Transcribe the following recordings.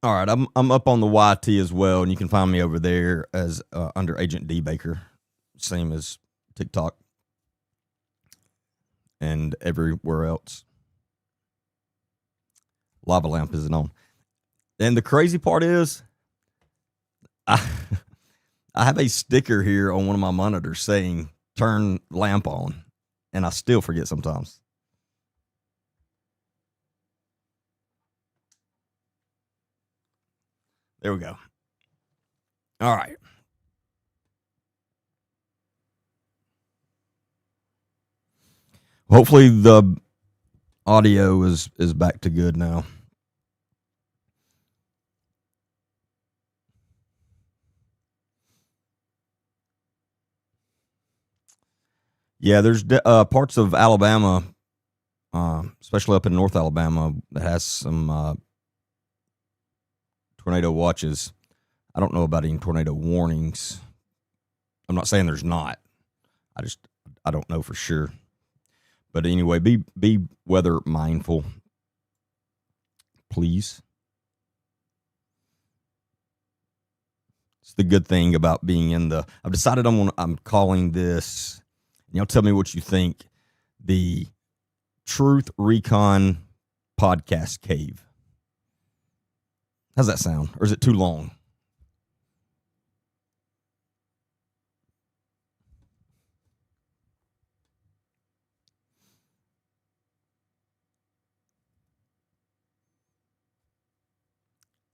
All right, I'm up on the YT as well, and you can find me over there as under Agent D Baker, same as TikTok and everywhere else. Lava lamp isn't on, and the crazy part is, I I have a sticker here on one of my monitors saying "Turn lamp on," and I still forget sometimes. There we go. All right. Hopefully the audio is back to good now. Yeah, there's parts of Alabama, especially up in North Alabama, that has some tornado watches. I don't know about any tornado warnings. I'm not saying there's not. I don't know for sure. But anyway, be weather mindful, please. It's the good thing about being in the. I've decided I'm calling this. And y'all tell me what you think. The Truth Recon Podcast Cave. How's that sound? Or is it too long?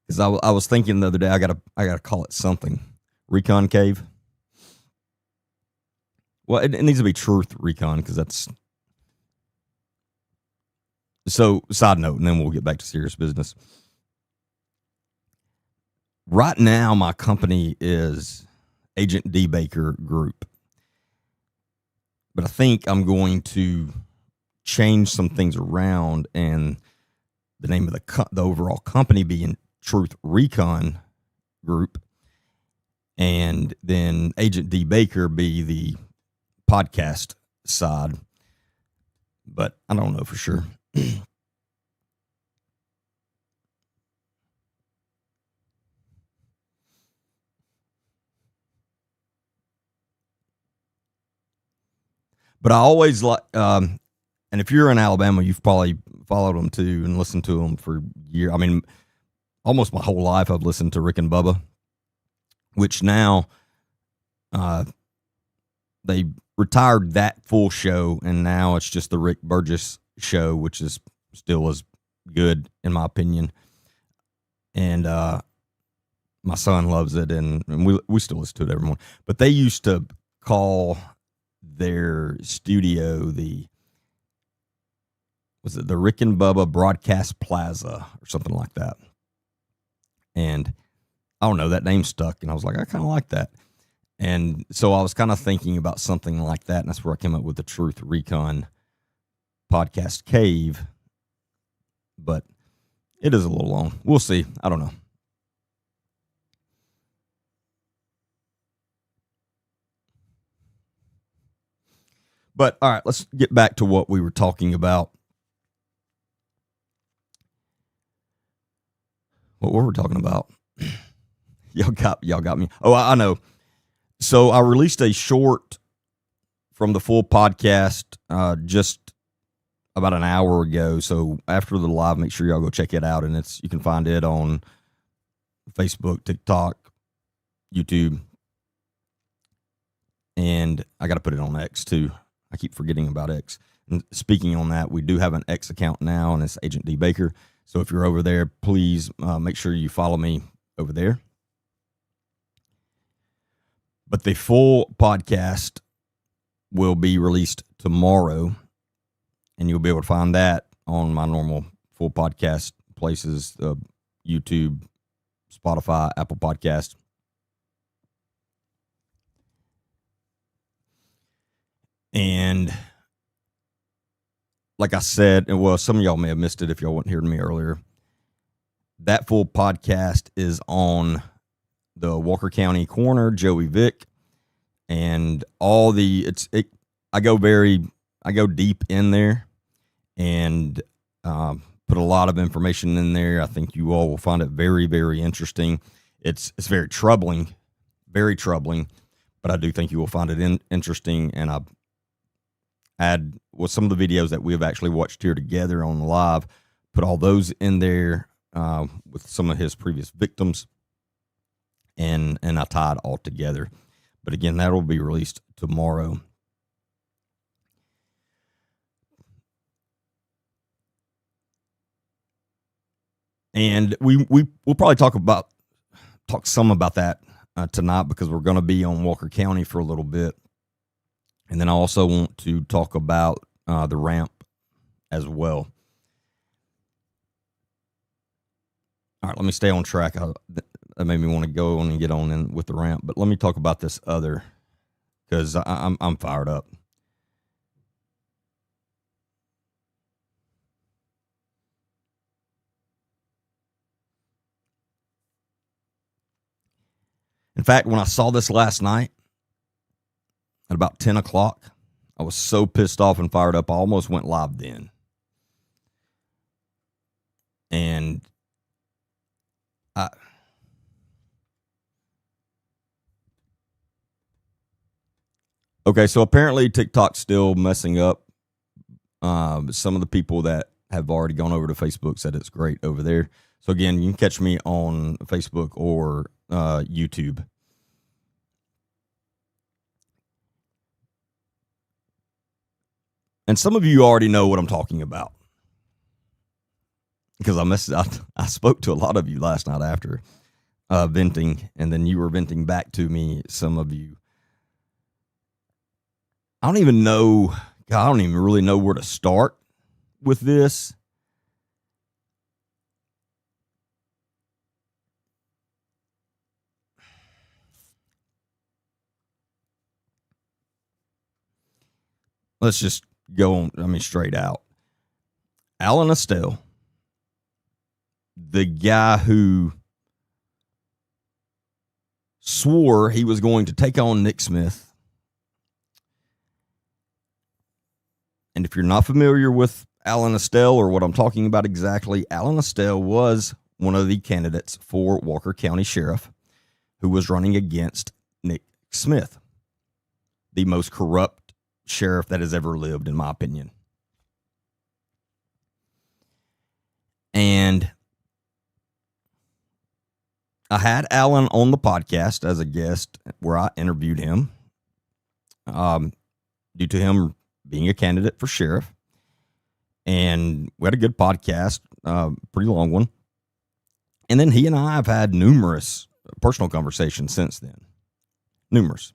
Because I was thinking the other day, I gotta call it something. Recon Cave. Well, it needs to be Truth Recon because that's. So, side note, and then we'll get back to serious business. Right now, my company is Agent D Baker Group. But I think I'm going to change some things around and the name of the overall company being Truth Recon Group. And then Agent D Baker be the podcast side. But I don't know for sure. But I always like, and if you're in Alabama, you've probably followed them too and listened to them for years. I mean, almost my whole life I've listened to Rick and Bubba, which now they retired that full show, and now it's just the Rick Burgess show, which is still as good in my opinion. And my son loves it, and we still listen to it every morning. But they used to call their studio the Rick and Bubba Broadcast Plaza or something like that. And I don't know, that name stuck, and I was like, I kind of like that. And so I was kind of thinking about something like that, and that's where I came up with the Truth Recon Podcast Cave. But it is a little long. We'll see. I don't know. But all right, let's get back to what we were talking about. What were we talking about? Y'all got me. Oh, I know. So I released a short from the full podcast just about an hour ago. So after the live, make sure y'all go check it out, and you can find it on Facebook, TikTok, YouTube, and I got to put it on X too. I keep forgetting about X. And speaking on that, we do have an X account now, and it's Agent D Baker. So if you're over there, please make sure you follow me over there. But the full podcast will be released tomorrow, and you'll be able to find that on my normal full podcast places, YouTube, Spotify, Apple Podcast. And like I said, well, some of y'all may have missed it if y'all weren't hearing me earlier. That full podcast is on the Walker County Coroner, Joey Vick, and all I go deep in there and put put a lot of information in there. I think you all will find it very, very interesting. It's very troubling, but I do think you will find it interesting. And I add with some of the videos that we have actually watched here together on the live, put all those in there with some of his previous victims, and I tie it all together. But again, that will be released tomorrow. And we'll probably talk some about that tonight, because we're going to be on Walker County for a little bit. And then I also want to talk about the ramp as well. All right, let me stay on track. That made me want to go on and get on in with the ramp. But let me talk about this other, because I'm fired up. In fact, when I saw this last night at about 10 o'clock, I was so pissed off and fired up, I almost went live then. And okay, so apparently TikTok's still messing up. Some of the people that have already gone over to Facebook said it's great over there. So again, you can catch me on Facebook or YouTube. And some of you already know what I'm talking about, because I spoke to a lot of you last night after venting, and then you were venting back to me, some of you. I don't even really know where to start with this. Let's just go on, straight out. Alan Estelle, the guy who swore he was going to take on Nick Smith. And if you're not familiar with Alan Estelle or what I'm talking about exactly, Alan Estelle was one of the candidates for Walker County Sheriff who was running against Nick Smith, the most corrupt sheriff that has ever lived, in my opinion. And I had Alan on the podcast as a guest where I interviewed him due to him being a candidate for sheriff. And we had a good podcast, pretty long one. And then he and I have had numerous personal conversations since then. Numerous.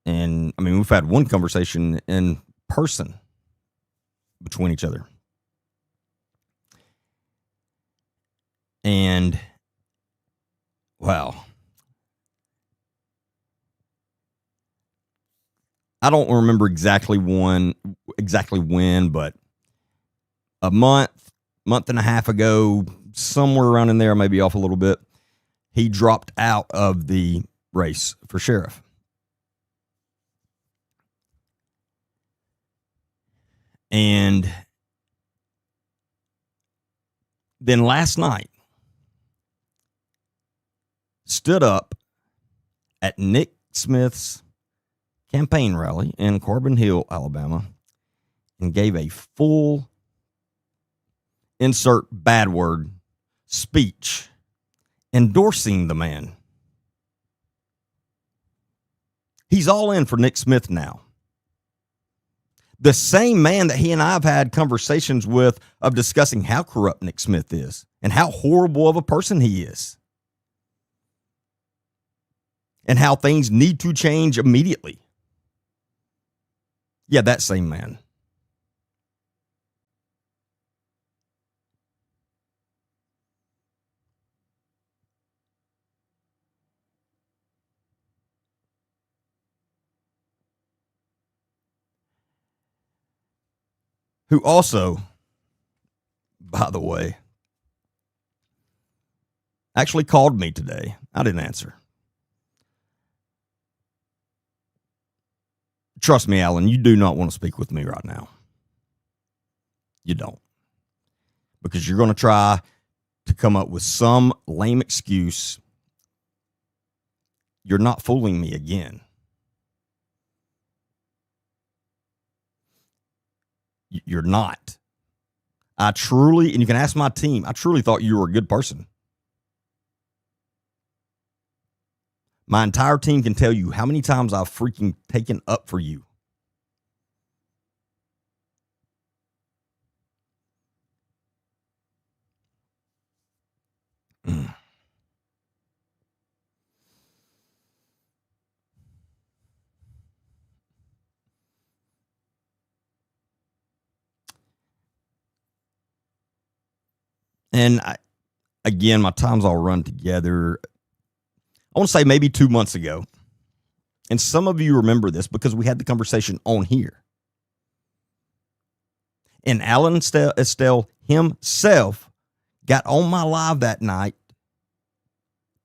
And we've had one conversation in person between each other. And wow. I don't remember exactly when, but a month and a half ago, somewhere around in there, maybe off a little bit, he dropped out of the race for sheriff. And then last night, stood up at Nick Smith's campaign rally in Carbon Hill, Alabama, and gave a full, insert bad word, speech endorsing the man. He's all in for Nick Smith now. The same man that he and I have had conversations with of discussing how corrupt Nick Smith is and how horrible of a person he is and how things need to change immediately. Yeah, that same man. Who also, by the way, actually called me today. I didn't answer. Trust me, Alan, you do not want to speak with me right now. You don't. Because you're going to try to come up with some lame excuse. You're not fooling me again. You're not. I truly, and you can ask my team, I truly thought you were a good person. My entire team can tell you how many times I've freaking taken up for you. And again, my times all run together. I want to say maybe 2 months ago. And some of you remember this because we had the conversation on here. And Alan Estelle himself got on my live that night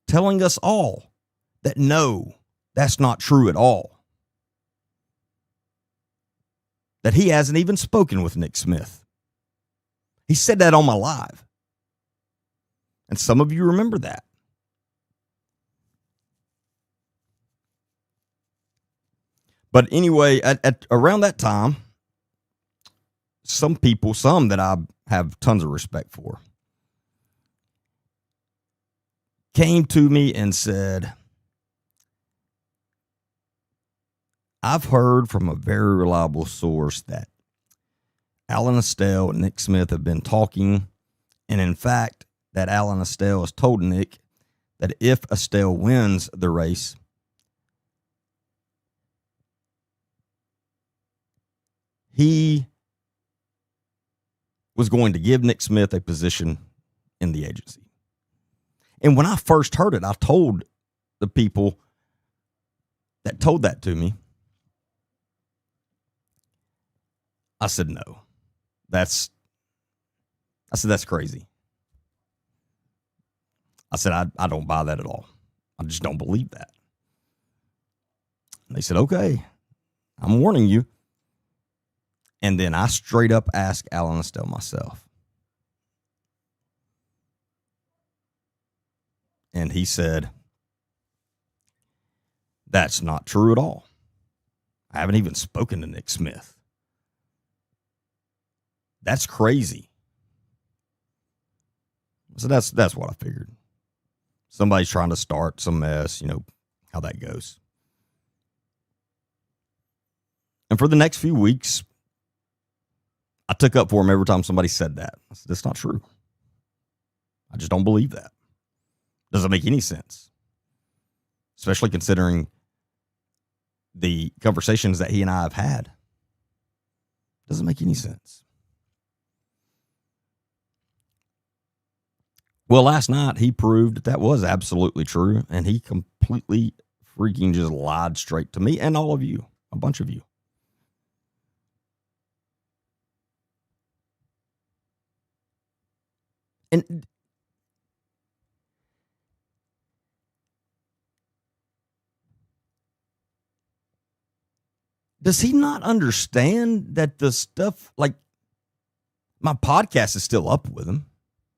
telling us all that no, that's not true at all. That he hasn't even spoken with Nick Smith. He said that on my live. And some of you remember that. But anyway, at around that time, some that I have tons of respect for, came to me and said, I've heard from a very reliable source that Alan Estelle and Nick Smith have been talking. And in fact, that Alan Estelle has told Nick that if Estelle wins the race, he was going to give Nick Smith a position in the agency. And when I first heard it, I told the people that told that to me, I said, no, that's crazy. I said, I don't buy that at all. I just don't believe that. And they said, okay, I'm warning you. And then I straight up asked Alan Estelle myself. And he said, that's not true at all. I haven't even spoken to Nick Smith. That's crazy. So that's what I figured. Somebody's trying to start some mess, you know how that goes. And for the next few weeks, I took up for him every time somebody said that. I said, that's not true. I just don't believe that. Doesn't make any sense. Especially considering the conversations that he and I have had. Doesn't make any sense. Well, last night he proved that was absolutely true, and he completely freaking just lied straight to me and all of you, a bunch of you. And does he not understand that the stuff, like, my podcast is still up with him?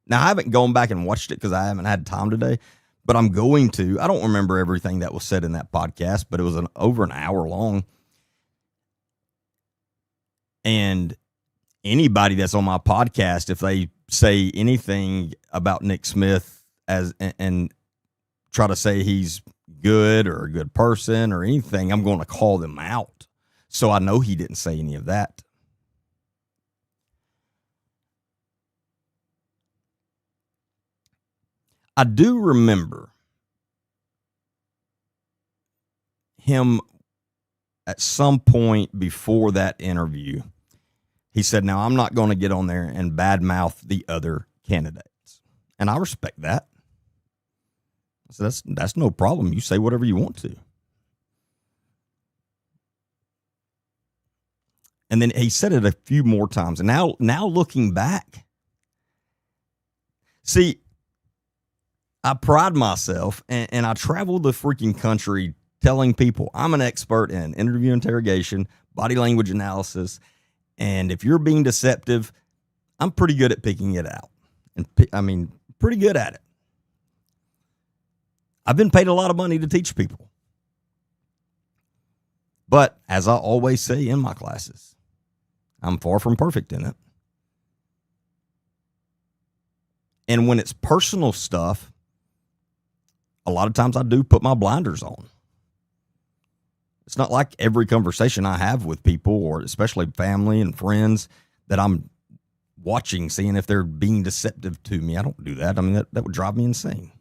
Now, I haven't gone back and watched it because I haven't had time today, but I'm going to. I don't remember everything that was said in that podcast, but it was over an hour long. And anybody that's on my podcast, if they say anything about Nick Smith and try to say he's good or a good person or anything, I'm going to call them out. So I know he didn't say any of that. I do remember him at some point before that interview. He said, now I'm not going to get on there and badmouth the other candidates. And I respect that. So that's no problem. You say whatever you want to. And then he said it a few more times. And now looking back, see, I pride myself and I travel the freaking country telling people I'm an expert in interview interrogation, body language analysis. And if you're being deceptive, I'm pretty good at picking it out. And pretty good at it. I've been paid a lot of money to teach people. But as I always say in my classes, I'm far from perfect in it. And when it's personal stuff, a lot of times I do put my blinders on. It's not like every conversation I have with people, or especially family and friends, that I'm watching, seeing if they're being deceptive to me. I don't do that. I mean, that would drive me insane.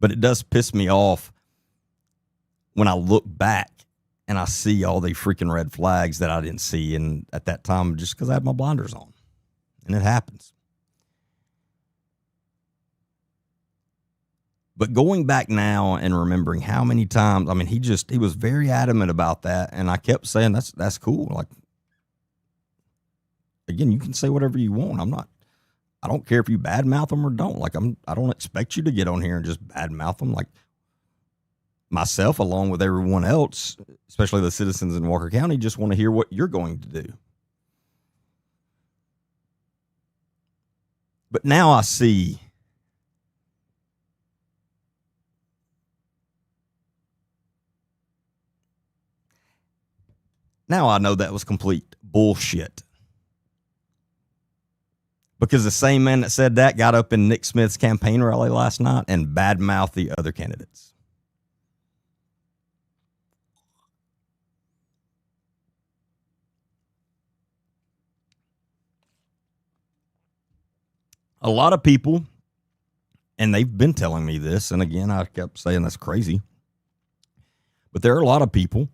But it does piss me off when I look back and I see all the freaking red flags that I didn't see at that time, just because I had my blinders on. And it happens. But going back now and remembering how many times, he was very adamant about that. And I kept saying, that's cool. Like, again, you can say whatever you want. I don't care if you badmouth them or don't. Like, I don't expect you to get on here and just badmouth them. Like, myself, along with everyone else, especially the citizens in Walker County, just want to hear what you're going to do. But now I see now I know that was complete bullshit. Because the same man that said that got up in Nick Smith's campaign rally last night and badmouthed the other candidates. A lot of people, and they've been telling me this, and again, I kept saying that's crazy, but there are a lot of people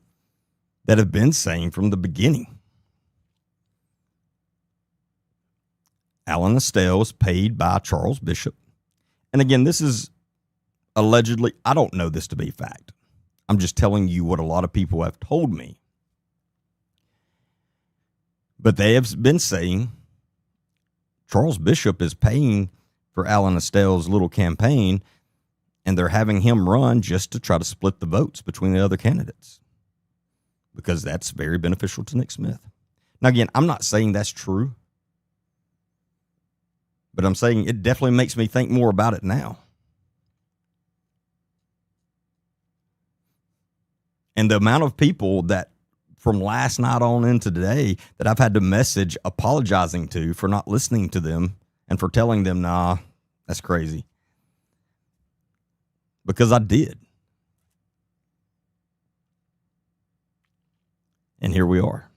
that have been saying from the beginning, Alan Estelle was paid by Charles Bishop. And again, this is allegedly, I don't know this to be fact. I'm just telling you what a lot of people have told me. But they have been saying Charles Bishop is paying for Alan Estelle's little campaign, and they're having him run just to try to split the votes between the other candidates, because that's very beneficial to Nick Smith. Now, again, I'm not saying that's true, but I'm saying it definitely makes me think more about it now. And the amount of people that from last night on into today that I've had to message apologizing to for not listening to them and for telling them, nah, that's crazy. Because I did. And here we are.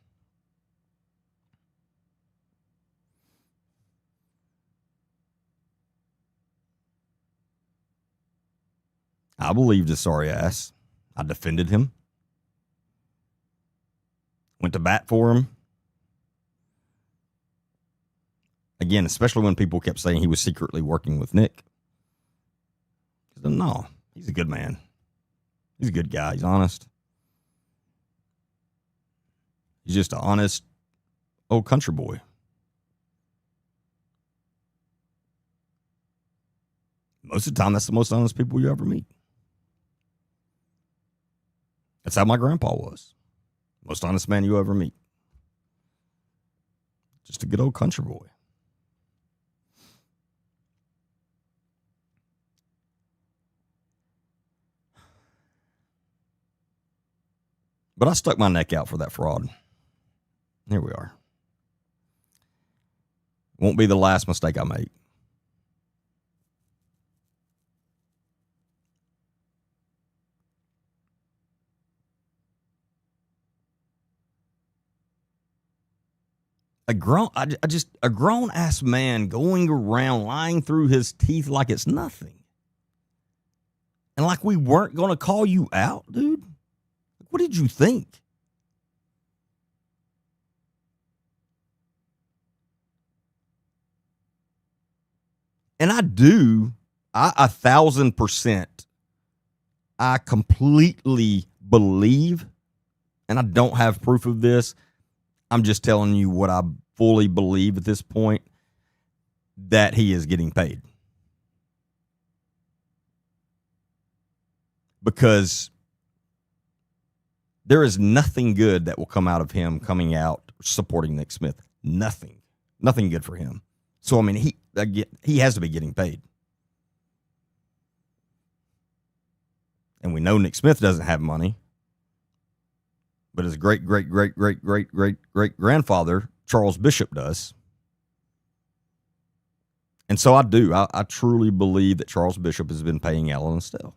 I believed his sorry ass. I defended him. Went to bat for him. Again, especially when people kept saying he was secretly working with Nick. No, he's a good man. He's a good guy. He's honest. He's just an honest old country boy. Most of the time, that's the most honest people you ever meet. That's how my grandpa was. Most honest man you ever meet. Just a good old country boy. But I stuck my neck out for that fraud. Here we are. Won't be the last mistake I make. A grown ass man going around lying through his teeth like it's nothing. And like we weren't going to call you out, dude. What did you think? And I 1,000%, I completely believe, and I don't have proof of this, I'm just telling you what I fully believe at this point, that he is getting paid. Because there is nothing good that will come out of him coming out supporting Nick Smith. Nothing. Nothing good for him. So, I mean, he has to be getting paid. And we know Nick Smith doesn't have money. But his great grandfather, Charles Bishop, does. And so I do. I truly believe that Charles Bishop has been paying Alan Estelle.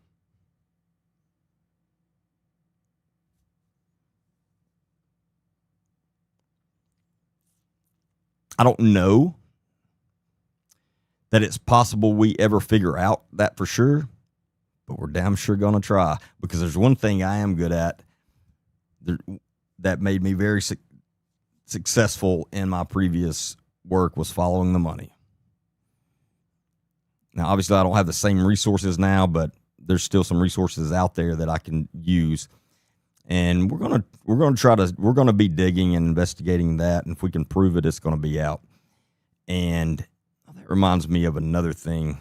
I don't know that it's possible we ever figure out that for sure, but we're damn sure going to try, because there's one thing I am good at that made me very successful in my previous work, was following the money. Now, obviously, I don't have the same resources now, but there's still some resources out there that I can use. And we're gonna be digging and investigating that, and if we can prove it, it's gonna be out. And that reminds me of another thing.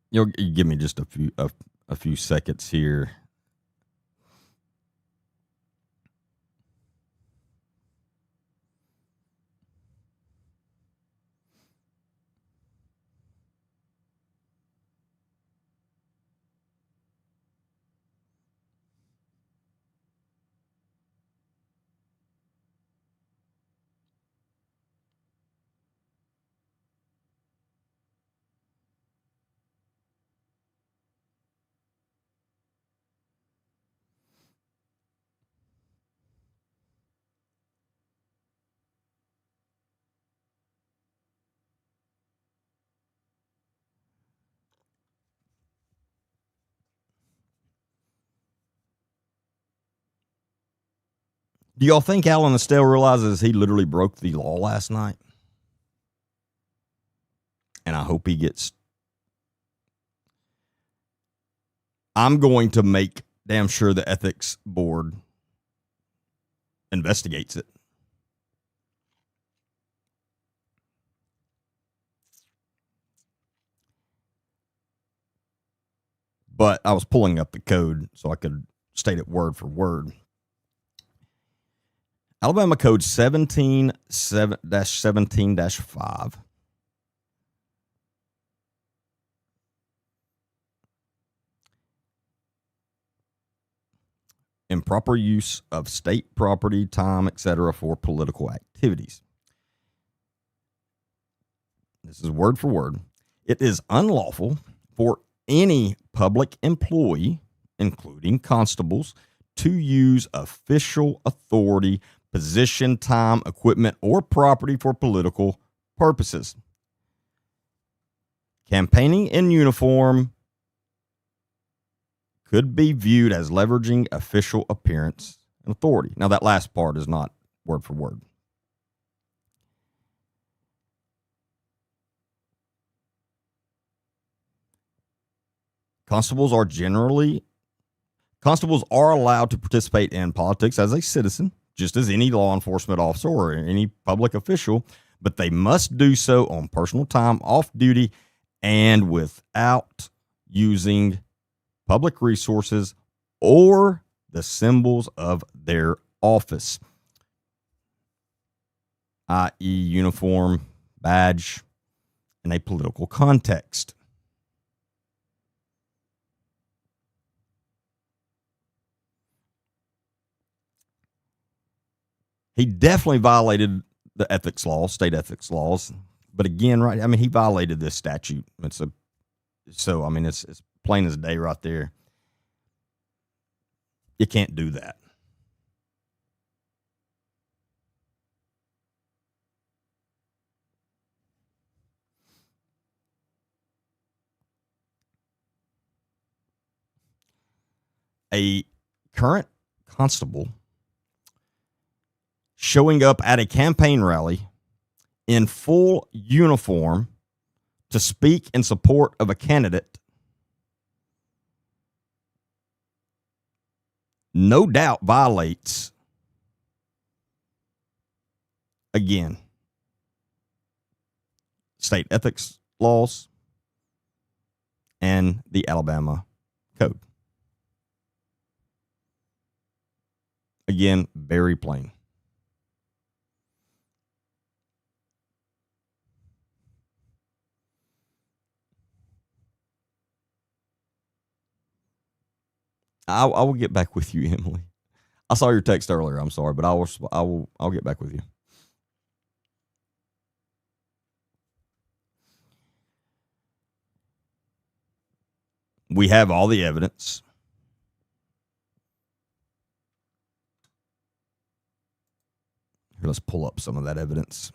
You give me just a few seconds here. Do y'all think Alan Estelle realizes he literally broke the law last night? And I hope he gets. I'm going to make damn sure the ethics board investigates it. But I was pulling up the code so I could state it word for word. Alabama Code 17-17-5. Improper use of state property, time, etc. for political activities. This is word for word. It is unlawful for any public employee, including constables, to use official authority, position, time, equipment, or property for political purposes. Campaigning in uniform could be viewed as leveraging official appearance and authority. Now, that last part is not word for word. Constables are allowed to participate in politics as a citizen, just as any law enforcement officer or any public official, but they must do so on personal time, off duty, and without using public resources or the symbols of their office, i.e., uniform, badge, in a political context. He definitely violated the ethics laws, state ethics laws. But again, right? I mean, he violated this statute. It's plain as day right there. You can't do that. A current constable showing up at a campaign rally in full uniform to speak in support of a candidate, no doubt violates, again, state ethics laws and the Alabama code. Again, very plain. I will get back with you, Emily. I saw your text earlier. I'm sorry, but I'll get back with you. We have all the evidence. Here, let's pull up some of that evidence.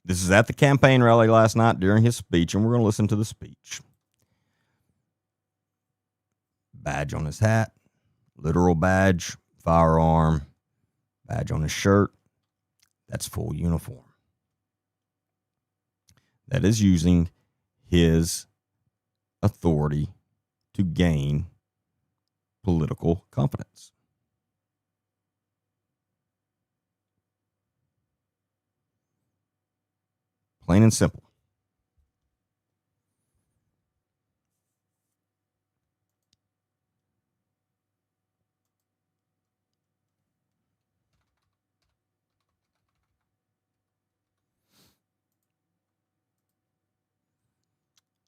This is at the campaign rally last night during his speech, and we're going to listen to the speech. Badge on his hat, literal badge, firearm, badge on his shirt. That's full uniform. That is using his authority to gain political confidence. Plain and simple.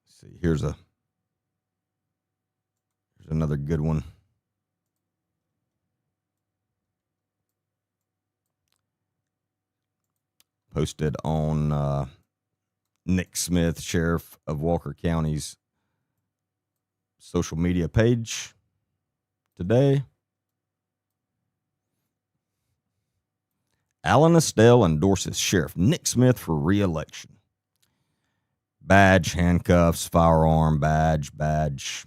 Let's see, here's another good one. Posted on Nick Smith, Sheriff of Walker County's social media page today. Alan Estelle endorses Sheriff Nick Smith for re-election. Badge, handcuffs, firearm, badge.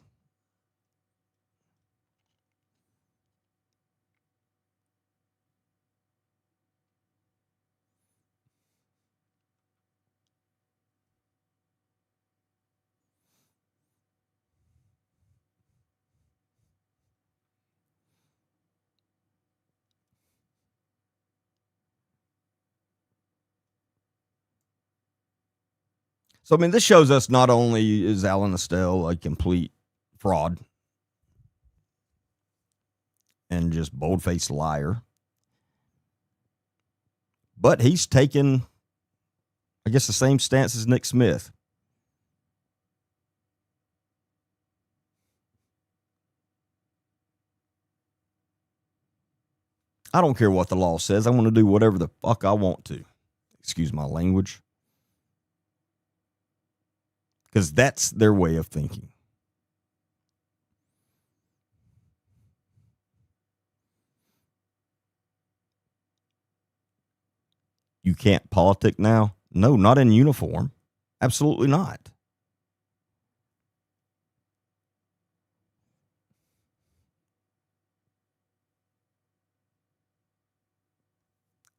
So, I mean, this shows us not only is Alan Estelle a complete fraud and just bold-faced liar, but he's taken, I guess, the same stance as Nick Smith. I don't care what the law says. I want to do whatever the fuck I want to. Excuse my language. Because that's their way of thinking. You can't politic now? No, not in uniform. Absolutely not.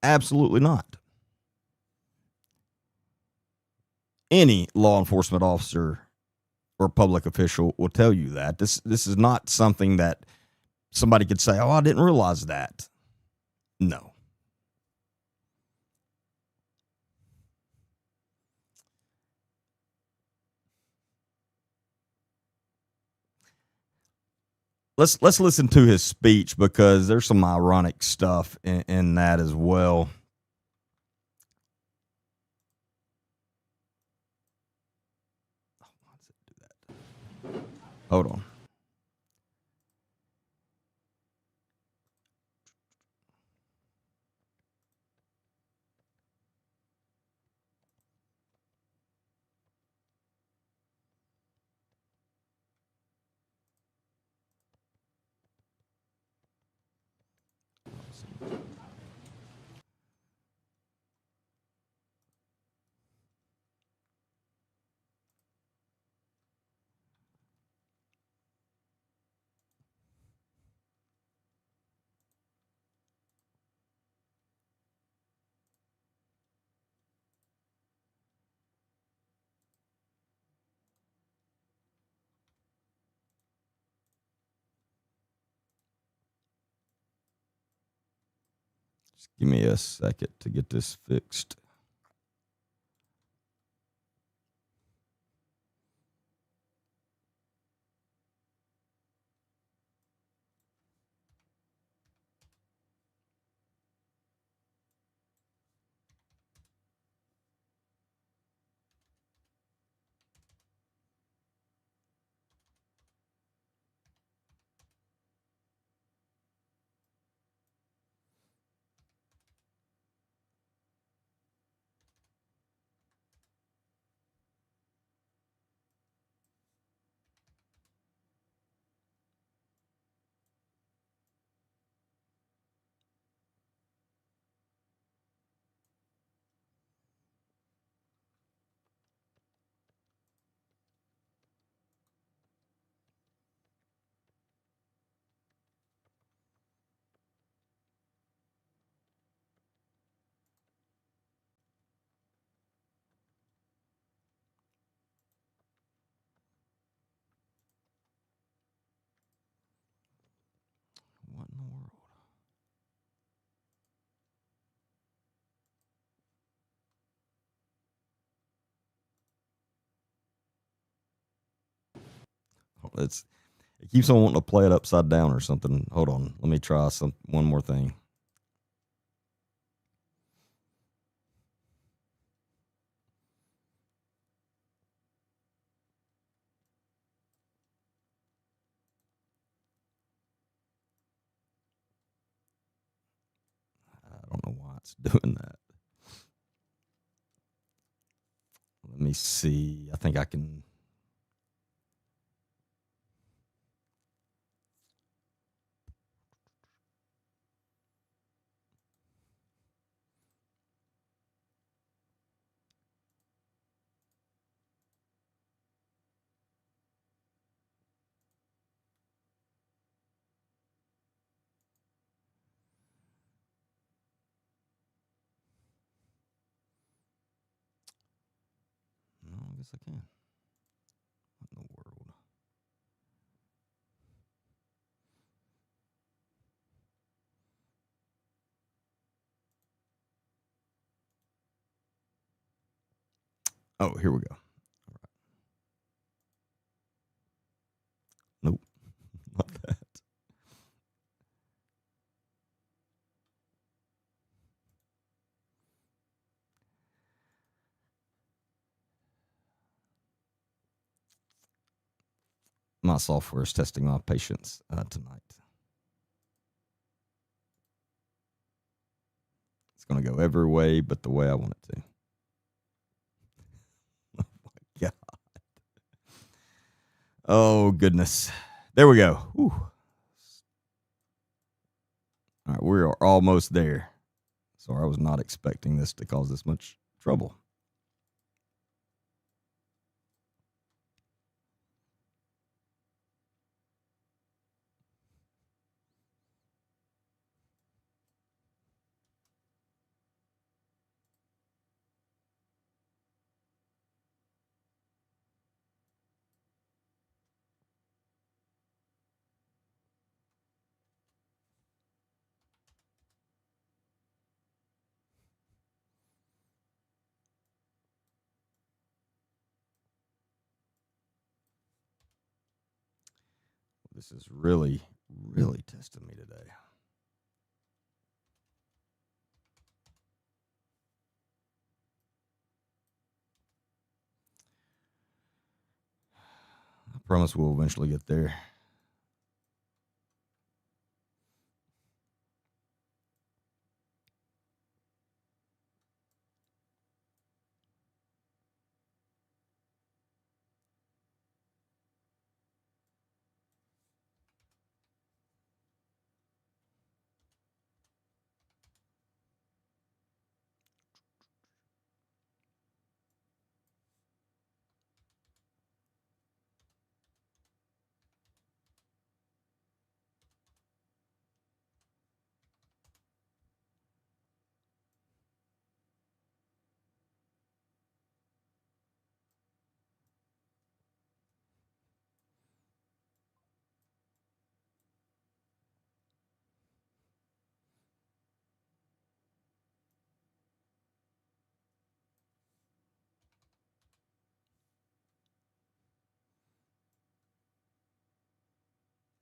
Absolutely not. Any law enforcement officer or public official will tell you that. This is not something that somebody could say, "Oh, I didn't realize that." No. Let's listen to his speech because there's some ironic stuff in that as well. Hold on. Just give me a second to get this fixed. What in the world? It keeps on wanting to play it upside down or something. Hold on. Let me try one more thing. I don't know why it's doing that. Let me see. I think I can. No, I guess I can. What in the world? Oh, here we go. All right. Nope, not that. My software is testing my patience tonight. It's going to go every way but the way I want it to. Oh my God. Oh, goodness. There we go. Whew. All right, we are almost there. Sorry, I was not expecting this to cause this much trouble. This is really, really testing me today. I promise we'll eventually get there.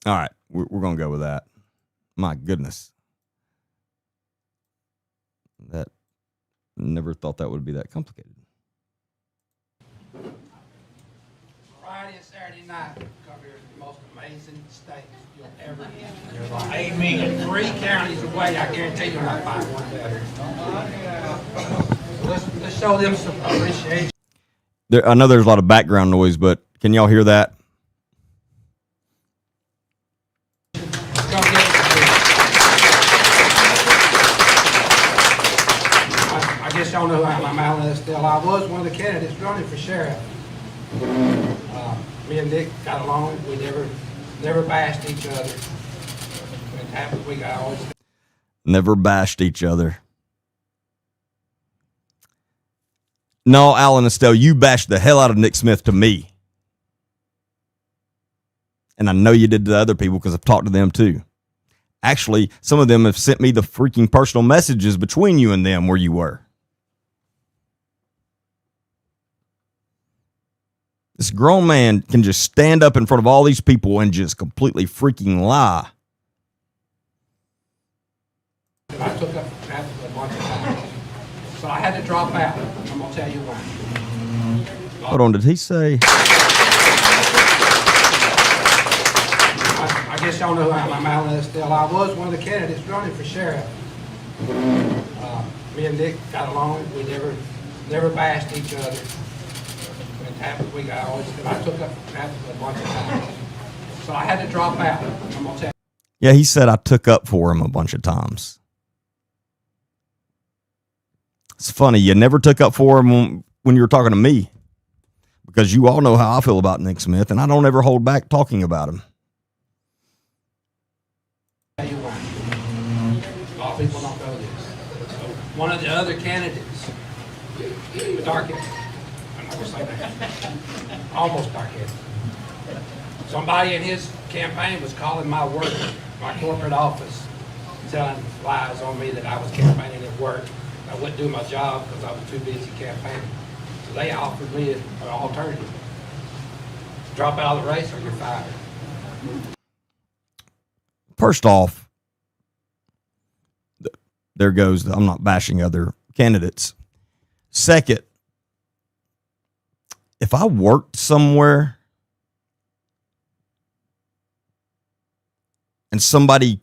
All right, we're going to go with that. My goodness. That never thought that would be that complicated. Friday and Saturday night cover the most amazing steaks you'll ever eat. There's like 8 million, 3 counties away. I guarantee you'll not find one better. So let's show them some appreciation. I know there's a lot of background noise, but can y'all hear that? I guess y'all know who I am. I'm Alan Estelle. I was one of the candidates running for sheriff. Me and Nick got along. We never bashed each other. It happened. We got always Never bashed each other. No, Alan Estelle, you bashed the hell out of Nick Smith to me. And I know you did to other people because I've talked to them too. Actually, some of them have sent me the freaking personal messages between you and them where you were. This grown man can just stand up in front of all these people and just completely freaking lie. I took up after a bunch of times. So I had to drop out. I'm going to tell you why. Hold on, did he say? I guess y'all know who I am. I'm Alan Estelle. I was one of the candidates running for sheriff. Me and Nick got along. We never bashed each other. It happened. I took up after a bunch of times. So I had to drop out. I'm going to tell you. Yeah, he said I took up for him a bunch of times. It's funny, you never took up for him when you were talking to me. Because you all know how I feel about Nick Smith, and I don't ever hold back talking about him. A lot of people don't know this. So one of the other candidates, dark-headed, I'm not going to say that, almost dark-headed. Somebody in his campaign was calling my work, my corporate office, telling lies on me that I was campaigning at work. I wouldn't do my job because I was too busy campaigning. So they offered me an alternative. Drop out of the race or you're fired. First off, there goes, I'm not bashing other candidates. Second, if I worked somewhere and somebody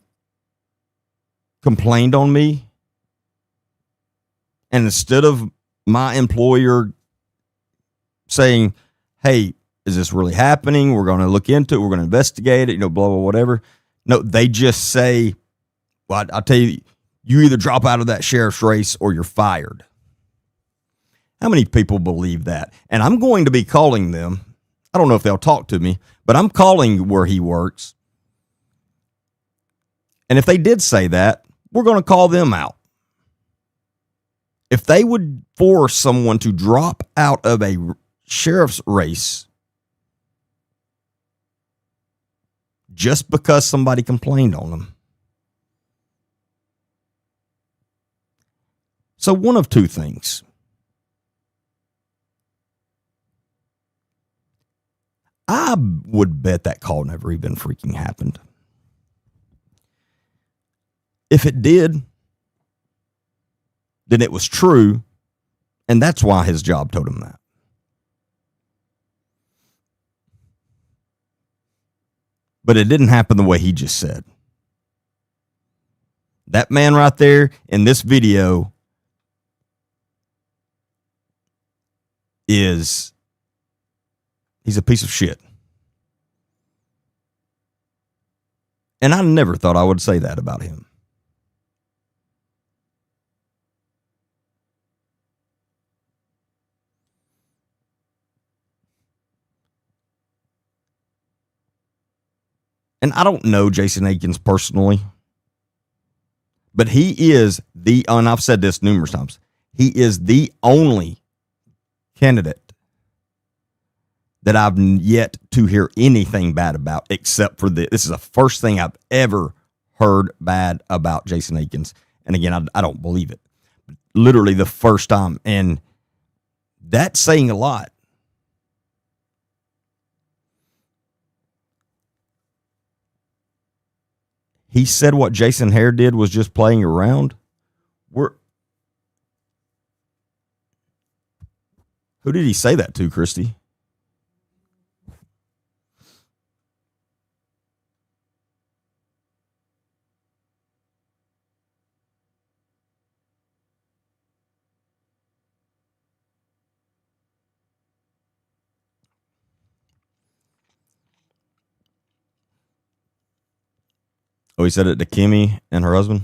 complained on me, and instead of my employer saying, hey, is this really happening? We're going to look into it. We're going to investigate it, blah, blah, whatever. No, they just say, well, I'll tell you, you either drop out of that sheriff's race or you're fired. How many people believe that? And I'm going to be calling them. I don't know if they'll talk to me, but I'm calling where he works. And if they did say that, we're going to call them out. If they would force someone to drop out of a sheriff's race just because somebody complained on them. So one of two things. I would bet that call never even freaking happened. If it did, then it was true, and that's why his job told him that. But it didn't happen the way he just said. That man right there in this video he's a piece of shit. And I never thought I would say that about him. And I don't know Jason Akins personally, but he is and I've said this numerous times, he is the only candidate that I've yet to hear anything bad about, except for this. This is the first thing I've ever heard bad about Jason Akins. And again, I don't believe it. Literally the first time. And that's saying a lot. He said what Jason Hare did was just playing around. Who did he say that to, Christy? Oh, he said it to Kimmy and her husband?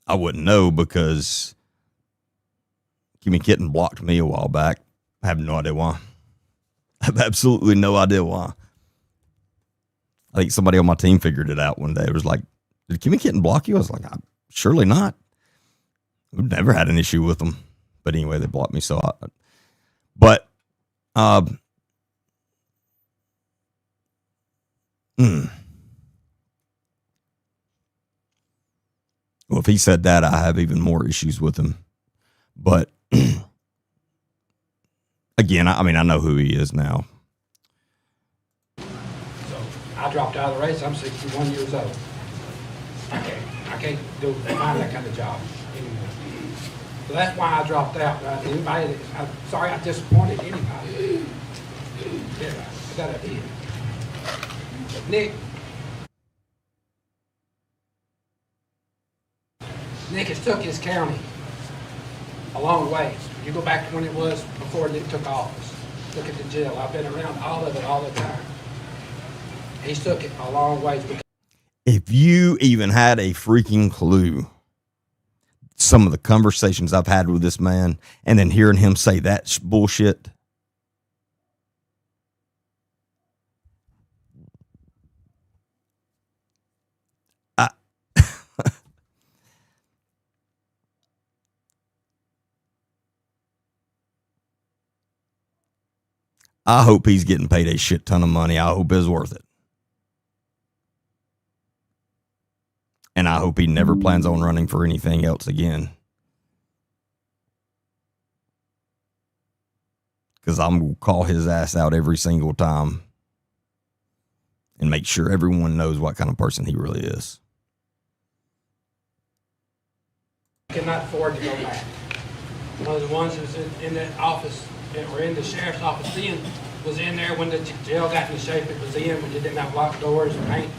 I wouldn't know because Kimmy Kitten blocked me a while back. I have no idea why. I have absolutely no idea why. I think somebody on my team figured it out one day. It was like, did Kimmy Kitten block you? I was like, surely not. We've never had an issue with them. But anyway, they blocked me. Well, if he said that, I have even more issues with him. But again, I know who he is now. So I dropped out of the race. I'm 61 years old. I can't find that kind of job anymore. So that's why I dropped out. I'm sorry I disappointed anybody. Yeah, that I did. But Nick has took his county a long ways. You go back to when it was before Nick took office. Look at the jail. I've been around all of it all the time. He's took it a long ways. If you even had a freaking clue some of the conversations I've had with this man and then hearing him say that bullshit, I hope he's getting paid a shit ton of money. I hope it's worth it. And I hope he never plans on running for anything else again. Because I'm going to call his ass out every single time and make sure everyone knows what kind of person he really is. I cannot afford to go back. One of the ones that was in that office, or in the sheriff's office then, was in there when the jail got in the shape it was in, when you didn't have locked doors and paint.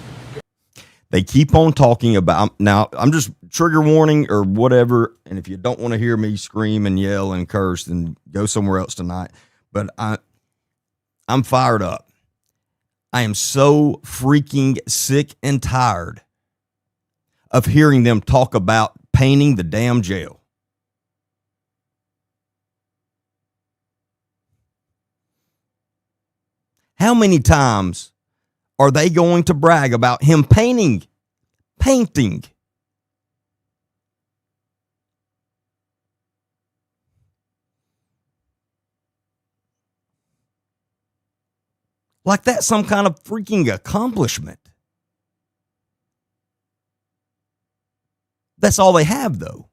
They keep on talking about, now I'm just trigger warning or whatever, and if you don't want to hear me scream and yell and curse, then go somewhere else tonight. But I'm fired up. I am so freaking sick and tired of hearing them talk about painting the damn jail. How many times are they going to brag about him painting? Like that's some kind of freaking accomplishment. That's all they have, though.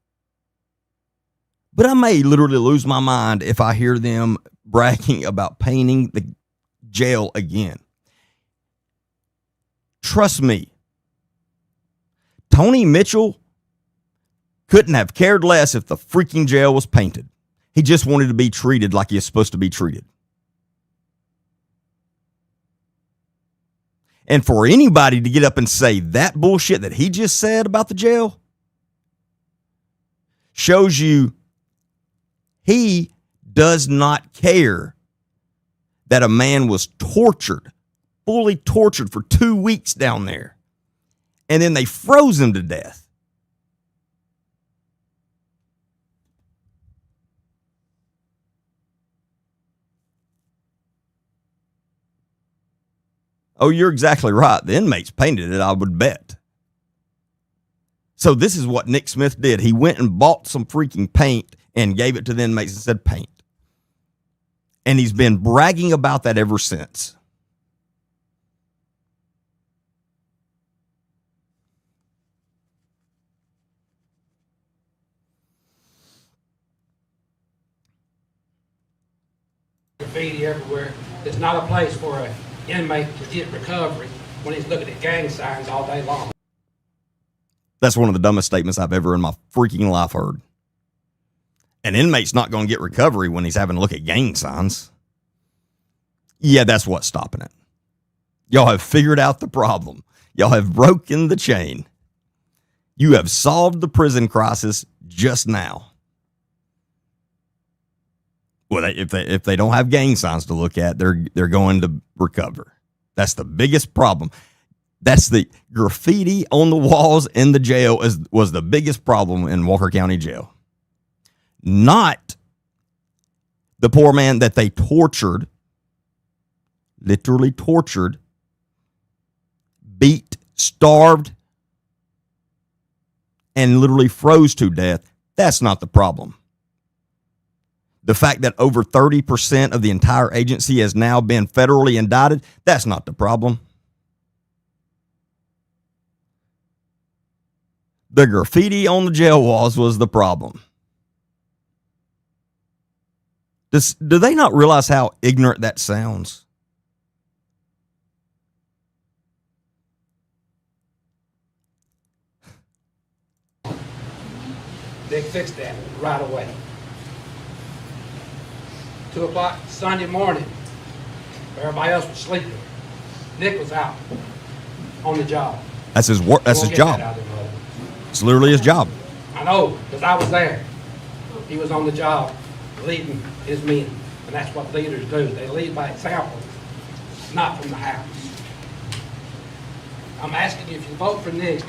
But I may literally lose my mind if I hear them bragging about painting the jail again. Trust me, Tony Mitchell couldn't have cared less if the freaking jail was painted. He just wanted to be treated like he is supposed to be treated. And for anybody to get up and say that bullshit that he just said about the jail shows you he does not care that a man was tortured, fully tortured for 2 weeks down there. And then they froze him to death. Oh, you're exactly right. The inmates painted it, I would bet. So this is what Nick Smith did. He went and bought some freaking paint and gave it to the inmates and said, paint. And he's been bragging about that ever since. Graffiti everywhere. There's not a place for an inmate to get recovery when he's looking at gang signs all day long. That's one of the dumbest statements I've ever in my freaking life heard. An inmate's not going to get recovery when he's having to look at gang signs. Yeah, that's what's stopping it. Y'all have figured out the problem. Y'all have broken the chain. You have solved the prison crisis just now. Well, if they don't have gang signs to look at, they're going to recover. That's the biggest problem. That's the graffiti on the walls in the jail was the biggest problem in Walker County Jail. Not the poor man that they tortured, literally tortured, beat, starved, and literally froze to death. That's not the problem. The fact that over 30% of the entire agency has now been federally indicted, that's not the problem. The graffiti on the jail walls was the problem. Do they not realize how ignorant that sounds? They fixed that right away. 2 o'clock Sunday morning, everybody else was sleeping. Nick was out on the job. That's his work. That's his job. It's literally his job. I know, because I was there. He was on the job leading his men, and that's what leaders do. They lead by example, not from the house. I'm asking you if you vote for Nick,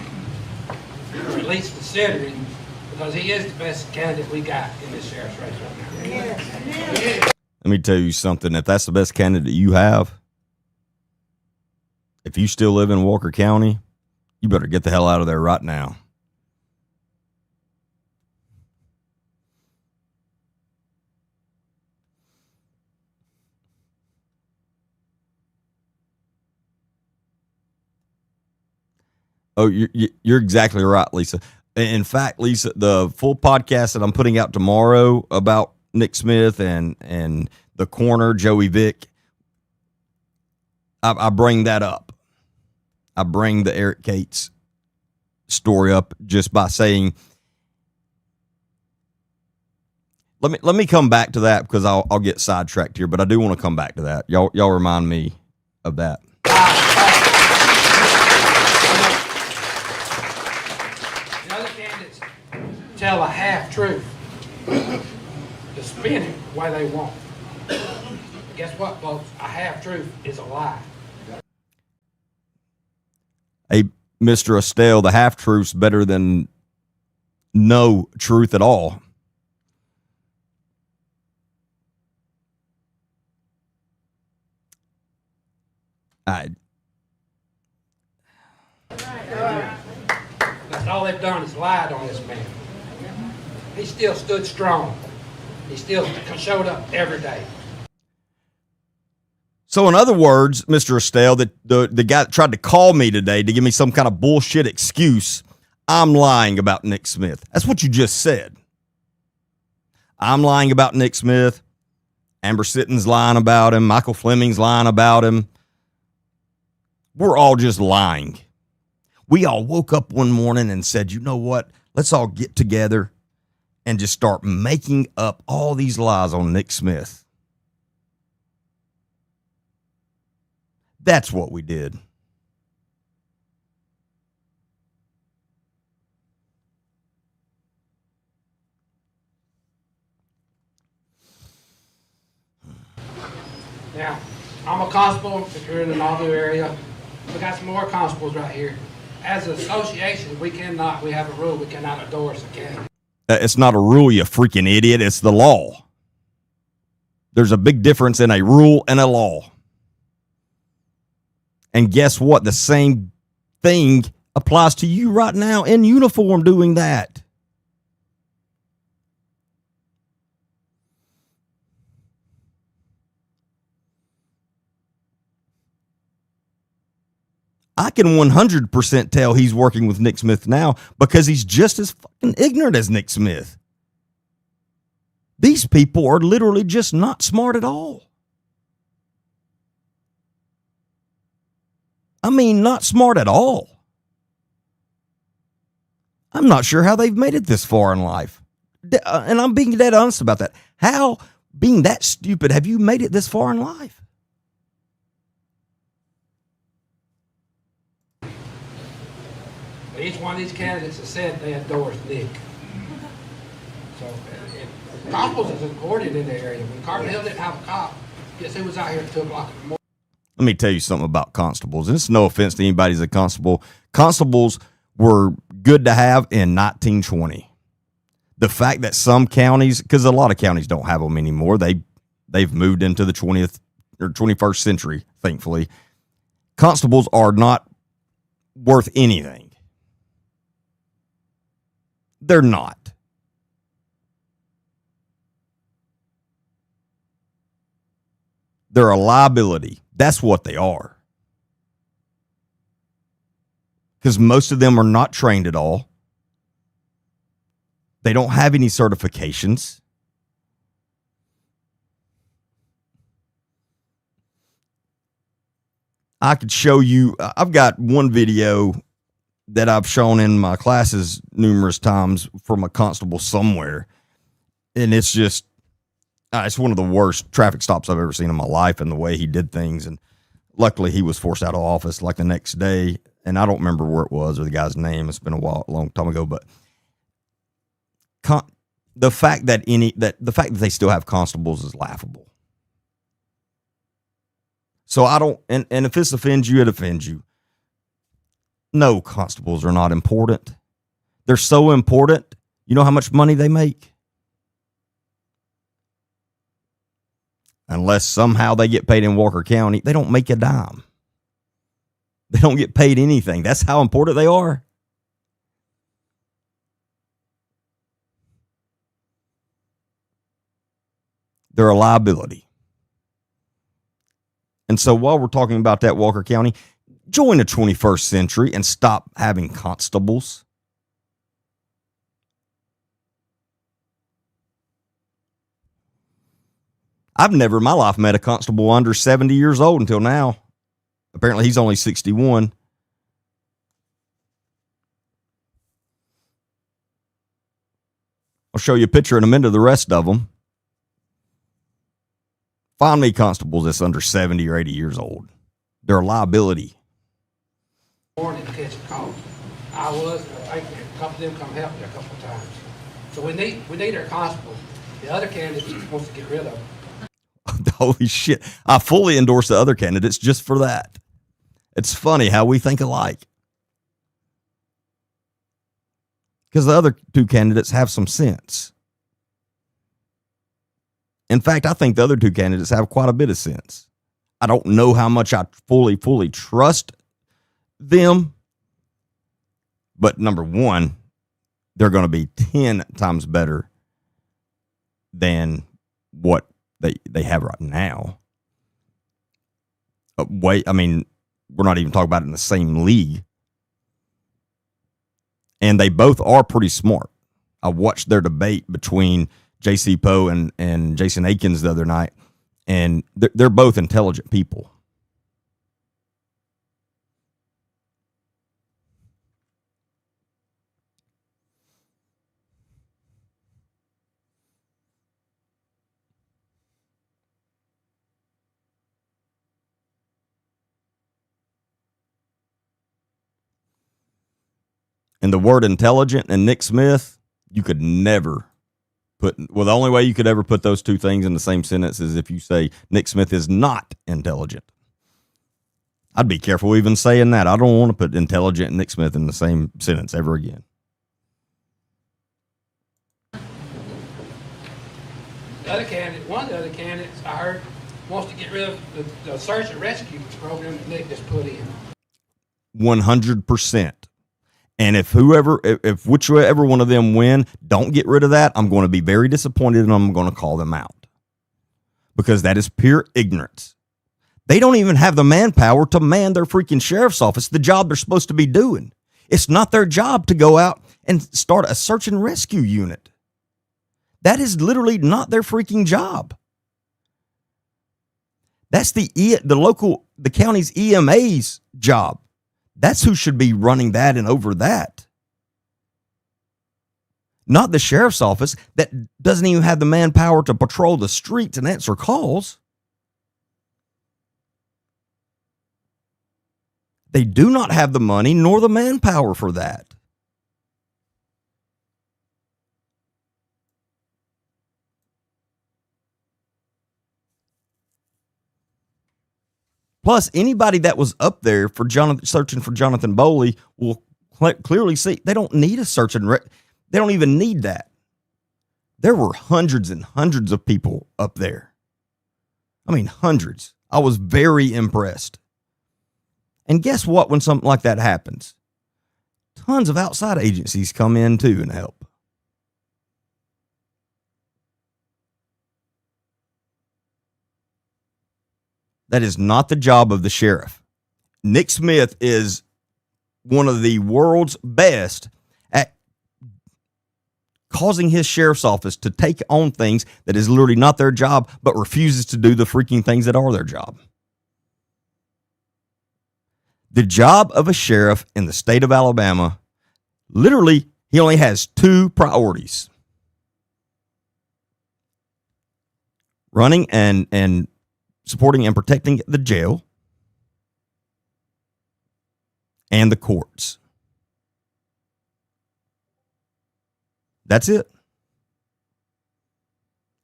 or at least consider him, because he is the best candidate we got in this sheriff's race right now. Yes. Let me tell you something. If that's the best candidate you have, if you still live in Walker County, you better get the hell out of there right now. Oh, you're exactly right, Lisa. In fact, Lisa, the full podcast that I'm putting out tomorrow about Nick Smith and the coroner, Joey Vick, I bring that up. I bring the Eric Cates story up just by saying, let me come back to that because I'll get sidetracked here, but I do want to come back to that. Y'all remind me of that. The other candidates tell a half truth to spin it the way they want. But guess what, folks? A half truth is a lie. Hey, Mr. Estelle, the half truth's better than no truth at all. That's all they've done is lied on this man. He still stood strong. He still showed up every day. So in other words, Mr. Estelle, the guy that tried to call me today to give me some kind of bullshit excuse, I'm lying about Nick Smith. That's what you just said. I'm lying about Nick Smith. Amber Sitton's lying about him. Michael Fleming's lying about him. We're all just lying. We all woke up one morning and said, you know what? Let's all get together and just start making up all these lies on Nick Smith. That's what we did. Now, I'm a constable if you're in the Nauvoo area. We got some more constables right here. As an association, we have a rule, we cannot endorse a candidate. It's not a rule, you freaking idiot. It's the law. There's a big difference in a rule and a law. And guess what? The same thing applies to you right now in uniform doing that. I can 100% tell he's working with Nick Smith now because he's just as fucking ignorant as Nick Smith. These people are literally just not smart at all. I mean, not smart at all. I'm not sure how they've made it this far in life. And I'm being dead honest about that. How, being that stupid, have you made it this far in life? Each one of these candidates has said they endorsed Nick. So, constables is important in the area. When Carbon Hill didn't have a cop, guess who was out here at 2 o'clock in the morning? Let me tell you something about constables. And it's no offense to anybody who's a constable. Constables were good to have in 1920. The fact that some counties, because a lot of counties don't have them anymore, they've moved into the 20th or 21st century, thankfully. Constables are not worth anything. They're not. They're a liability. That's what they are. Because most of them are not trained at all. They don't have any certifications. I could show you, I've got one video that I've shown in my classes numerous times from a constable somewhere. And it's just, it's one of the worst traffic stops I've ever seen in my life, and the way he did things. And luckily he was forced out of office like the next day. And I don't remember where it was or the guy's name. It's been a long time ago, but the fact that they still have constables is laughable. So I don't, and if this offends you, it offends you. No, constables are not important. They're so important. You know how much money they make? Unless somehow they get paid in Walker County, they don't make a dime. They don't get paid anything. That's how important they are. They're a liability. And so while we're talking about that, Walker County, join the 21st century and stop having constables. I've never in my life met a constable under 70 years old until now. Apparently he's only 61. I'll show you a picture in a minute of the rest of them. Find me constables that's under 70 or 80 years old. They're a liability. Morning to catch a call. I think a couple of them come help me a couple of times. So we need our constables. The other candidate wants to get rid of them. Holy shit. I fully endorse the other candidates just for that. It's funny how we think alike. Because the other two candidates have some sense. In fact, I think the other two candidates have quite a bit of sense. I don't know how much I fully trust them. But number one, they're going to be 10 times better than what they have right now. We're not even talking about it in the same league. And they both are pretty smart. I watched their debate between J.C. Poe and Jason Akins the other night, and they're both intelligent people. And the word intelligent and Nick Smith, you could never the only way you could ever put those two things in the same sentence is if you say Nick Smith is not intelligent. I'd be careful even saying that. I don't want to put intelligent and Nick Smith in the same sentence ever again. One of the other candidates I heard wants to get rid of the search and rescue program that Nick just put in. 100%. And if whichever one of them win, don't get rid of that, I'm going to be very disappointed and I'm going to call them out. Because that is pure ignorance. They don't even have the manpower to man their freaking sheriff's office, the job they're supposed to be doing. It's not their job to go out and start a search and rescue unit. That is literally not their freaking job. That's the county's EMA's job. That's who should be running that and over that. Not the sheriff's office that doesn't even have the manpower to patrol the streets and answer calls. They do not have the money nor the manpower for that. Plus, anybody that was up there for searching for Jonathan Bowley will clearly see they don't need a search and they don't even need that. There were hundreds and hundreds of people up there. I mean, hundreds. I was very impressed. And guess what? When something like that happens, tons of outside agencies come in too and help. That is not the job of the sheriff. Nick Smith is one of the world's best at causing his sheriff's office to take on things that is literally not their job, but refuses to do the freaking things that are their job. The job of a sheriff in the state of Alabama, literally, he only has two priorities. Running and supporting and protecting the jail and the courts. That's it.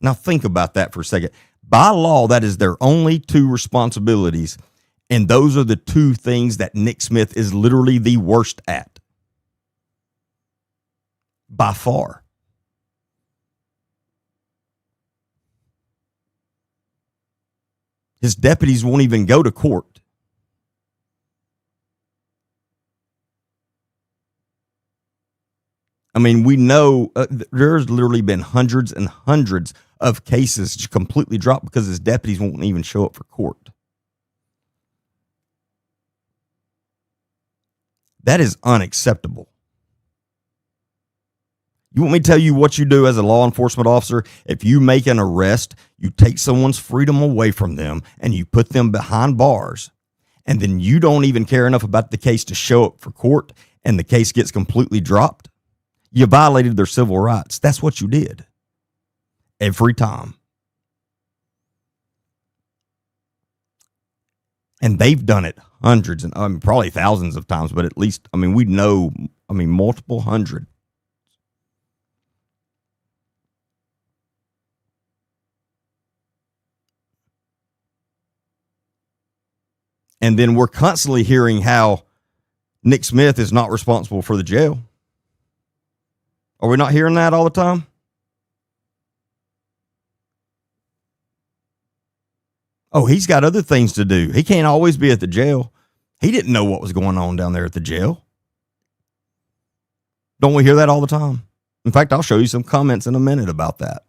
Now think about that for a second. By law, that is their only two responsibilities, and those are the two things that Nick Smith is literally the worst at. By far. His deputies won't even go to court. I mean, we know there's literally been hundreds and hundreds of cases just completely dropped because his deputies won't even show up for court. That is unacceptable. You want me to tell you what you do as a law enforcement officer? If you make an arrest, you take someone's freedom away from them and you put them behind bars, and then you don't even care enough about the case to show up for court, and the case gets completely dropped. You violated their civil rights. That's what you did. Every time. And they've done it hundreds and probably thousands of times, but at least, we know, multiple hundred. And then we're constantly hearing how Nick Smith is not responsible for the jail. Are we not hearing that all the time? Oh, he's got other things to do. He can't always be at the jail. He didn't know what was going on down there at the jail. Don't we hear that all the time? In fact, I'll show you some comments in a minute about that.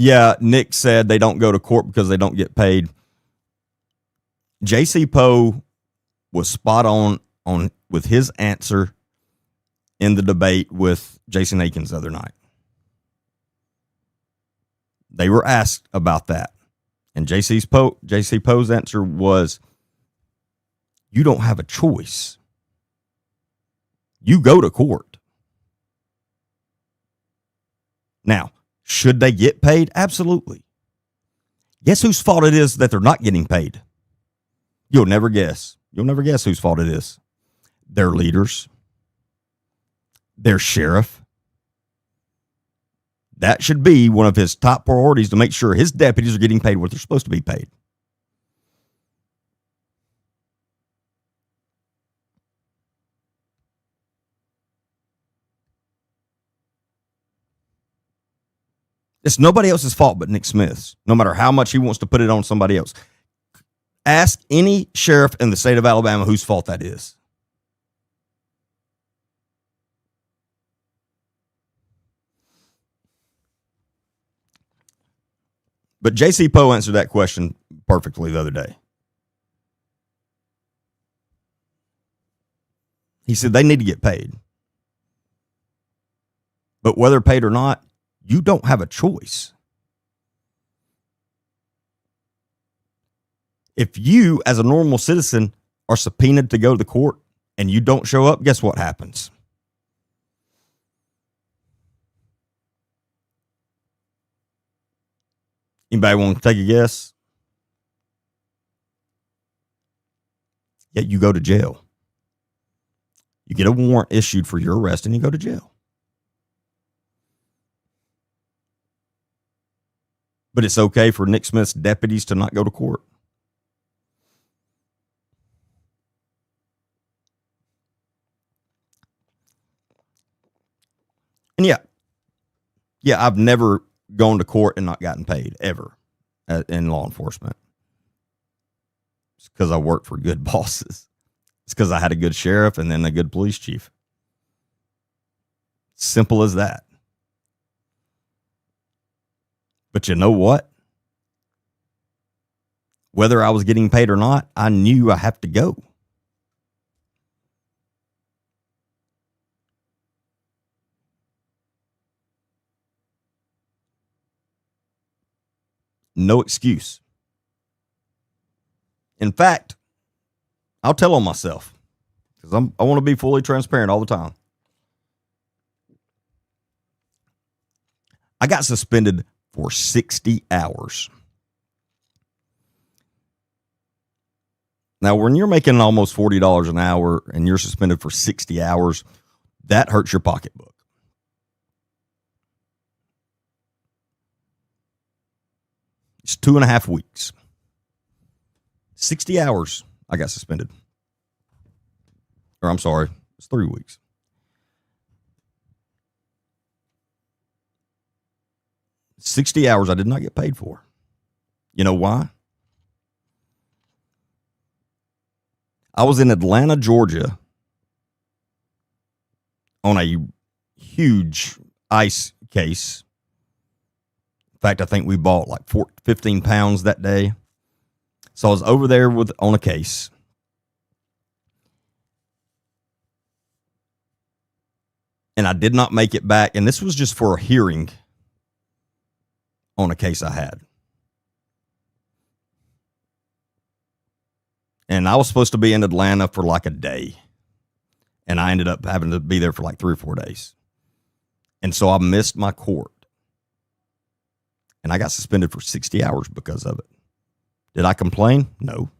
Yeah, Nick said they don't go to court because they don't get paid. J.C. Poe was spot on with his answer in the debate with Jason Akins the other night. They were asked about that. And JC Poe's answer was, you don't have a choice. You go to court. Now, should they get paid? Absolutely. Guess whose fault it is that they're not getting paid? You'll never guess. You'll never guess whose fault it is. Their leaders. Their sheriff. That should be one of his top priorities, to make sure his deputies are getting paid what they're supposed to be paid. It's nobody else's fault but Nick Smith's, no matter how much he wants to put it on somebody else. Ask any sheriff in the state of Alabama whose fault that is. But J.C. Poe answered that question perfectly the other day. He said they need to get paid. But whether paid or not, you don't have a choice. If you, as a normal citizen, are subpoenaed to go to the court and you don't show up, guess what happens? Anybody want to take a guess? Yeah, you go to jail. You get a warrant issued for your arrest and you go to jail. But it's okay for Nick Smith's deputies to not go to court. And yeah, I've never gone to court and not gotten paid, ever, in law enforcement. It's because I worked for good bosses. It's because I had a good sheriff and then a good police chief. Simple as that. But you know what? Whether I was getting paid or not, I knew I have to go. No excuse. In fact, I'll tell on myself, because I want to be fully transparent all the time. I got suspended for 60 hours. Now, when you're making almost $40 an hour and you're suspended for 60 hours, that hurts your pocketbook. It's 2.5 weeks. 60 hours I got suspended. Or I'm sorry, it's 3 weeks. $60 hours I did not get paid for. You know why? I was in Atlanta, Georgia on a huge ice case. In fact, I think we bought like 15 pounds that day. So I was over there on a case. And I did not make it back. And this was just for a hearing on a case I had. And I was supposed to be in Atlanta for like a day. And I ended up having to be there for like 3 or 4 days. And so I missed my court. And I got suspended for 60 hours because of it. Did I complain? No.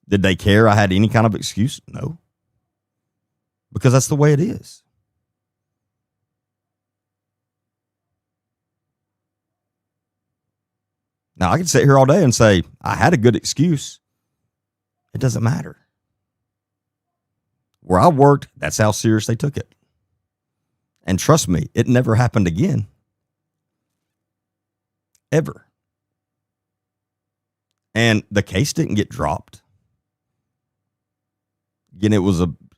Did they care I had any kind of excuse? No. Because that's the way it is. Now, I can sit here all day and say, I had a good excuse. It doesn't matter. Where I worked, that's how serious they took it. And trust me, it never happened again. Ever. And the case didn't get dropped. Again,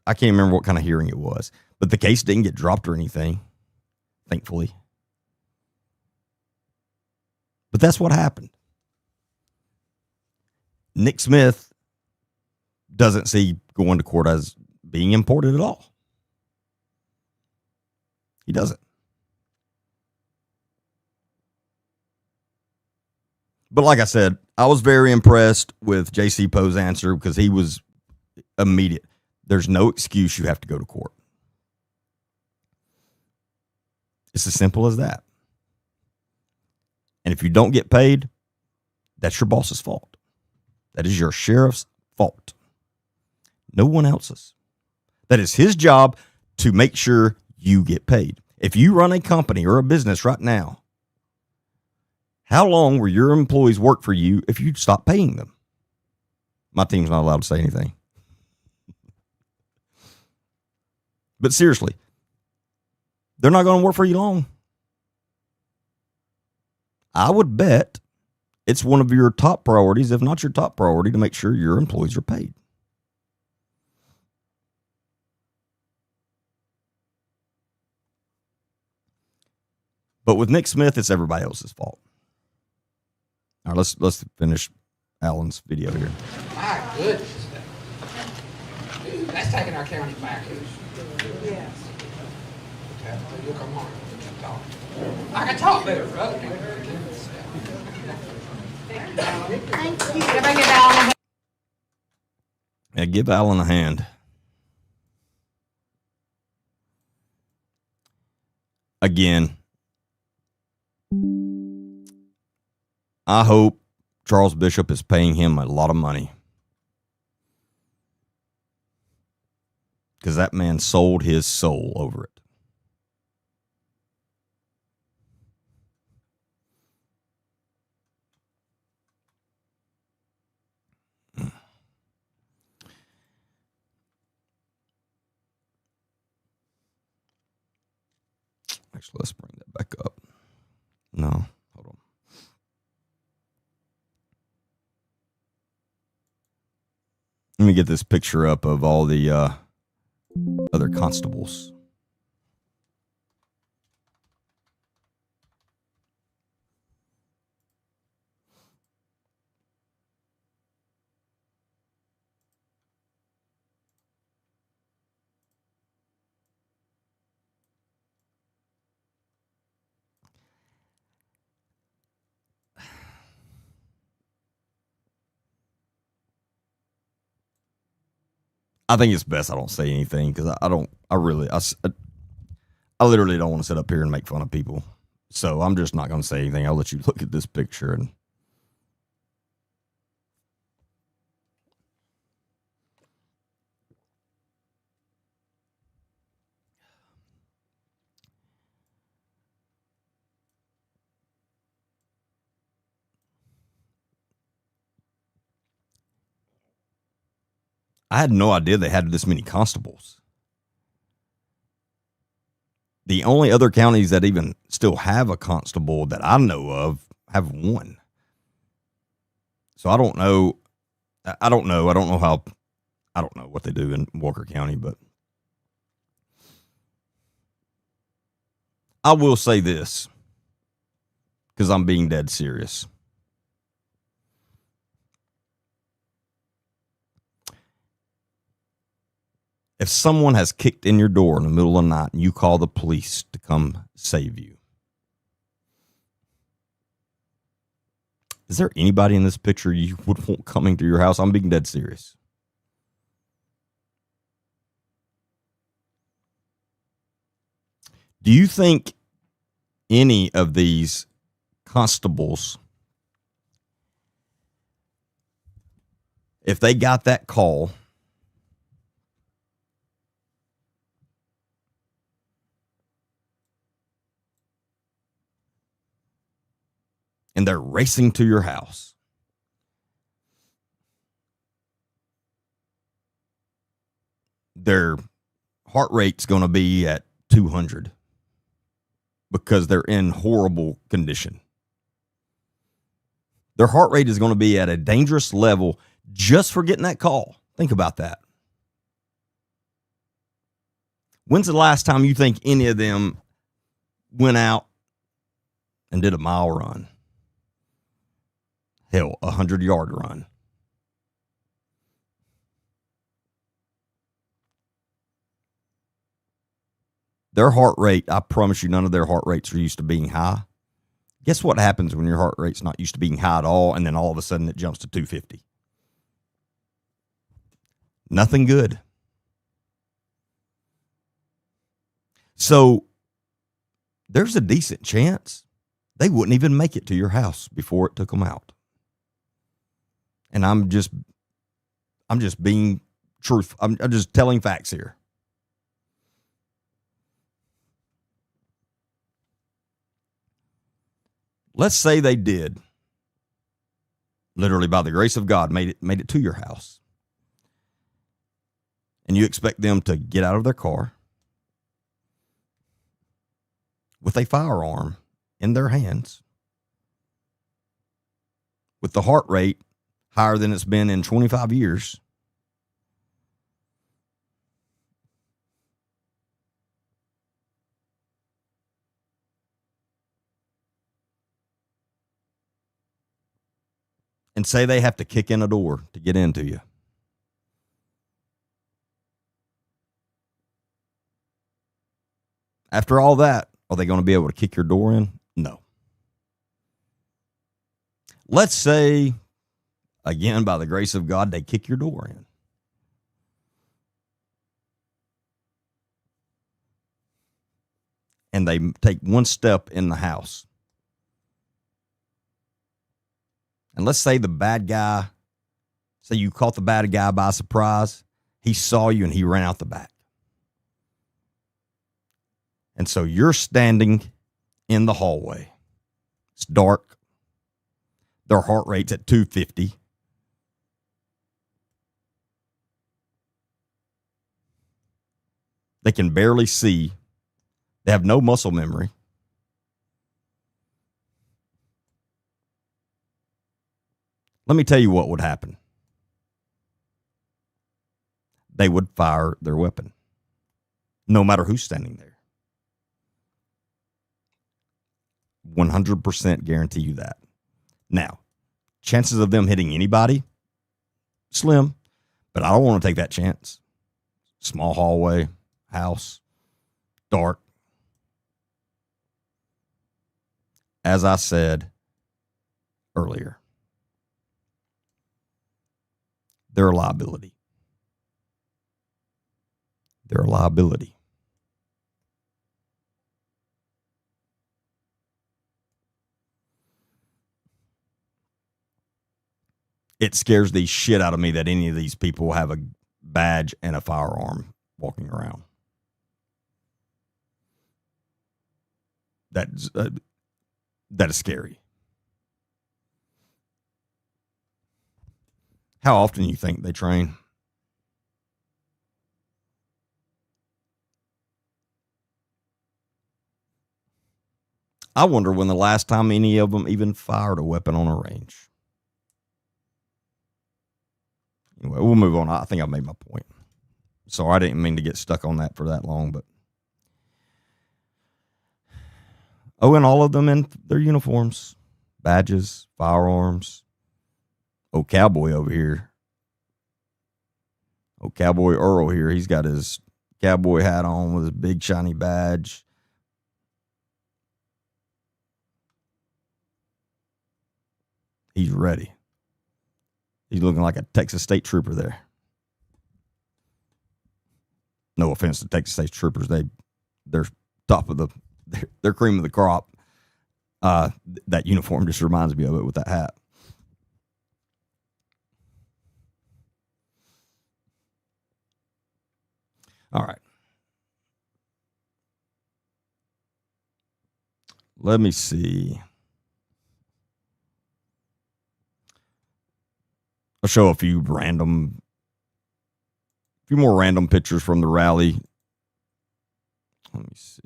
I can't remember what kind of hearing it was, but the case didn't get dropped or anything, thankfully. But that's what happened. Nick Smith doesn't see going to court as being important at all. He doesn't. But like I said, I was very impressed with J.C. Poe's answer because he was immediate. There's no excuse you have to go to court. It's as simple as that. And if you don't get paid, that's your boss's fault. That is your sheriff's fault. No one else's. That is his job to make sure you get paid. If you run a company or a business right now, how long will your employees work for you if you stop paying them? My team's not allowed to say anything. But seriously, they're not going to work for you long. I would bet it's one of your top priorities, if not your top priority, to make sure your employees are paid. But with Nick Smith, it's everybody else's fault. All right, let's finish Alan's video here. My goodness. Dude, that's taking our county back. Yes. Okay, you come on. I can talk better, brother. Thank you. Everybody give Alan a hand. Yeah, give Alan a hand. Again, I hope Charles Bishop is paying him a lot of money. Because that man sold his soul over it. Actually, let's bring that back up. No, hold on. Let me get this picture up of all the other constables. I think it's best I don't say anything because I literally don't want to sit up here and make fun of people. So I'm just not going to say anything. I'll let you look at this picture and I had no idea they had this many constables. The only other counties that even still have a constable that I know of have one. So I don't know. I don't know what they do in Walker County, but I will say this because I'm being dead serious. If someone has kicked in your door in the middle of the night and you call the police to come save you, is there anybody in this picture you would want coming to your house? I'm being dead serious. Do you think any of these constables, if they got that call, and they're racing to your house, their heart rate's going to be at 200 because they're in horrible condition. Their heart rate is going to be at a dangerous level just for getting that call. Think about that. When's the last time you think any of them went out and did a mile run? Hell, 100-yard run. Their heart rate, I promise you, none of their heart rates are used to being high. Guess what happens when your heart rate's not used to being high at all, and then all of a sudden it jumps to 250? Nothing good. So there's a decent chance they wouldn't even make it to your house before it took them out. And I'm just being truthful. I'm just telling facts here. Let's say they did, literally by the grace of God, made it to your house. And you expect them to get out of their car with a firearm in their hands, with the heart rate higher than it's been in 25 years. And say they have to kick in a door to get into you. After all that, are they going to be able to kick your door in? No. Let's say, again, by the grace of God, they kick your door in. And they take one step in the house. And let's say the bad guy, say you caught the bad guy by surprise. He saw you and he ran out the back. And so you're standing in the hallway. It's dark. Their heart rate's at 250. They can barely see. They have no muscle memory. Let me tell you what would happen. They would fire their weapon, no matter who's standing there. 100% guarantee you that. Now, chances of them hitting anybody, slim, but I don't want to take that chance. Small hallway, house, dark. As I said earlier, they're a liability. They're a liability. It scares the shit out of me that any of these people have a badge and a firearm walking around. That is scary. How often do you think they train? I wonder when the last time any of them even fired a weapon on a range. Anyway, we'll move on. I think I made my point. Sorry, I didn't mean to get stuck on that for that long, but and all of them in their uniforms, badges, firearms. Oh, cowboy over here. Oh, Cowboy Earl here. He's got his cowboy hat on with his big shiny badge. He's ready. He's looking like a Texas State Trooper there. No offense to Texas State Troopers. They're top of they're cream of the crop. That uniform just reminds me of it with that hat. All right. Let me see. I'll show a few more random pictures from the rally. Let me see.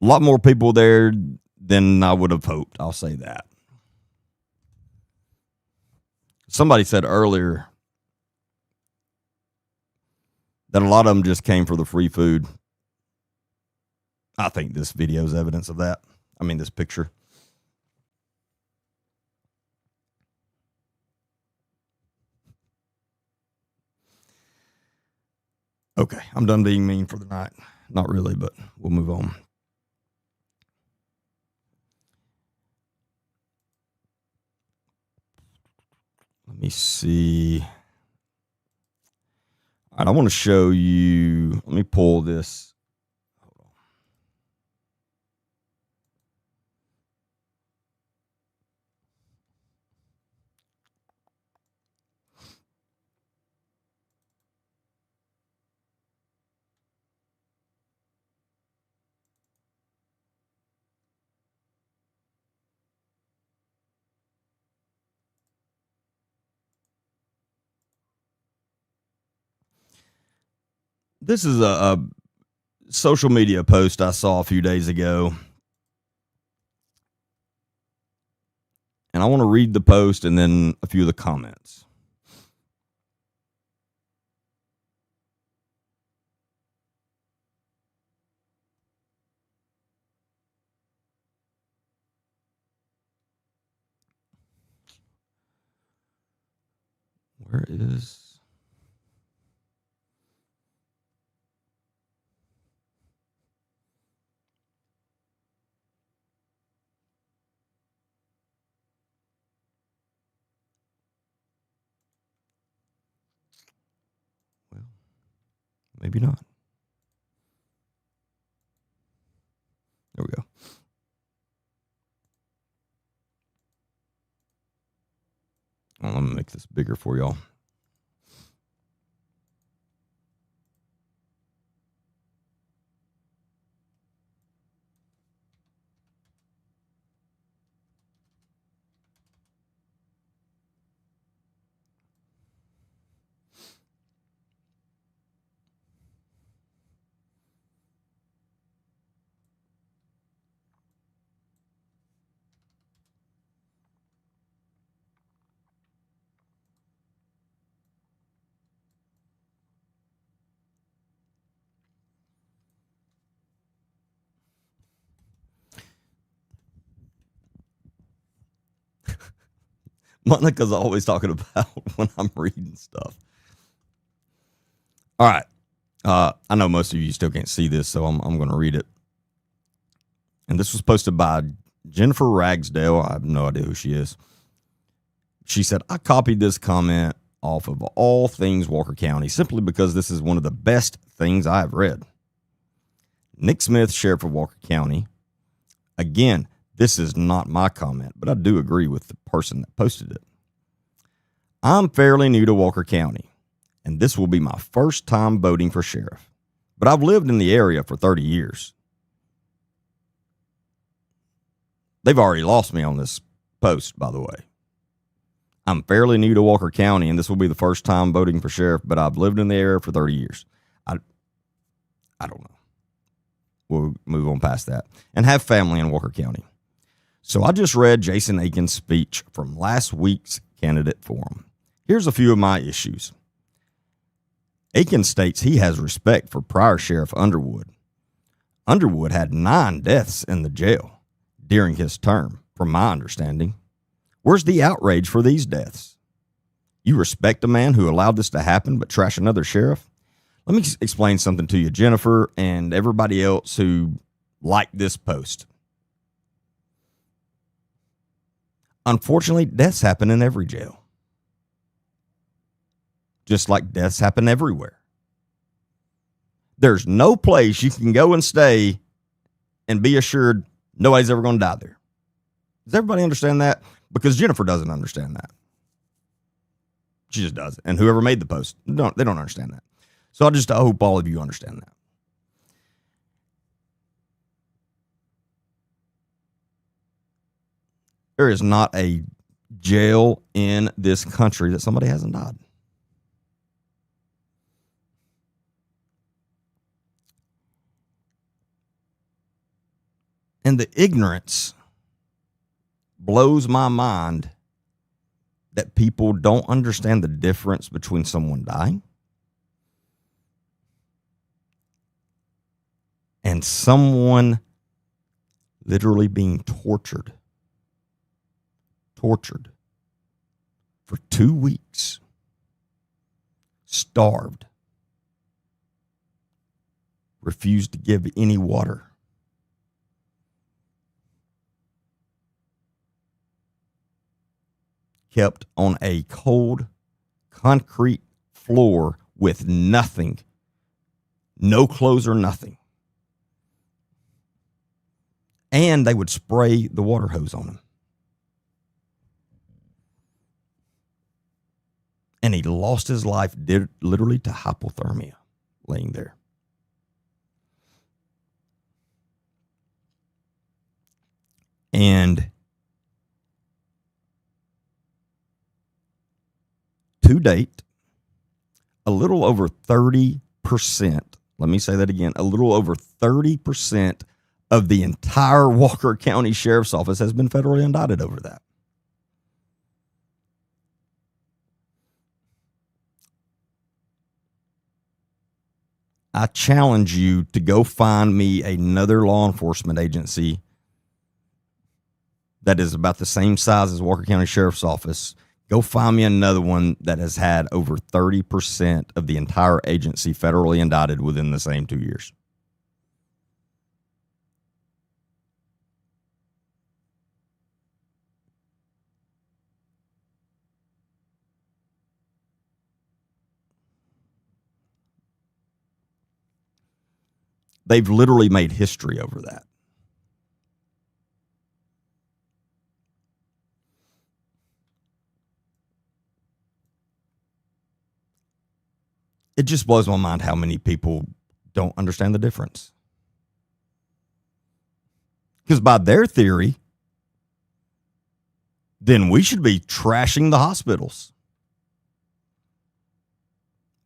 A lot more people there than I would have hoped. I'll say that. Somebody said earlier that a lot of them just came for the free food. I think this video is evidence of that. I mean, this picture. Okay, I'm done being mean for the night. Not really, but we'll move on. Let me see. All right, I want to show you. Let me pull this. Hold on. This is a social media post I saw a few days ago. And I want to read the post and then a few of the comments. Where is... Well, maybe not. There we go. Well, let me make this bigger for y'all. Monica's always talking about when I'm reading stuff. All right. I know most of you still can't see this, so I'm going to read it. And this was posted by Jennifer Ragsdale. I have no idea who she is. She said, I copied this comment off of All Things Walker County simply because this is one of the best things I have read. Nick Smith, Sheriff of Walker County. Again, this is not my comment, but I do agree with the person that posted it. I'm fairly new to Walker County, and this will be my first time voting for sheriff, but I've lived in the area for 30 years. They've already lost me on this post, by the way. I'm fairly new to Walker County, and this will be the first time voting for sheriff, but I've lived in the area for 30 years. I don't know. We'll move on past that. And have family in Walker County. So I just read Jason Aiken's speech from last week's candidate forum. Here's a few of my issues. Aiken states he has respect for prior Sheriff Underwood. Underwood had 9 deaths in the jail during his term, from my understanding. Where's the outrage for these deaths? You respect a man who allowed this to happen but trash another sheriff? Let me explain something to you, Jennifer, and everybody else who liked this post. Unfortunately, deaths happen in every jail. Just like deaths happen everywhere. There's no place you can go and stay and be assured nobody's ever going to die there. Does everybody understand that? Because Jennifer doesn't understand that. She just doesn't. And whoever made the post, they don't understand that. So I hope all of you understand that. There is not a jail in this country that somebody hasn't died. And the ignorance blows my mind that people don't understand the difference between someone dying and someone literally being tortured for 2 weeks, starved, refused to give any water. Kept on a cold concrete floor with nothing, no clothes or nothing. And they would spray the water hose on him. And he lost his life literally to hypothermia laying there. And to date, a little over 30%, let me say that again, a little over 30% of the entire Walker County Sheriff's Office has been federally indicted over that. I challenge you to go find me another law enforcement agency that is about the same size as Walker County Sheriff's Office. Go find me another one that has had over 30% of the entire agency federally indicted within the same 2 years. They've literally made history over that. It just blows my mind how many people don't understand the difference. Because by their theory, then we should be trashing the hospitals.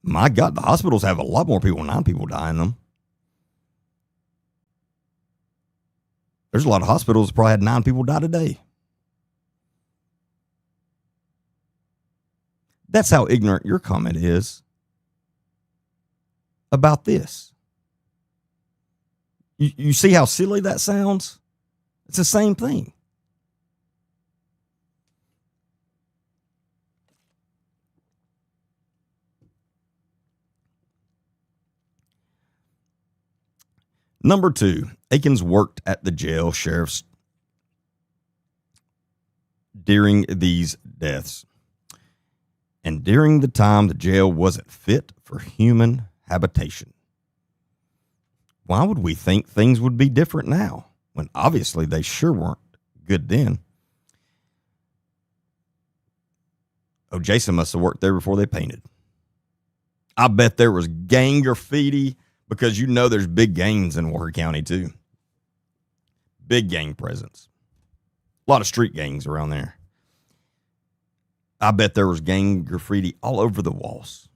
My God, the hospitals have a lot more people, 9 people die in them. There's a lot of hospitals that probably had 9 people die today. That's how ignorant your comment is about this. You see how silly that sounds? It's the same thing. Number 2, Akins worked at the jail sheriff's during these deaths. And during the time the jail wasn't fit for human habitation. Why would we think things would be different now, when obviously they sure weren't good then? Oh, Jason must have worked there before they painted. I bet there was gang graffiti, because you know there's big gangs in Walker County too. Big gang presence. A lot of street gangs around there. I bet there was gang graffiti all over the walls.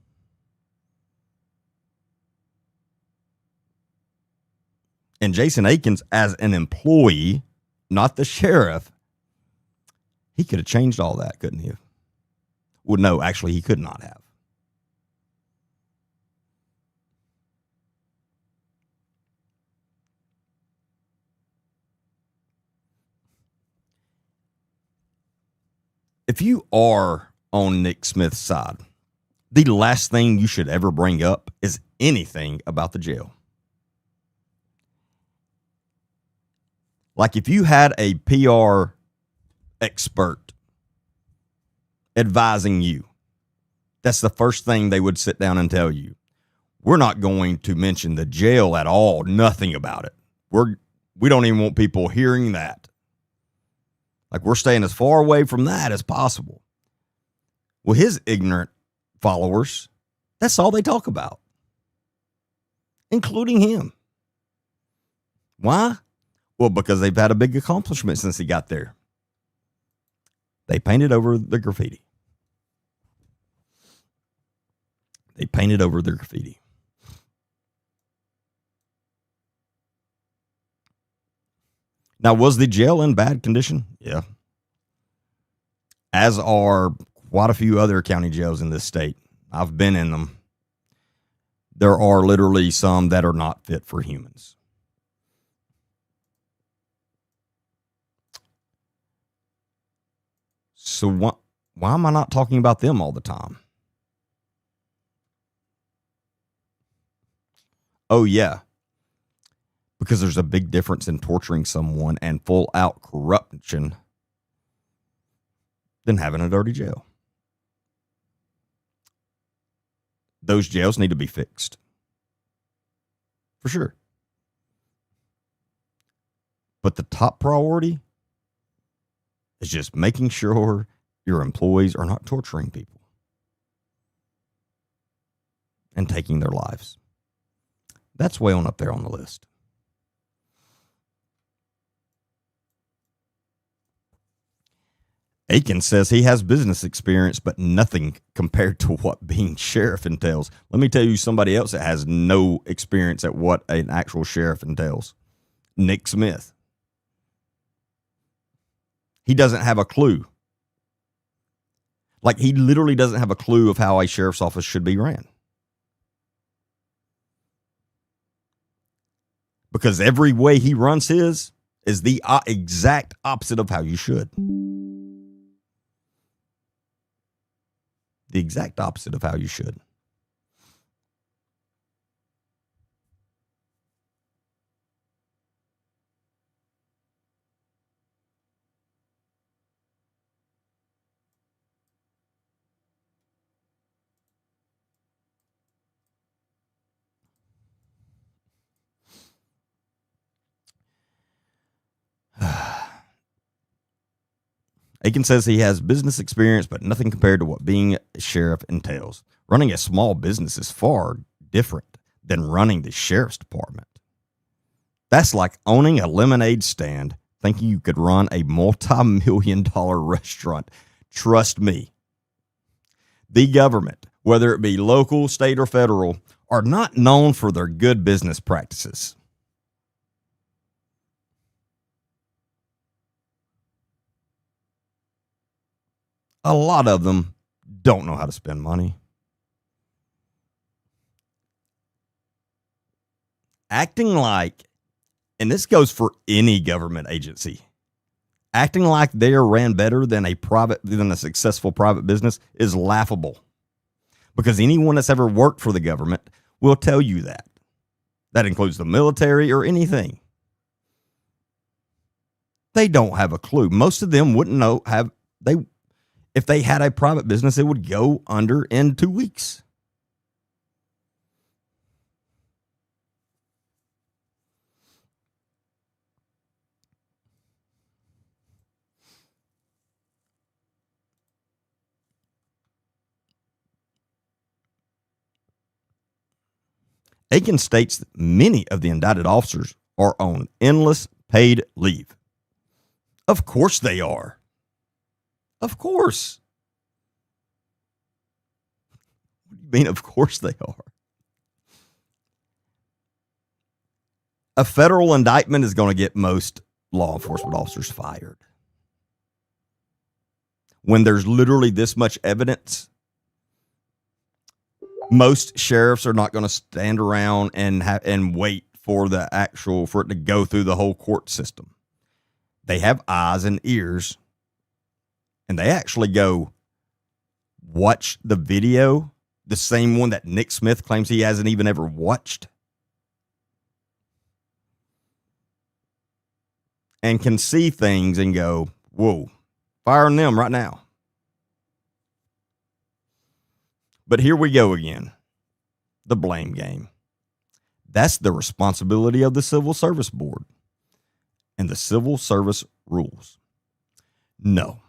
And Jason Akins, as an employee, not the sheriff, he could have changed all that, couldn't he? Well, no, actually, he could not have. If you are on Nick Smith's side, the last thing you should ever bring up is anything about the jail. Like if you had a PR expert advising you, that's the first thing they would sit down and tell you. We're not going to mention the jail at all, nothing about it. We don't even want people hearing that. Like we're staying as far away from that as possible. Well, his ignorant followers, that's all they talk about, including him. Why? Well, because they've had a big accomplishment since he got there. They painted over the graffiti. Now, was the jail in bad condition? Yeah. As are quite a few other county jails in this state. I've been in them. There are literally some that are not fit for humans. So why am I not talking about them all the time? Oh, yeah. Because there's a big difference in torturing someone and full out corruption than having a dirty jail. Those jails need to be fixed. For sure. But the top priority is just making sure your employees are not torturing people and taking their lives. That's way on up there on the list. Aiken says he has business experience, but nothing compared to what being sheriff entails. Let me tell you somebody else that has no experience at what an actual sheriff entails. Nick Smith. He doesn't have a clue. Like, he literally doesn't have a clue of how a sheriff's office should be ran. Because every way he runs his is the exact opposite of how you should. The exact opposite of how you should. Aiken says he has business experience, but nothing compared to what being a sheriff entails. Running a small business is far different than running the sheriff's department. That's like owning a lemonade stand, thinking you could run a multi-million-dollar restaurant. Trust me. The government, whether it be local, state, or federal, are not known for their good business practices. A lot of them don't know how to spend money. Acting like, and this goes for any government agency, acting like they are ran better than a successful private business is laughable. Because anyone that's ever worked for the government will tell you that. That includes the military or anything. They don't have a clue. Most of them wouldn't know if they had a private business, it would go under in 2 weeks. Aiken states that many of the indicted officers are on endless paid leave. Of course they are. Of course. What do you mean, of course they are? A federal indictment is going to get most law enforcement officers fired. When there's literally this much evidence, most sheriffs are not going to stand around and wait for it to go through the whole court system. They have eyes and ears. And they actually go watch the video, the same one that Nick Smith claims he hasn't even ever watched, and can see things and go, whoa, firing them right now. But here we go again. The blame game. That's the responsibility of the Civil Service Board and the civil service rules. No.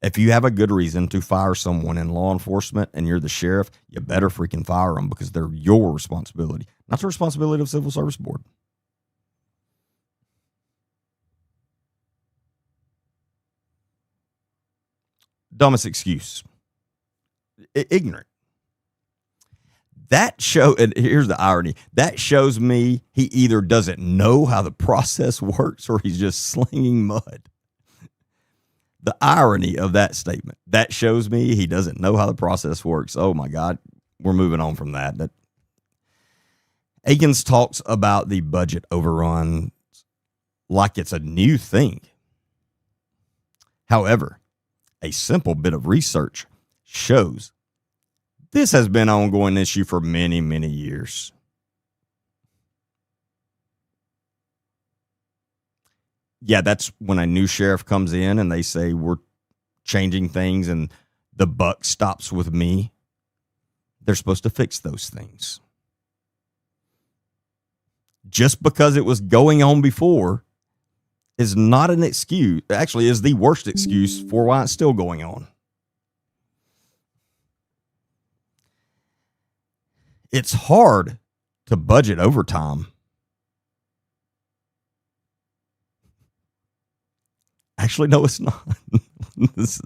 If you have a good reason to fire someone in law enforcement and you're the sheriff, you better freaking fire them because they're your responsibility, not the responsibility of the Civil Service Board. Dumbest excuse. Ignorant. And here's the irony, that shows me he either doesn't know how the process works or he's just slinging mud. The irony of that statement, that shows me he doesn't know how the process works. Oh my God, we're moving on from that. Akins talks about the budget overrun like it's a new thing. However, a simple bit of research shows this has been an ongoing issue for many, many years. Yeah, that's when a new sheriff comes in and they say, we're changing things and the buck stops with me. They're supposed to fix those things. Just because it was going on before is not an excuse. Actually, is the worst excuse for why it's still going on. It's hard to budget overtime. Actually, no, it's not. This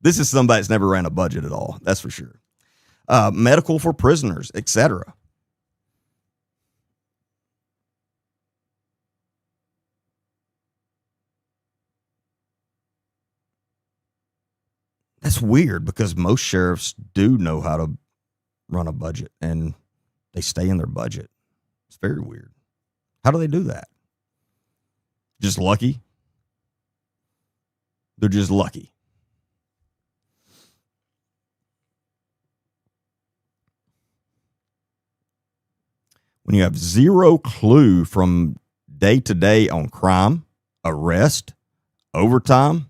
is somebody that's never ran a budget at all. That's for sure. Medical for prisoners, etc. That's weird because most sheriffs do know how to run a budget and they stay in their budget. It's very weird. How do they do that? Just lucky? They're just lucky. When you have zero clue from day to day on crime, arrest, overtime,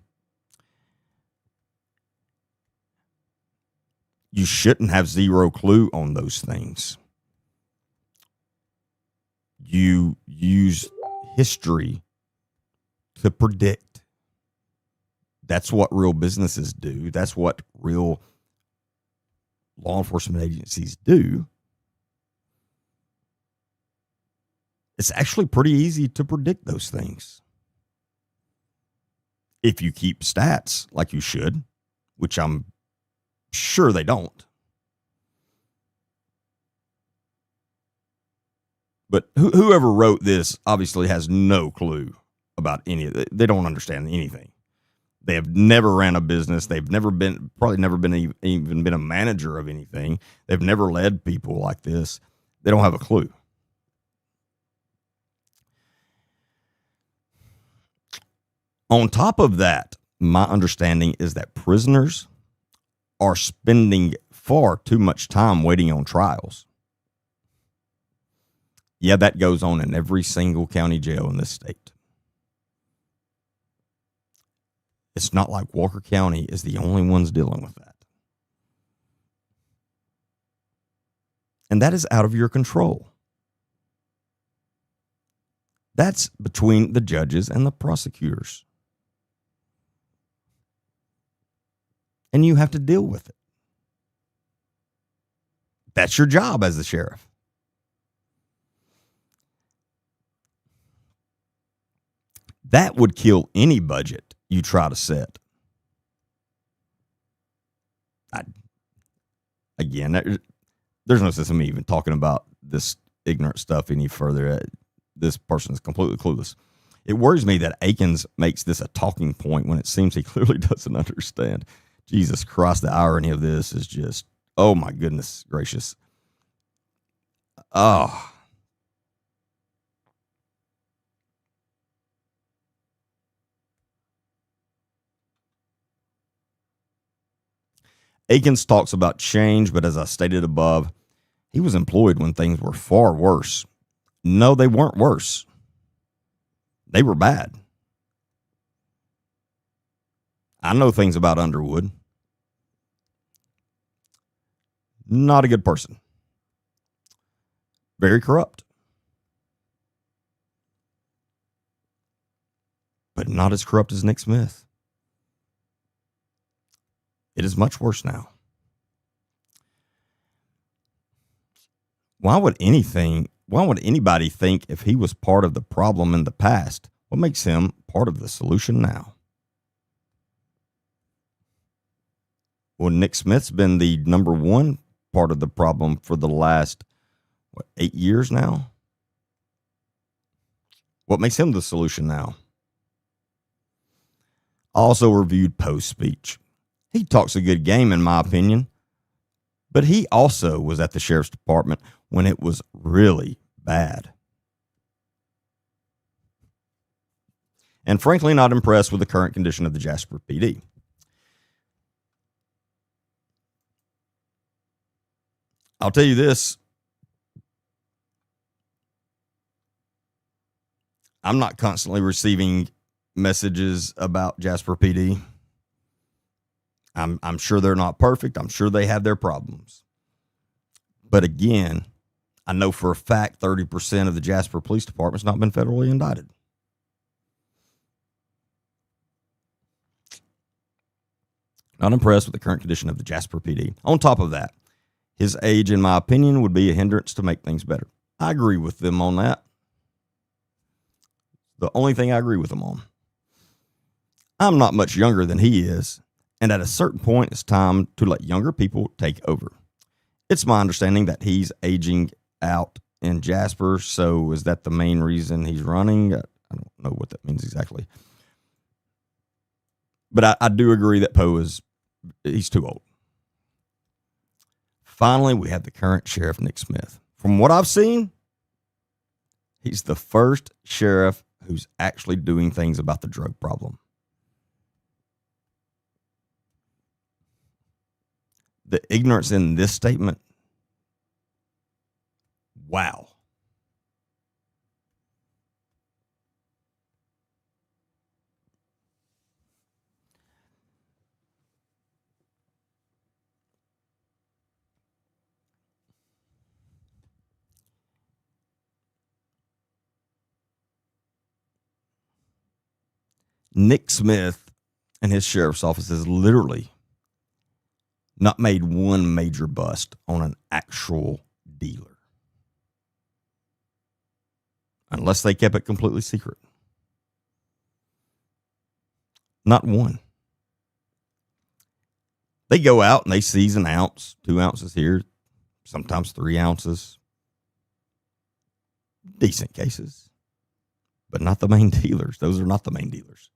you shouldn't have zero clue on those things. You use history to predict. That's what real businesses do. That's what real law enforcement agencies do. It's actually pretty easy to predict those things. If you keep stats like you should, which I'm sure they don't. But whoever wrote this obviously has no clue about any of it. They don't understand anything. They have never ran a business. They've never been, probably never been even been a manager of anything. They've never led people like this. They don't have a clue. On top of that, my understanding is that prisoners are spending far too much time waiting on trials. Yeah, that goes on in every single county jail in this state. It's not like Walker County is the only ones dealing with that. And that is out of your control. That's between the judges and the prosecutors. And you have to deal with it. That's your job as the sheriff. That would kill any budget you try to set. There's no sense in me even talking about this ignorant stuff any further. This person is completely clueless. It worries me that Akins makes this a talking point when it seems he clearly doesn't understand. Jesus Christ, the irony of this is just, oh my goodness gracious. Oh. Akins talks about change, but as I stated above, he was employed when things were far worse. No, they weren't worse. They were bad. I know things about Underwood. Not a good person. Very corrupt. But not as corrupt as Nick Smith. It is much worse now. Why would anybody think if he was part of the problem in the past, what makes him part of the solution now? Well, Nick Smith's been the number one part of the problem for the last 8 years now. What makes him the solution now? I also reviewed Poe's speech. He talks a good game, in my opinion, but he also was at the sheriff's department when it was really bad. And frankly, not impressed with the current condition of the Jasper PD. I'll tell you this. I'm not constantly receiving messages about Jasper PD. I'm sure they're not perfect. I'm sure they have their problems. But again, I know for a fact 30% of the Jasper Police Department's not been federally indicted. Not impressed with the current condition of the Jasper PD. On top of that, his age, in my opinion, would be a hindrance to make things better. I agree with them on that. The only thing I agree with them on. I'm not much younger than he is, and at a certain point, it's time to let younger people take over. It's my understanding that he's aging out in Jasper, so is that the main reason he's running? I don't know what that means exactly. But I do agree that Poe he's too old. Finally, we have the current sheriff, Nick Smith. From what I've seen, he's the first sheriff who's actually doing things about the drug problem. The ignorance in this statement, wow. Nick Smith and his sheriff's office has literally not made one major bust on an actual dealer. Unless they kept it completely secret. Not one. They go out and they seize an ounce, 2 ounces here, sometimes 3 ounces. Decent cases. But not the main dealers. Those are not the main dealers.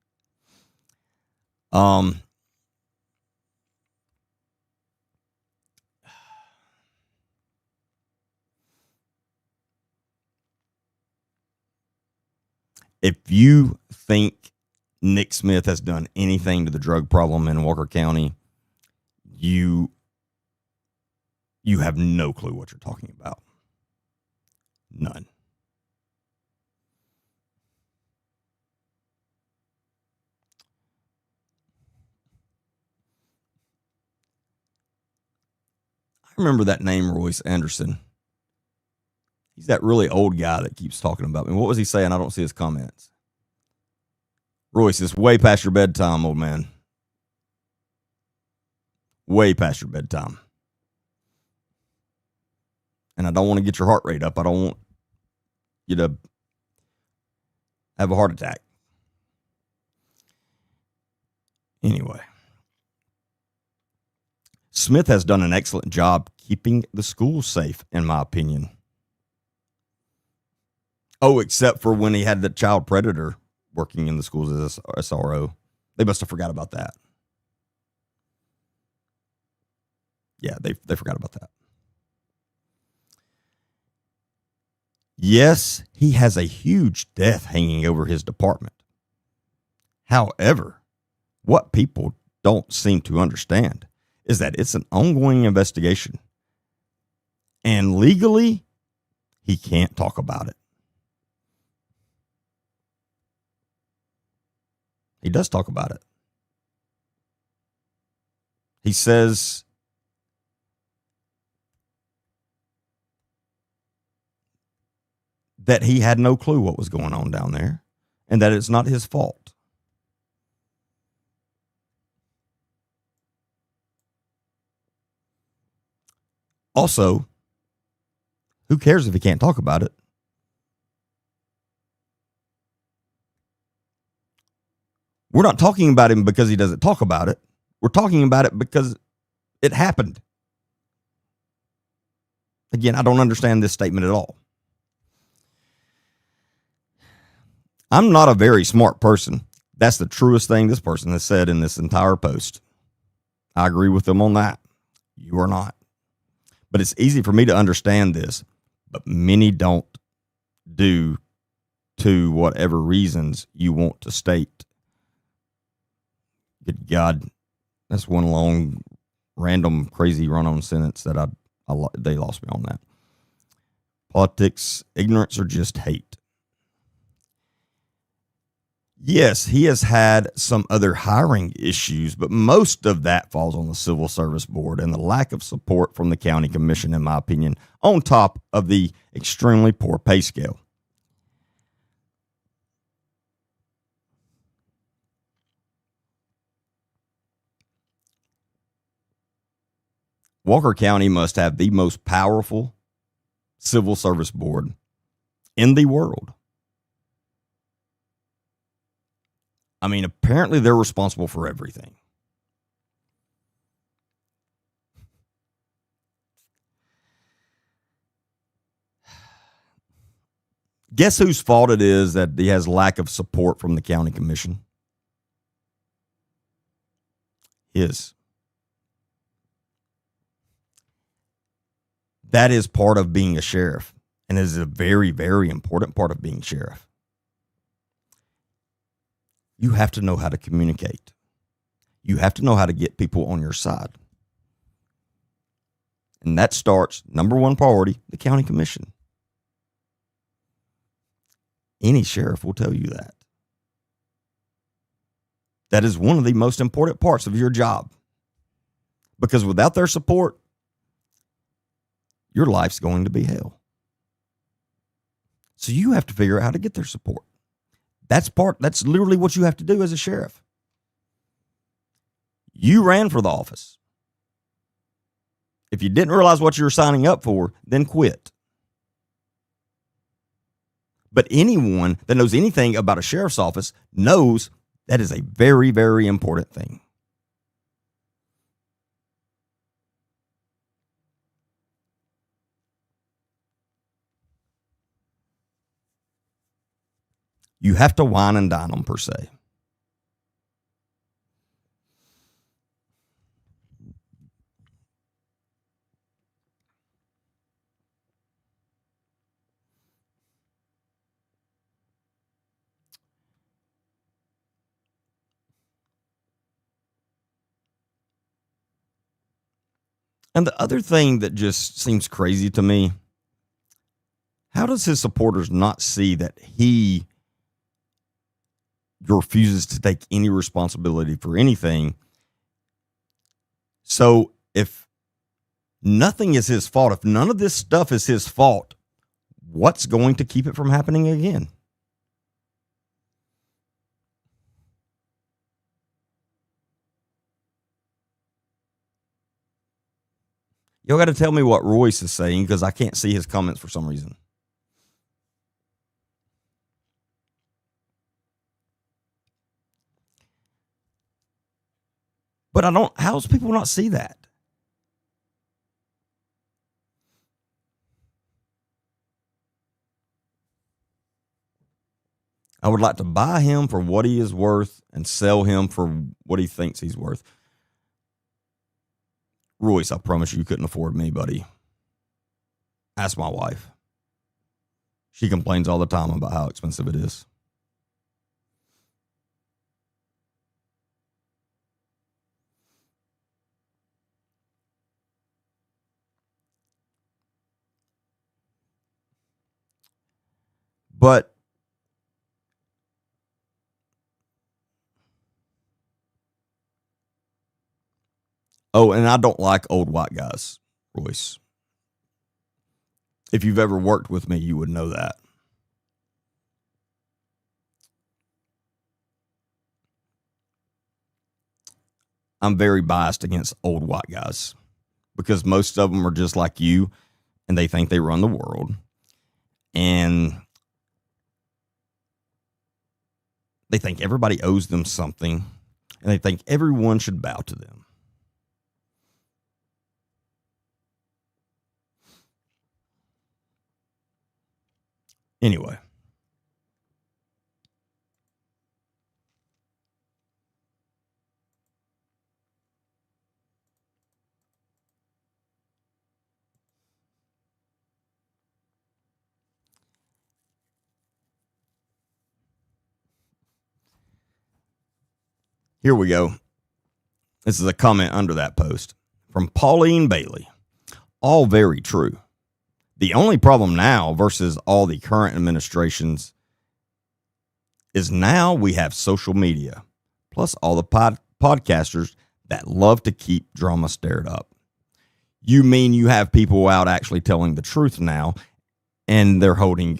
If you think Nick Smith has done anything to the drug problem in Walker County, you have no clue what you're talking about. None. I remember that name, Royce Anderson. He's that really old guy that keeps talking about me. What was he saying? I don't see his comments. Royce, it's way past your bedtime, old man. Way past your bedtime. And I don't want to get your heart rate up. I don't want you to have a heart attack. Anyway. Smith has done an excellent job keeping the schools safe, in my opinion. Oh, except for when he had the child predator working in the schools as SRO. They must have forgot about that. Yeah, they forgot about that. Yes, he has a huge death hanging over his department. However, what people don't seem to understand is that it's an ongoing investigation. And legally, he can't talk about it. He does talk about it. He says that he had no clue what was going on down there and that it's not his fault. Also, who cares if he can't talk about it? We're not talking about him because he doesn't talk about it. We're talking about it because it happened. Again, I don't understand this statement at all. I'm not a very smart person. That's the truest thing this person has said in this entire post. I agree with them on that. You are not. But it's easy for me to understand this, but many don't, due to whatever reasons you want to state. Good God, that's one long, random, crazy run-on sentence that they lost me on that. Politics, ignorance, or just hate. Yes, he has had some other hiring issues, but most of that falls on the Civil Service Board and the lack of support from the county commission, in my opinion, on top of the extremely poor pay scale. Walker County must have the most powerful Civil Service Board in the world. I mean, apparently they're responsible for everything. Guess whose fault it is that he has lack of support from the county commission? His. That is part of being a sheriff, and is a very, very important part of being sheriff. You have to know how to communicate. You have to know how to get people on your side. And that starts, number one priority, the county commission. Any sheriff will tell you that. That is one of the most important parts of your job. Because without their support, your life's going to be hell. So you have to figure out how to get their support. That's literally what you have to do as a sheriff. You ran for the office. If you didn't realize what you were signing up for, then quit. But anyone that knows anything about a sheriff's office knows that is a very, very important thing. You have to wine and dine them, per se. And the other thing that just seems crazy to me, how does his supporters not see that he refuses to take any responsibility for anything? So if nothing is his fault, if none of this stuff is his fault, what's going to keep it from happening again? Y'all got to tell me what Royce is saying, because I can't see his comments for some reason. But how does people not see that? I would like to buy him for what he is worth and sell him for what he thinks he's worth. Royce, I promise you couldn't afford me, buddy. Ask my wife. She complains all the time about how expensive it is. But and I don't like old white guys, Royce. If you've ever worked with me, you would know that. I'm very biased against old white guys because most of them are just like you and they think they run the world. And they think everybody owes them something and they think everyone should bow to them. Anyway. Here we go. This is a comment under that post from Pauline Bailey. All very true. The only problem now versus all the current administrations is now we have social media, plus all the podcasters that love to keep drama stirred up. You mean you have people out actually telling the truth now, and they're holding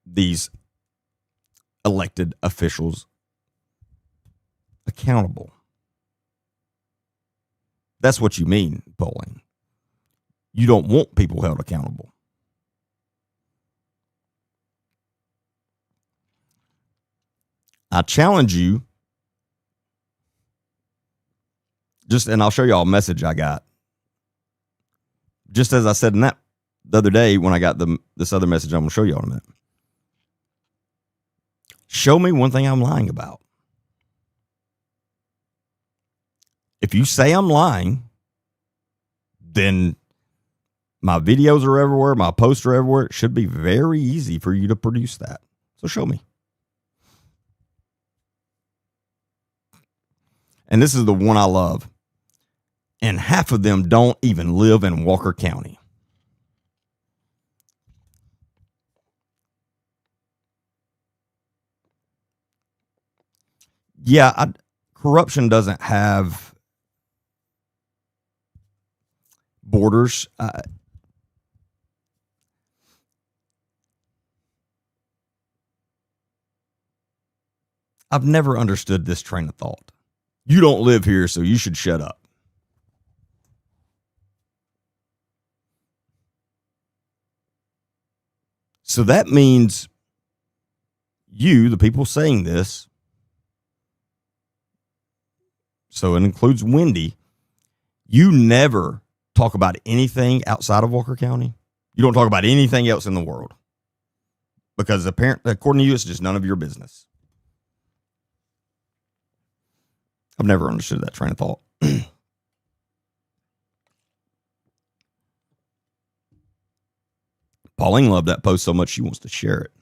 these elected officials accountable. That's what you mean, Pauline. You don't want people held accountable. I challenge you, and I'll show you all a message I got. Just as I said in that the other day when I got this other message I'm going to show you all in a minute. Show me one thing I'm lying about. If you say I'm lying, then my videos are everywhere, my posts are everywhere. It should be very easy for you to produce that. So show me. And this is the one I love. And half of them don't even live in Walker County. Yeah, corruption doesn't have borders. I've never understood this train of thought. You don't live here, so you should shut up. So that means you, the people saying this, so it includes Wendy, you never talk about anything outside of Walker County. You don't talk about anything else in the world. Because apparently, according to you, it's just none of your business. I've never understood that train of thought. Pauline loved that post so much she wants to share it.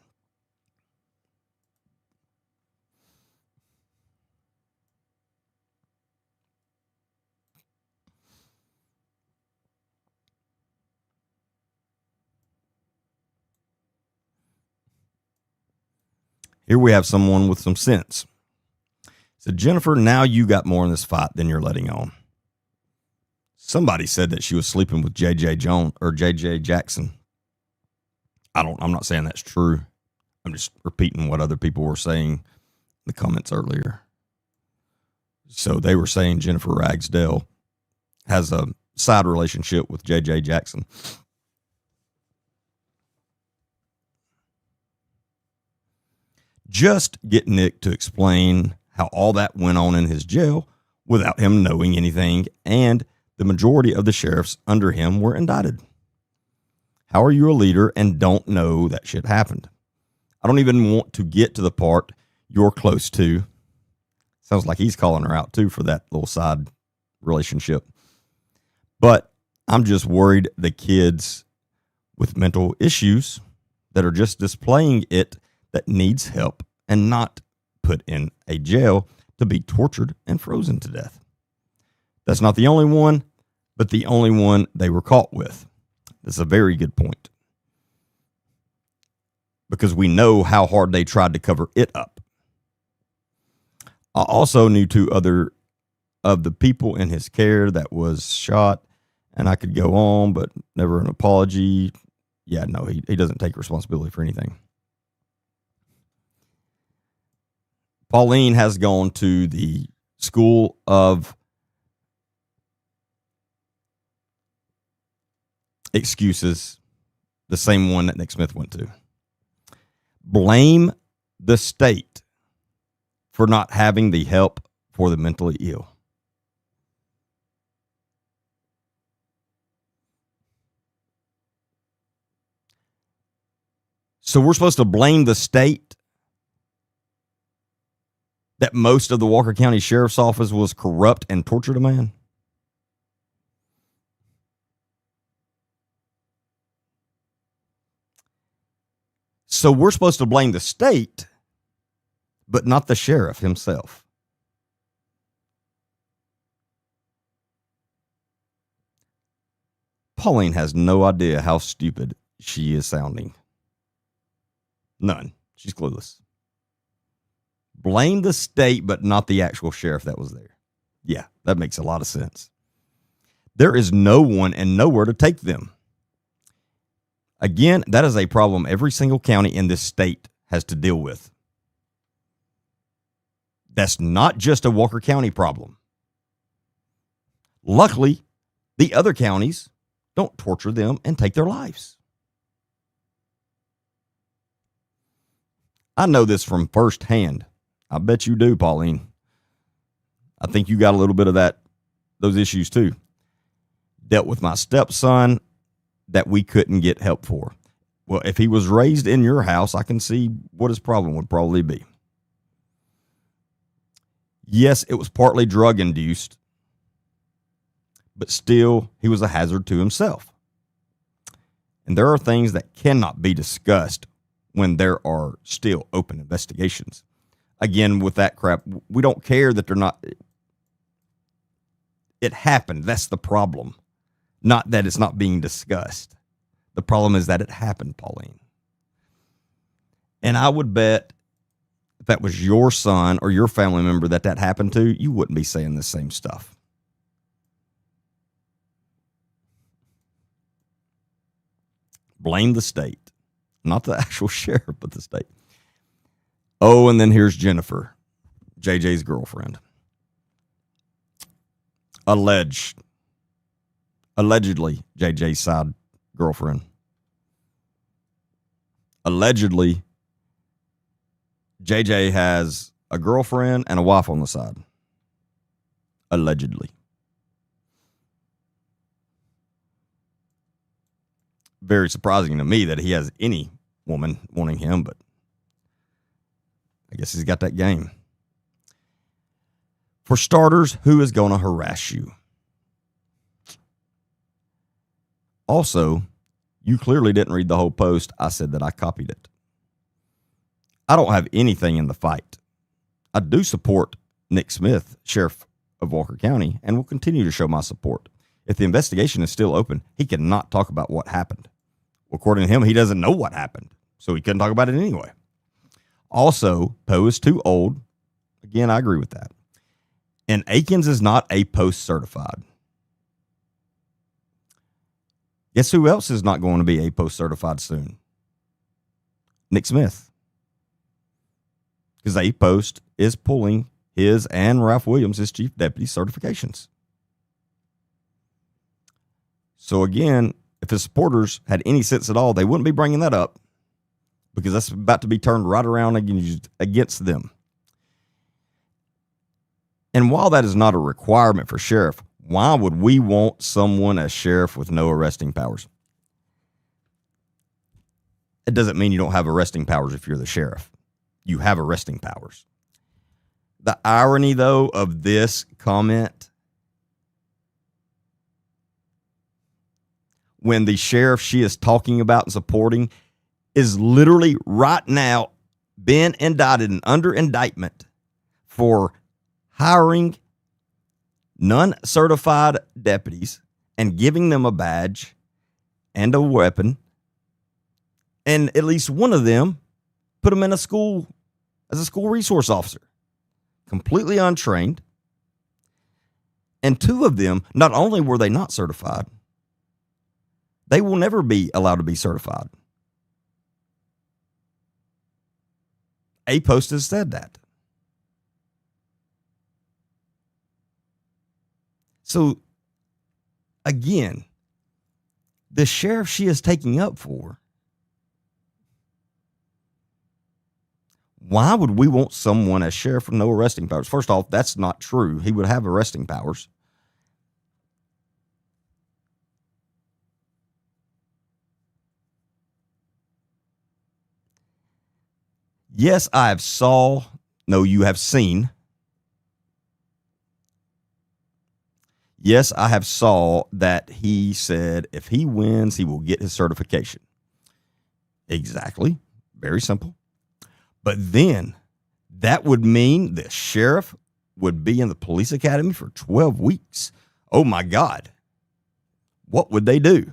Here we have someone with some sense. Said, Jennifer, now you got more in this fight than you're letting on. Somebody said that she was sleeping with J.J. Jones or J.J. Jackson. I'm not saying that's true. I'm just repeating what other people were saying in the comments earlier. So they were saying Jennifer Ragsdale has a side relationship with J.J. Jackson. Just get Nick to explain how all that went on in his jail without him knowing anything, and the majority of the sheriffs under him were indicted. How are you a leader and don't know that shit happened? I don't even want to get to the part you're close to. Sounds like he's calling her out too for that little side relationship. But I'm just worried the kids with mental issues that are just displaying it that needs help and not put in a jail to be tortured and frozen to death. That's not the only one, but the only one they were caught with. That's a very good point. Because we know how hard they tried to cover it up. I also knew 2 other of the people in his care that was shot, and I could go on, but never an apology. Yeah, no, he doesn't take responsibility for anything. Pauline has gone to the school of excuses, the same one that Nick Smith went to. Blame the state for not having the help for the mentally ill. So we're supposed to blame the state that most of the Walker County Sheriff's Office was corrupt and tortured a man? So we're supposed to blame the state, but not the sheriff himself. Pauline has no idea how stupid she is sounding. None. She's clueless. Blame the state, but not the actual sheriff that was there. Yeah, that makes a lot of sense. There is no one and nowhere to take them. Again, that is a problem every single county in this state has to deal with. That's not just a Walker County problem. Luckily, the other counties don't torture them and take their lives. I know this from firsthand. I bet you do, Pauline. I think you got a little bit of those issues too. Dealt with my stepson that we couldn't get help for. Well, if he was raised in your house, I can see what his problem would probably be. Yes, it was partly drug induced, but still, he was a hazard to himself. And there are things that cannot be discussed when there are still open investigations. Again, with that crap, we don't care that they're not. It happened. That's the problem. Not that it's not being discussed. The problem is that it happened, Pauline. And I would bet if that was your son or your family member that happened to, you wouldn't be saying the same stuff. Blame the state. Not the actual sheriff, but the state. Oh, and then here's Jennifer, JJ's girlfriend. Allegedly, JJ's side girlfriend. Allegedly, JJ has a girlfriend and a wife on the side. Allegedly. Very surprising to me that he has any woman wanting him, but I guess he's got that game. For starters, who is going to harass you? Also, you clearly didn't read the whole post. I said that I copied it. I don't have anything in the fight. I do support Nick Smith, Sheriff of Walker County, and will continue to show my support. If the investigation is still open, he cannot talk about what happened. According to him, he doesn't know what happened, so he couldn't talk about it anyway. Also, Poe is too old. Again, I agree with that. And Akins is not a post certified. Guess who else is not going to be a post certified soon? Nick Smith. Because a post is pulling his and Ralph Williams, his chief deputy, certifications. So again, if his supporters had any sense at all, they wouldn't be bringing that up, because that's about to be turned right around against them. And while that is not a requirement for sheriff, why would we want someone as sheriff with no arresting powers? It doesn't mean you don't have arresting powers if you're the sheriff. You have arresting powers. The irony, though, of this comment, when the sheriff she is talking about and supporting is literally right now been indicted and under indictment for hiring non-certified deputies and giving them a badge and a weapon, and at least one of them put him in a school as a school resource officer, completely untrained. And two of them, not only were they not certified, they will never be allowed to be certified. A post has said that. So, again, the sheriff she is taking up for, why would we want someone as sheriff with no arresting powers? First off, that's not true. He would have arresting powers. Yes, I have saw. No, you have seen. Yes, I have saw that he said if he wins, he will get his certification. Exactly. Very simple. But then that would mean the sheriff would be in the police academy for 12 weeks. Oh my God. What would they do?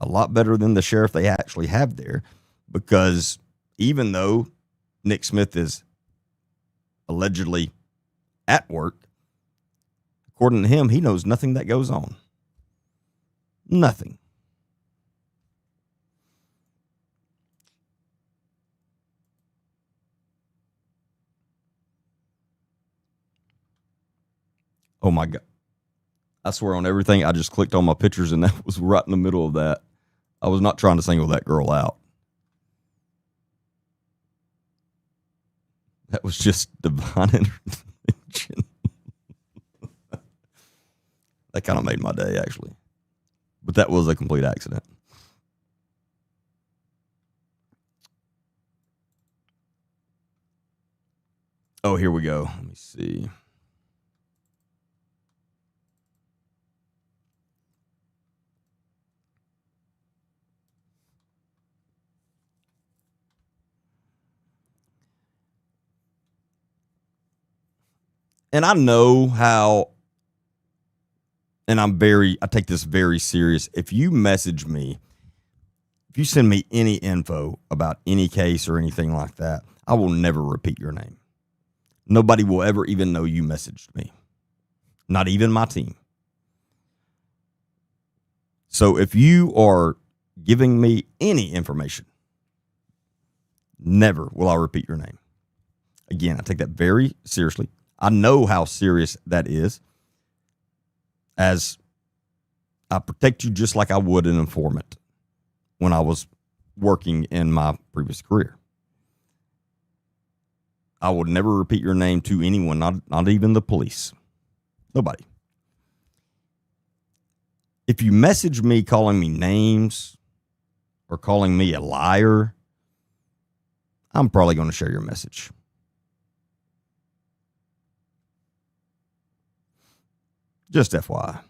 A lot better than the sheriff they actually have there, because even though Nick Smith is allegedly at work, according to him, he knows nothing that goes on. Nothing. Oh my God. I swear on everything, I just clicked on my pictures and that was right in the middle of that. I was not trying to single that girl out. That was just divine intervention. That kind of made my day, actually. But that was a complete accident. Oh, here we go. Let me see. And I know how, and I take this very serious. If you message me, if you send me any info about any case or anything like that, I will never repeat your name. Nobody will ever even know you messaged me. Not even my team. So if you are giving me any information, never will I repeat your name. Again, I take that very seriously. I know how serious that is, as I protect you just like I would an informant when I was working in my previous career. I would never repeat your name to anyone, not even the police. Nobody. If you message me calling me names or calling me a liar, I'm probably going to share your message. Just FYI.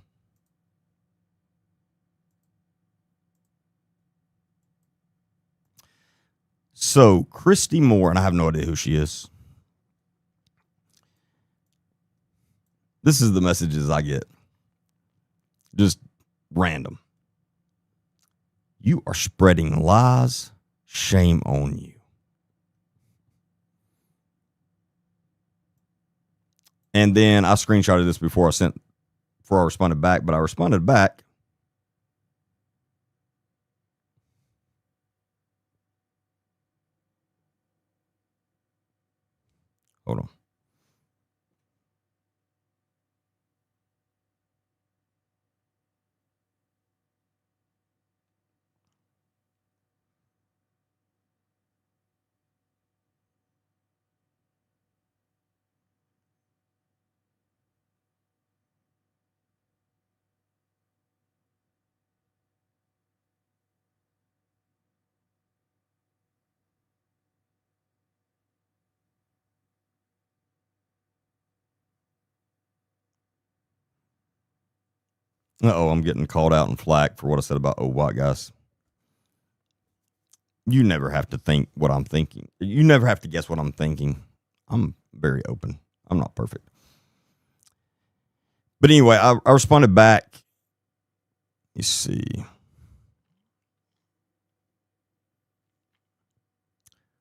So, Christy Moore, and I have no idea who she is. This is the messages I get. Just random. You are spreading lies. Shame on you. And then I screenshotted this before I responded back, but I responded back. Hold on. I'm getting called out and flack for what I said about old white guys. You never have to think what I'm thinking. You never have to guess what I'm thinking. I'm very open. I'm not perfect. But anyway, I responded back. You see.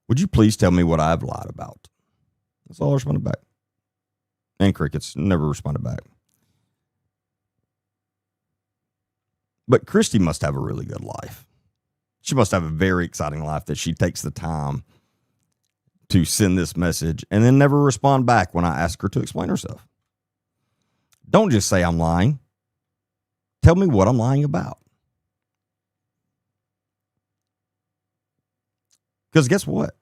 Would you please tell me what I've lied about? That's all I responded back. And crickets. Never responded back. But Christy must have a really good life. She must have a very exciting life that she takes the time to send this message and then never respond back when I ask her to explain herself. Don't just say I'm lying. Tell me what I'm lying about. Because guess what?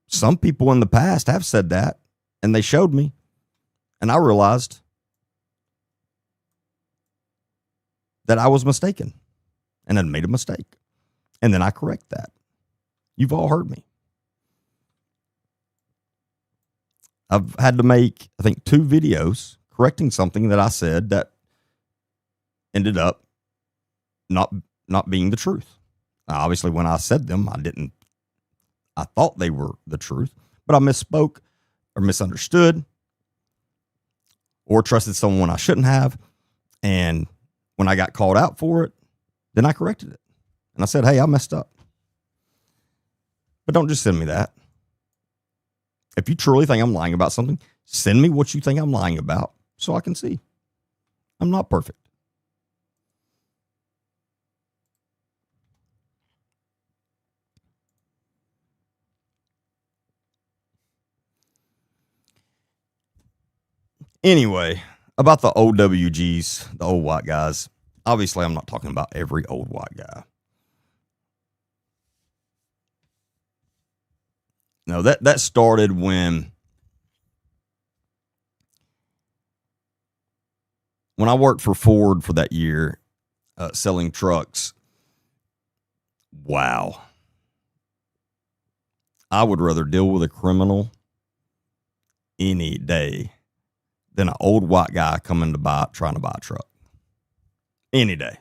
Some people in the past have said that, and they showed me, and I realized that I was mistaken and had made a mistake. And then I correct that. You've all heard me. I've had to make, I think, 2 videos correcting something that I said that ended up not being the truth. Now, obviously, when I said them, I thought they were the truth, but I misspoke or misunderstood or trusted someone I shouldn't have. And when I got called out for it, then I corrected it. And I said, hey, I messed up. But don't just send me that. If you truly think I'm lying about something, send me what you think I'm lying about so I can see. I'm not perfect. Anyway, about the old WGs, the old white guys. Obviously, I'm not talking about every old white guy. No, that started when I worked for Ford for that year, selling trucks. Wow. I would rather deal with a criminal any day than an old white guy trying to buy a truck. Any day.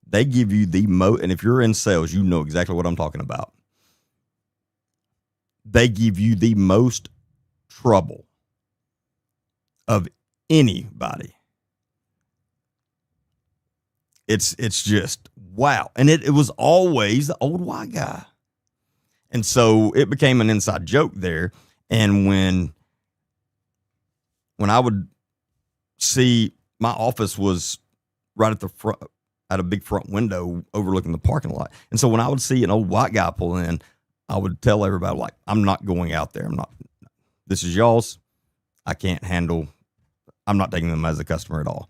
They give you the most, and if you're in sales, you know exactly what I'm talking about. They give you the most trouble of anybody. It's just wow. And it was always the old white guy. And so it became an inside joke there. And when I would see, my office was right at the front, at a big front window overlooking the parking lot. And so when I would see an old white guy pull in, I would tell everybody, like, I'm not going out there. This is y'all's. I'm not taking them as a customer at all.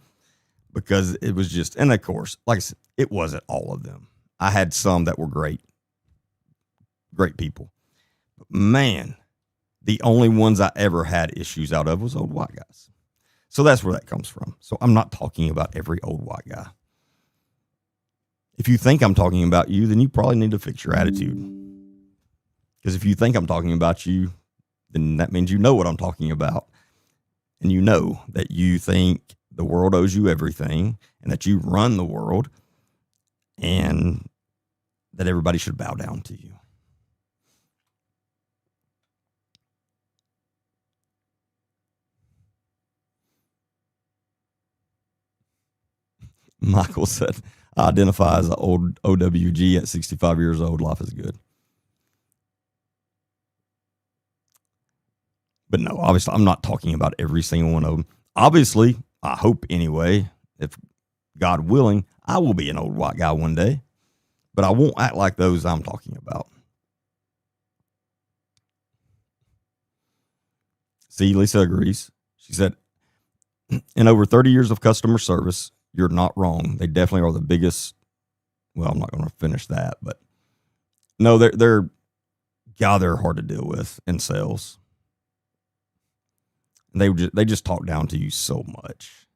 Because it was just, and of course, like I said, it wasn't all of them. I had some that were great people. But man, the only ones I ever had issues out of was old white guys. So that's where that comes from. So I'm not talking about every old white guy. If you think I'm talking about you, then you probably need to fix your attitude. Because if you think I'm talking about you, then that means you know what I'm talking about. And you know that you think the world owes you everything and that you run the world and that everybody should bow down to you. Michael said, I identify as an old OWG at 65 years old. Life is good. But no, obviously, I'm not talking about every single one of them. Obviously, I hope anyway, if God willing, I will be an old white guy one day. But I won't act like those I'm talking about. See, Lisa agrees. She said, in over 30 years of customer service, you're not wrong. They definitely are the biggest. Well, I'm not going to finish that, but no, they're hard to deal with in sales. They just talk down to you so much.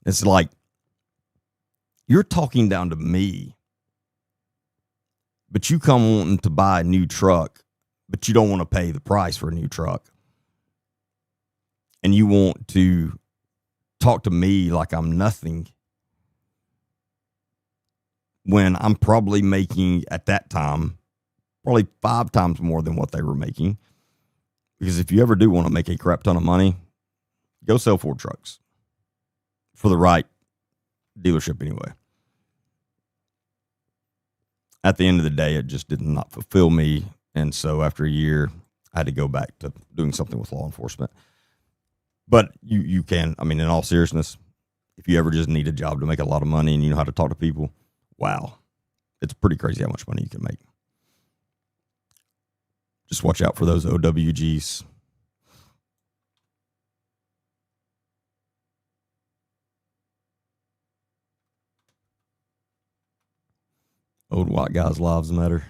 It's like, you're talking down to me, but you come wanting to buy a new truck, but you don't want to pay the price for a new truck. And you want to talk to me like I'm nothing when I'm probably making, at that time, probably 5 times more than what they were making. Because if you ever do want to make a crap ton of money, go sell Ford trucks. For the right dealership anyway. At the end of the day, it just did not fulfill me. And so after a year, I had to go back to doing something with law enforcement. But you can, I mean, in all seriousness, if you ever just need a job to make a lot of money and you know how to talk to people, wow, it's pretty crazy how much money you can make. Just watch out for those OWGs. Old white guys' lives matter.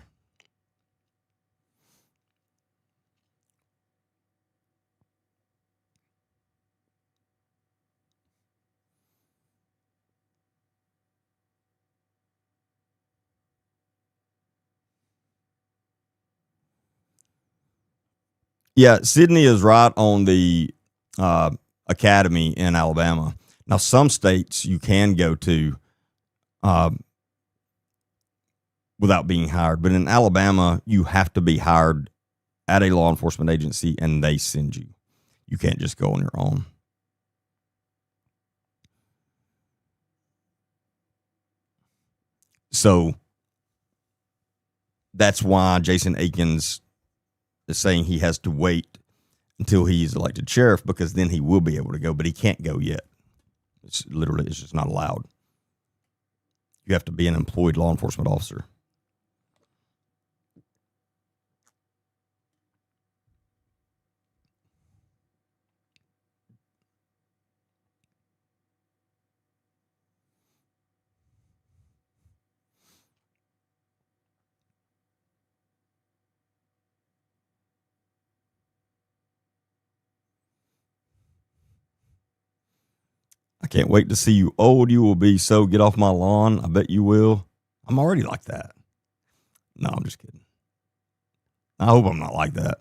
Yeah, Sydney is right on the academy in Alabama. Now, some states you can go to uh, without being hired, but in Alabama, you have to be hired at a law enforcement agency, and they send you. You can't just go on your own. So that's why Jason Akins is saying he has to wait until he's elected sheriff, because then he will be able to go, but he can't go yet. It's just not allowed. You have to be an employed law enforcement officer. I can't wait to see you old. You will be so get off my lawn. I bet you will. I'm already like that. No, I'm just kidding. I hope I'm not like that.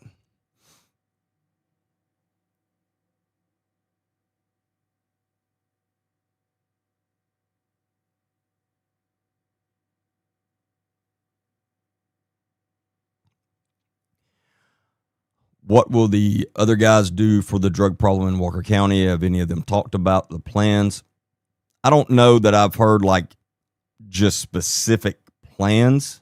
What will the other guys do for the drug problem in Walker County? Have any of them talked about the plans? I don't know that I've heard like just specific plans.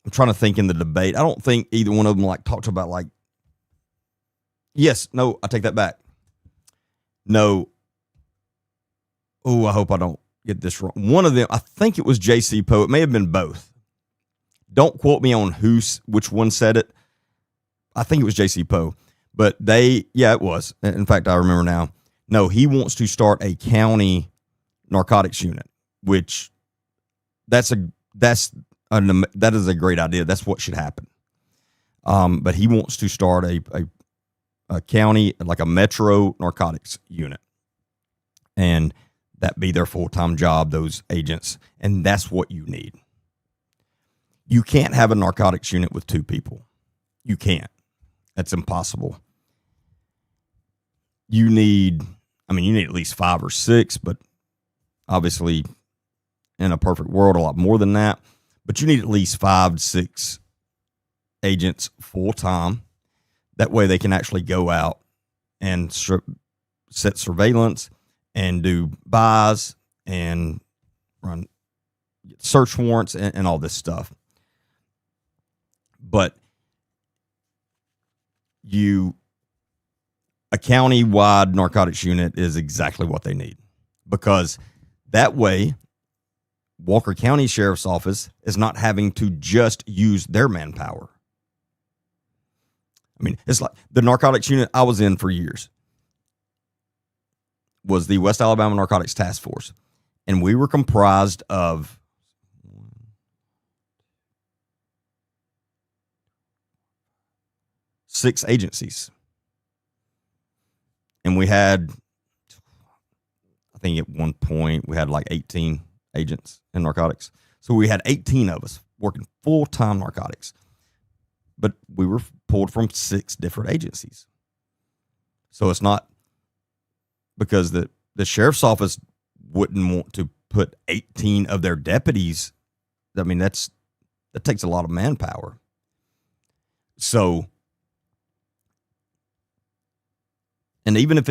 I'm trying to think in the debate. I don't think either one of them like talked about like, yes, no, I take that back. No. Oh, I hope I don't get this wrong. One of them, I think it was J.C. Poe. It may have been both. Don't quote me on which one said it. I think it was J.C. Poe. But it was. In fact, I remember now. No, he wants to start a county narcotics unit, which that is a great idea. That's what should happen. But he wants to start a county, like a metro narcotics unit, and that be their full-time job, those agents, and that's what you need. You can't have a narcotics unit with 2 people. You can't. That's impossible. You need at least 5 or 6, but obviously in a perfect world, a lot more than that. But you need at least 5 to 6 agents full-time. That way they can actually go out and set surveillance and do buys and run search warrants and all this stuff. But a county-wide narcotics unit is exactly what they need, because that way Walker County Sheriff's Office is not having to just use their manpower. I mean, it's like the narcotics unit I was in for years was the West Alabama Narcotics Task Force, and we were comprised of 6 agencies. And we had, I think at one point, we had like 18 agents in narcotics. So we had 18 of us working full-time narcotics. But we were pulled from 6 different agencies. So it's not because the sheriff's office wouldn't want to put 18 of their deputies. I mean, that takes a lot of manpower. So, and even if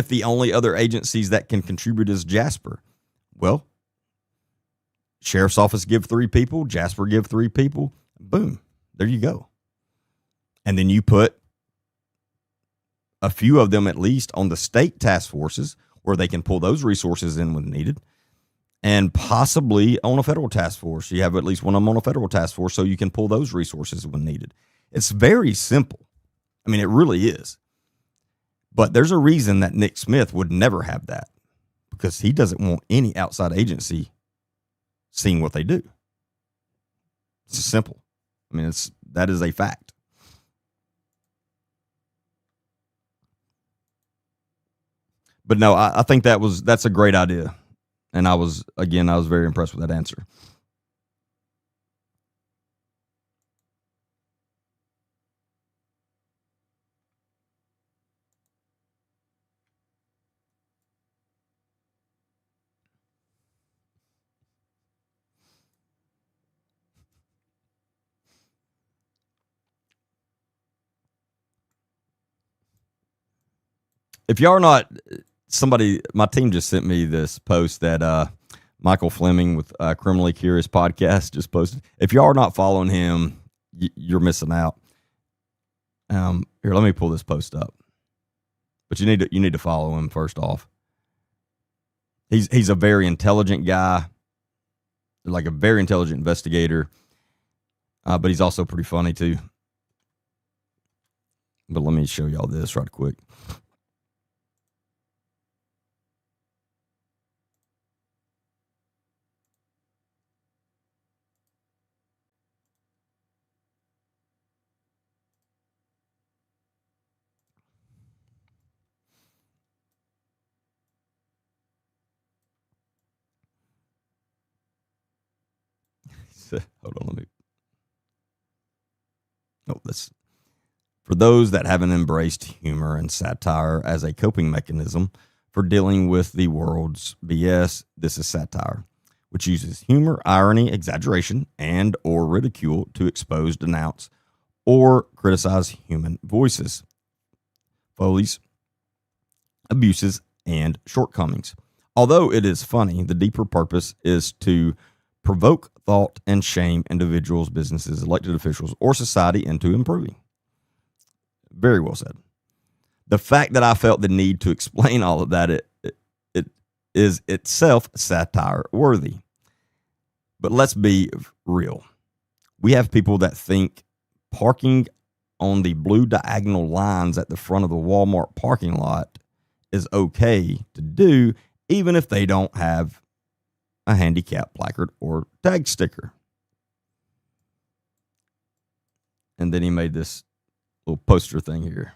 the only other agencies that can contribute is Jasper, well, sheriff's office give 3 people, Jasper give 3 people, boom, there you go. And then you put a few of them at least on the state task forces where they can pull those resources in when needed, and possibly on a federal task force. You have at least one of them on a federal task force so you can pull those resources when needed. It's very simple. I mean, it really is. But there's a reason that Nick Smith would never have that, because he doesn't want any outside agency seeing what they do. It's simple. I mean, that is a fact. But no, I think that's a great idea. And I was very impressed with that answer. If y'all are not, my team just sent me this post that Michael Fleming with Criminally Curious Podcast just posted. If y'all are not following him, you're missing out. Here, let me pull this post up. But you need to follow him first off. He's a very intelligent guy, like a very intelligent investigator, but he's also pretty funny too. But let me show y'all this right quick. Hold on, let me. Oh, this. For those that haven't embraced humor and satire as a coping mechanism for dealing with the world's BS, this is satire, which uses humor, irony, exaggeration, and or ridicule to expose, denounce, or criticize human voices, follies, abuses, and shortcomings. Although it is funny, the deeper purpose is to provoke thought and shame individuals, businesses, elected officials, or society into improving. Very well said. The fact that I felt the need to explain all of that, it is itself satire worthy. But let's be real. We have people that think parking on the blue diagonal lines at the front of the Walmart parking lot is okay to do, even if they don't have a handicap placard or tag sticker. And then he made this little poster thing here.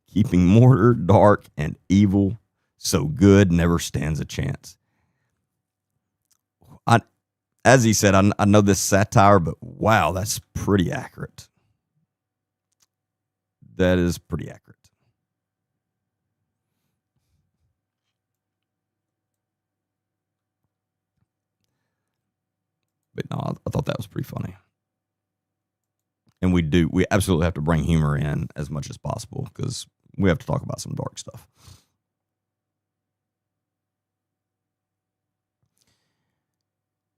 Keeping mortar dark and evil so good never stands a chance. As he said, I know this satire, but wow, that's pretty accurate. That is pretty accurate. But no, I thought that was pretty funny. And we absolutely have to bring humor in as much as possible because we have to talk about some dark stuff.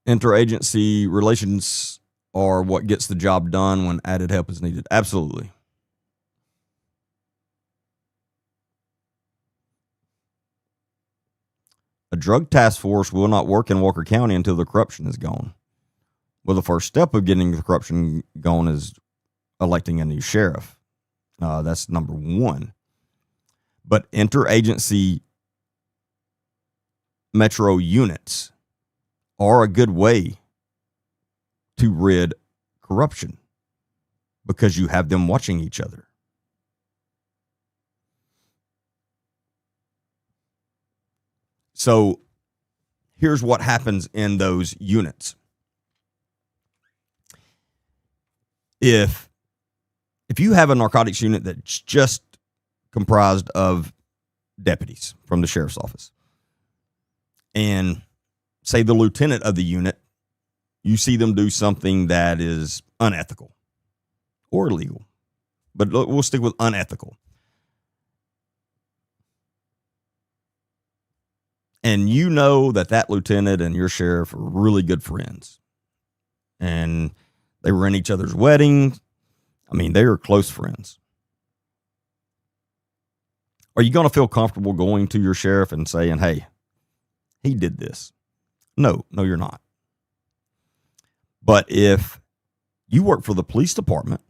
Interagency relations are what gets the job done when added help is needed. Absolutely. A drug task force will not work in Walker County until the corruption is gone. Well, the first step of getting the corruption gone is electing a new sheriff. That's number one. But interagency metro units are a good way to rid corruption because you have them watching each other. So here's what happens in those units. If you have a narcotics unit that's just comprised of deputies from the sheriff's office, and say the lieutenant of the unit, you see them do something that is unethical or illegal, but we'll stick with unethical. And you know that lieutenant and your sheriff are really good friends. And they were in each other's weddings. I mean, they are close friends. Are you going to feel comfortable going to your sheriff and saying, hey, he did this? No, you're not. But if you work for the police department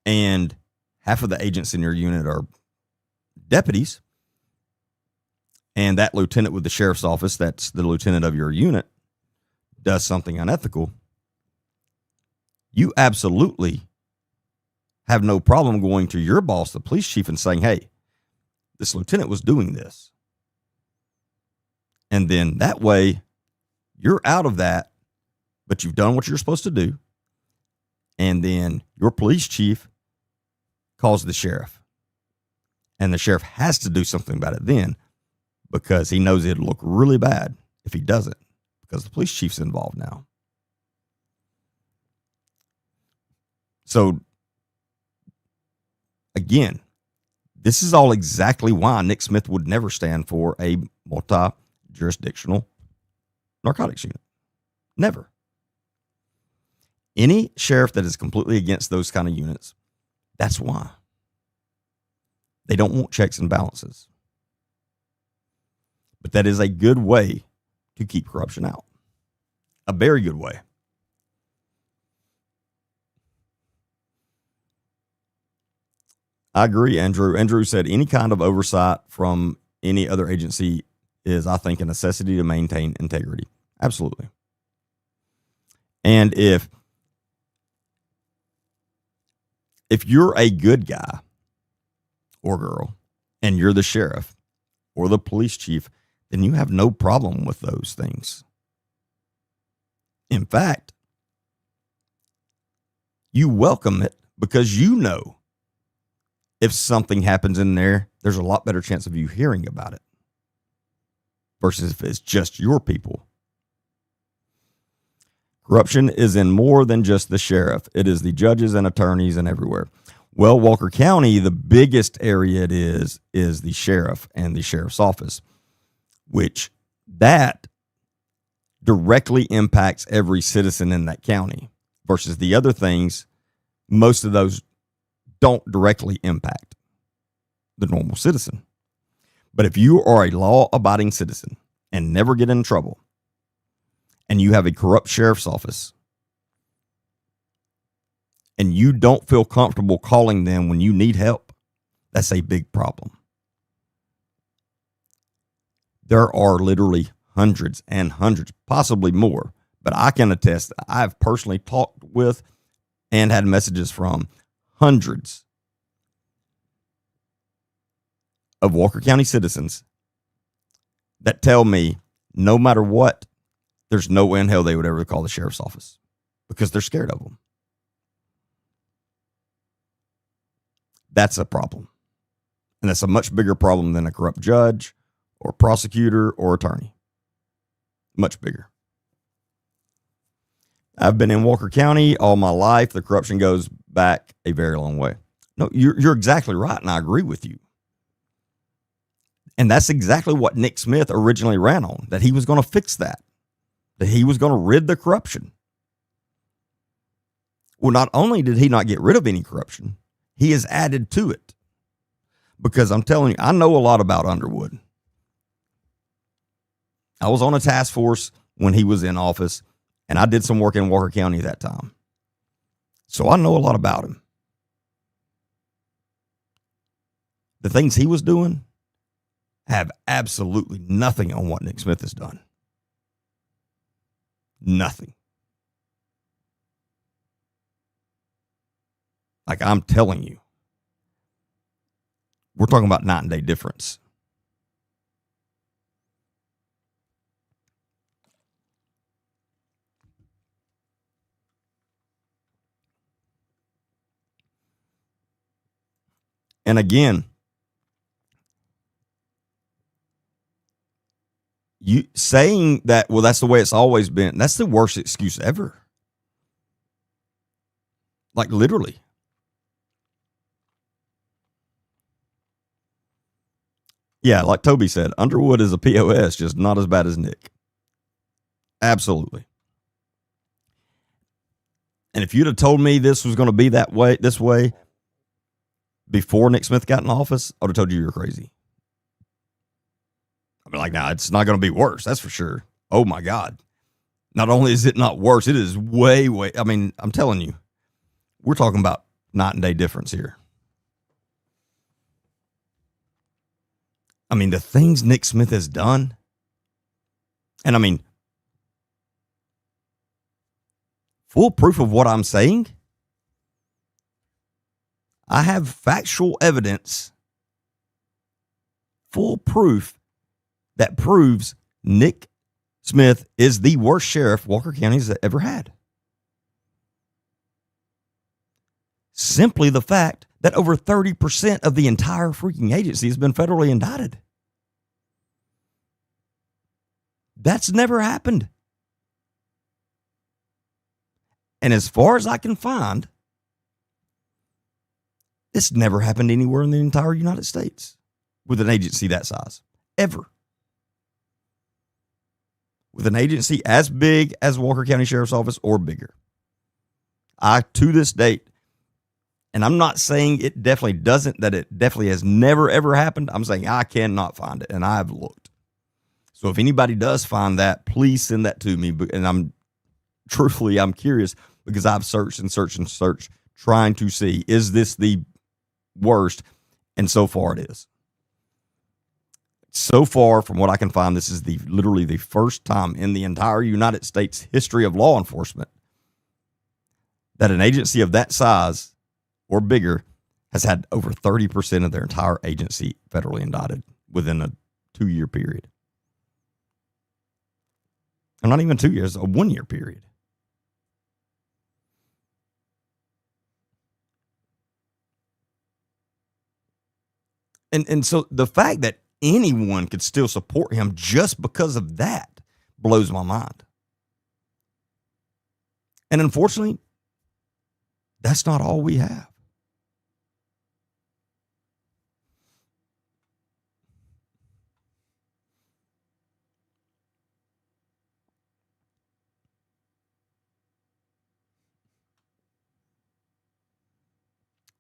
and half of the agents in your unit are deputies, and that lieutenant with the sheriff's office, that's the lieutenant of your unit, does something unethical, you absolutely have no problem going to your boss, the police chief, and saying, hey, this lieutenant was doing this. And then that way you're out of that, but you've done what you're supposed to do. And then your police chief calls the sheriff. And the sheriff has to do something about it then, because he knows it'll look really bad if he doesn't, because the police chief's involved now. So, again, this is all exactly why Nick Smith would never stand for a multi-jurisdictional narcotics unit. Never. Any sheriff that is completely against those kind of units, that's why. They don't want checks and balances. But that is a good way to keep corruption out. A very good way. I agree, Andrew. Andrew said any kind of oversight from any other agency is, I think, a necessity to maintain integrity. Absolutely. And if you're a good guy or girl and you're the sheriff or the police chief, then you have no problem with those things. In fact, you welcome it, because you know if something happens in there, there's a lot better chance of you hearing about it versus if it's just your people. Corruption is in more than just the sheriff. It is the judges and attorneys and everywhere. Well, Walker County, the biggest area it is the sheriff and the sheriff's office, which that directly impacts every citizen in that county, versus the other things, most of those don't directly impact the normal citizen. But if you are a law-abiding citizen and never get in trouble, and you have a corrupt sheriff's office, and you don't feel comfortable calling them when you need help, that's a big problem. There are literally hundreds and hundreds, possibly more, but I can attest that I've personally talked with and had messages from hundreds of Walker County citizens that tell me no matter what, there's no way in hell they would ever call the sheriff's office because they're scared of them. That's a problem. And that's a much bigger problem than a corrupt judge or prosecutor or attorney. Much bigger. I've been in Walker County all my life. The corruption goes back a very long way. No, you're exactly right, and I agree with you. And that's exactly what Nick Smith originally ran on, that he was going to fix that he was going to rid the corruption. Well, not only did he not get rid of any corruption, he has added to it. Because I'm telling you, I know a lot about Underwood. I was on a task force when he was in office, and I did some work in Walker County at that time. So I know a lot about him. The things he was doing have absolutely nothing on what Nick Smith has done. Nothing. Like I'm telling you, we're talking about night and day difference. And again, you saying that, well, that's the way it's always been, that's the worst excuse ever. Like literally. Yeah, like Toby said, Underwood is a POS, just not as bad as Nick. Absolutely. And if you'd have told me this was going to be this way, before Nick Smith got in office, I would have told you you're crazy. I'd be like, nah, it's not going to be worse. That's for sure. Oh my God. Not only is it not worse, it is way, I mean, I'm telling you, we're talking about night and day difference here. I mean, the things Nick Smith has done, and I mean, full proof of what I'm saying. I have factual evidence, full proof that proves Nick Smith is the worst sheriff Walker County has ever had. Simply the fact that over 30% of the entire freaking agency has been federally indicted. That's never happened. And as far as I can find, this never happened anywhere in the entire United States with an agency that size, ever. With an agency as big as Walker County Sheriff's Office or bigger. To this date, and I'm not saying it definitely doesn't, that it definitely has never, ever happened. I'm saying I cannot find it, and I have looked. So if anybody does find that, please send that to me. And I'm curious because I've searched and searched and searched trying to see, is this the worst? And so far it is. So far, from what I can find, this is literally the first time in the entire United States history of law enforcement that an agency of that size or bigger has had over 30% of their entire agency federally indicted within a 2-year period. And not even 2 years, a 1-year period. And so the fact that anyone could still support him just because of that blows my mind. And unfortunately, that's not all we have.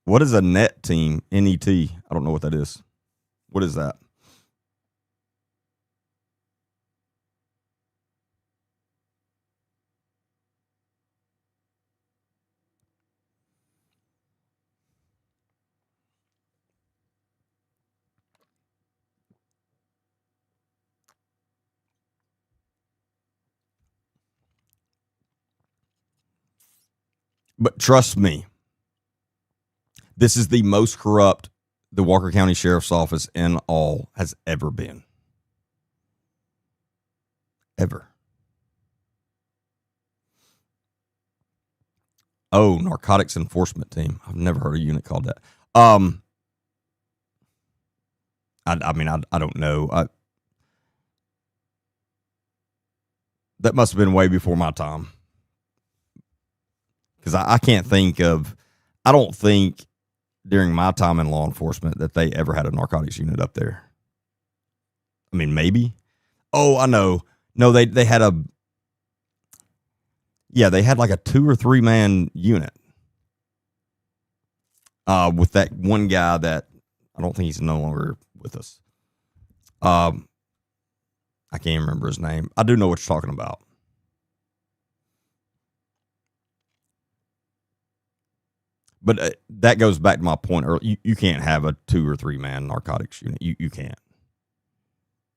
What is a net team? NET. I don't know what that is. What is that? But trust me, this is the most corrupt the Walker County Sheriff's Office in all has ever been. Ever. Oh, narcotics enforcement team. I've never heard a unit called that. I don't know. That must have been way before my time. Because I can't think of, I don't think during my time in law enforcement that they ever had a narcotics unit up there. I mean, maybe. Oh, I know. No, they had they had like a 2 or 3 man unit. With that one guy that I don't think he's no longer with us. I can't remember his name. I do know what you're talking about. But that goes back to my point earlier. You can't have a 2 or 3 man narcotics unit. You can't.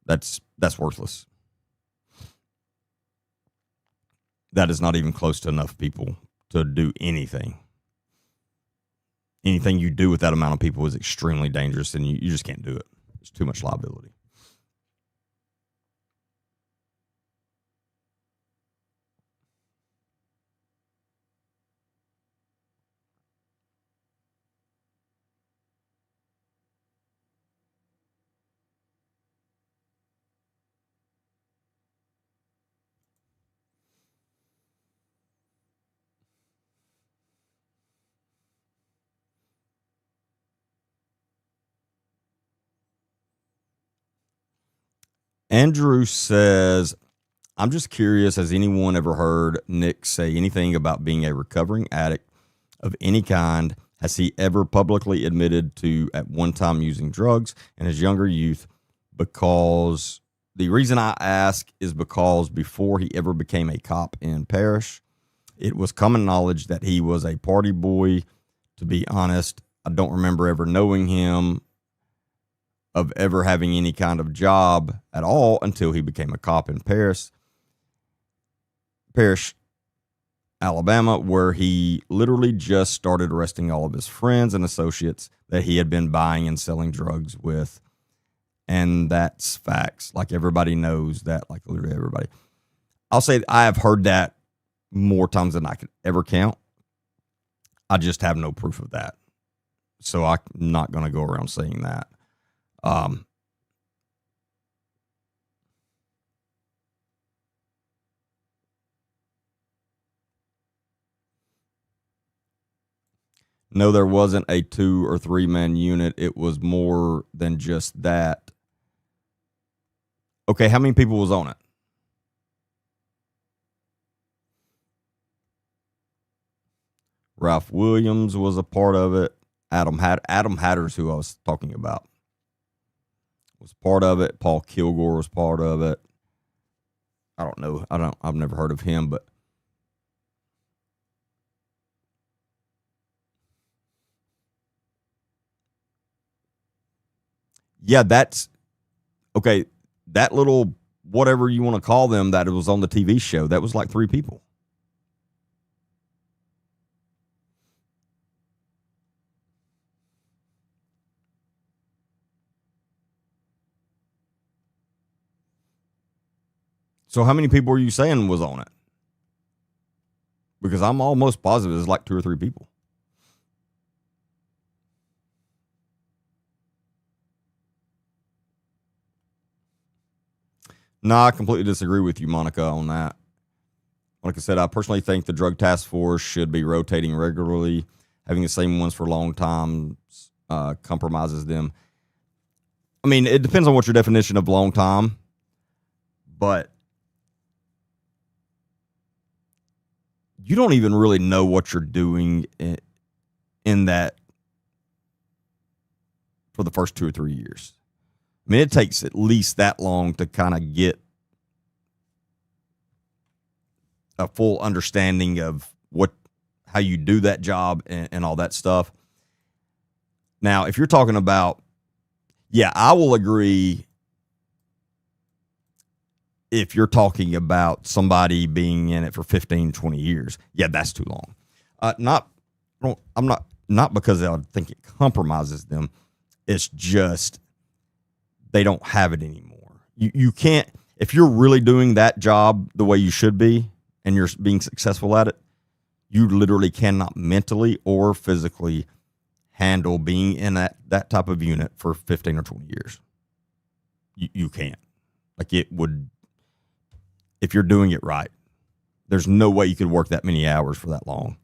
That's worthless. That is not even close to enough people to do anything. Anything you do with that amount of people is extremely dangerous, and you just can't do it. It's too much liability. Andrew says, I'm just curious, has anyone ever heard Nick say anything about being a recovering addict of any kind? Has he ever publicly admitted to at one time using drugs in his younger youth? Because the reason I ask is because before he ever became a cop in Parrish, it was common knowledge that he was a party boy. To be honest, I don't remember ever knowing him of ever having any kind of job at all until he became a cop in Parrish. Alabama, where he literally just started arresting all of his friends and associates that he had been buying and selling drugs with. And that's facts. Like, everybody knows that, like literally everybody. I'll say I have heard that more times than I could ever count. I just have no proof of that. So I'm not going to go around saying that. No, there wasn't a 2 or 3 man unit. It was more than just that. Okay, how many people was on it? Ralph Williams was a part of it. Adam Hatter's who I was talking about. Was part of it. Paul Kilgore was part of it. I don't know. I've never heard of him, but yeah, that's okay. That little whatever you want to call them that it was on the TV show, that was like 3 people. So how many people are you saying was on it? Because I'm almost positive it's like 2 or 3 people. No, I completely disagree with you, Monica, on that. Like I said, I personally think the drug task force should be rotating regularly. Having the same ones for a long time compromises them. I mean, it depends on what your definition of long time, but you don't even really know what you're doing in that for the first 2 or 3 years. I mean, it takes at least that long to kind of get a full understanding of how you do that job and all that stuff. Now, if you're talking about, yeah, I will agree. If you're talking about somebody being in it for 15, 20 years, yeah, that's too long. Not because I think it compromises them. It's just they don't have it anymore. You can't, if you're really doing that job the way you should be and you're being successful at it, you literally cannot mentally or physically handle being in that type of unit for 15 or 20 years. You can't. Like, it would, if you're doing it right, there's no way you could work that many hours for that long.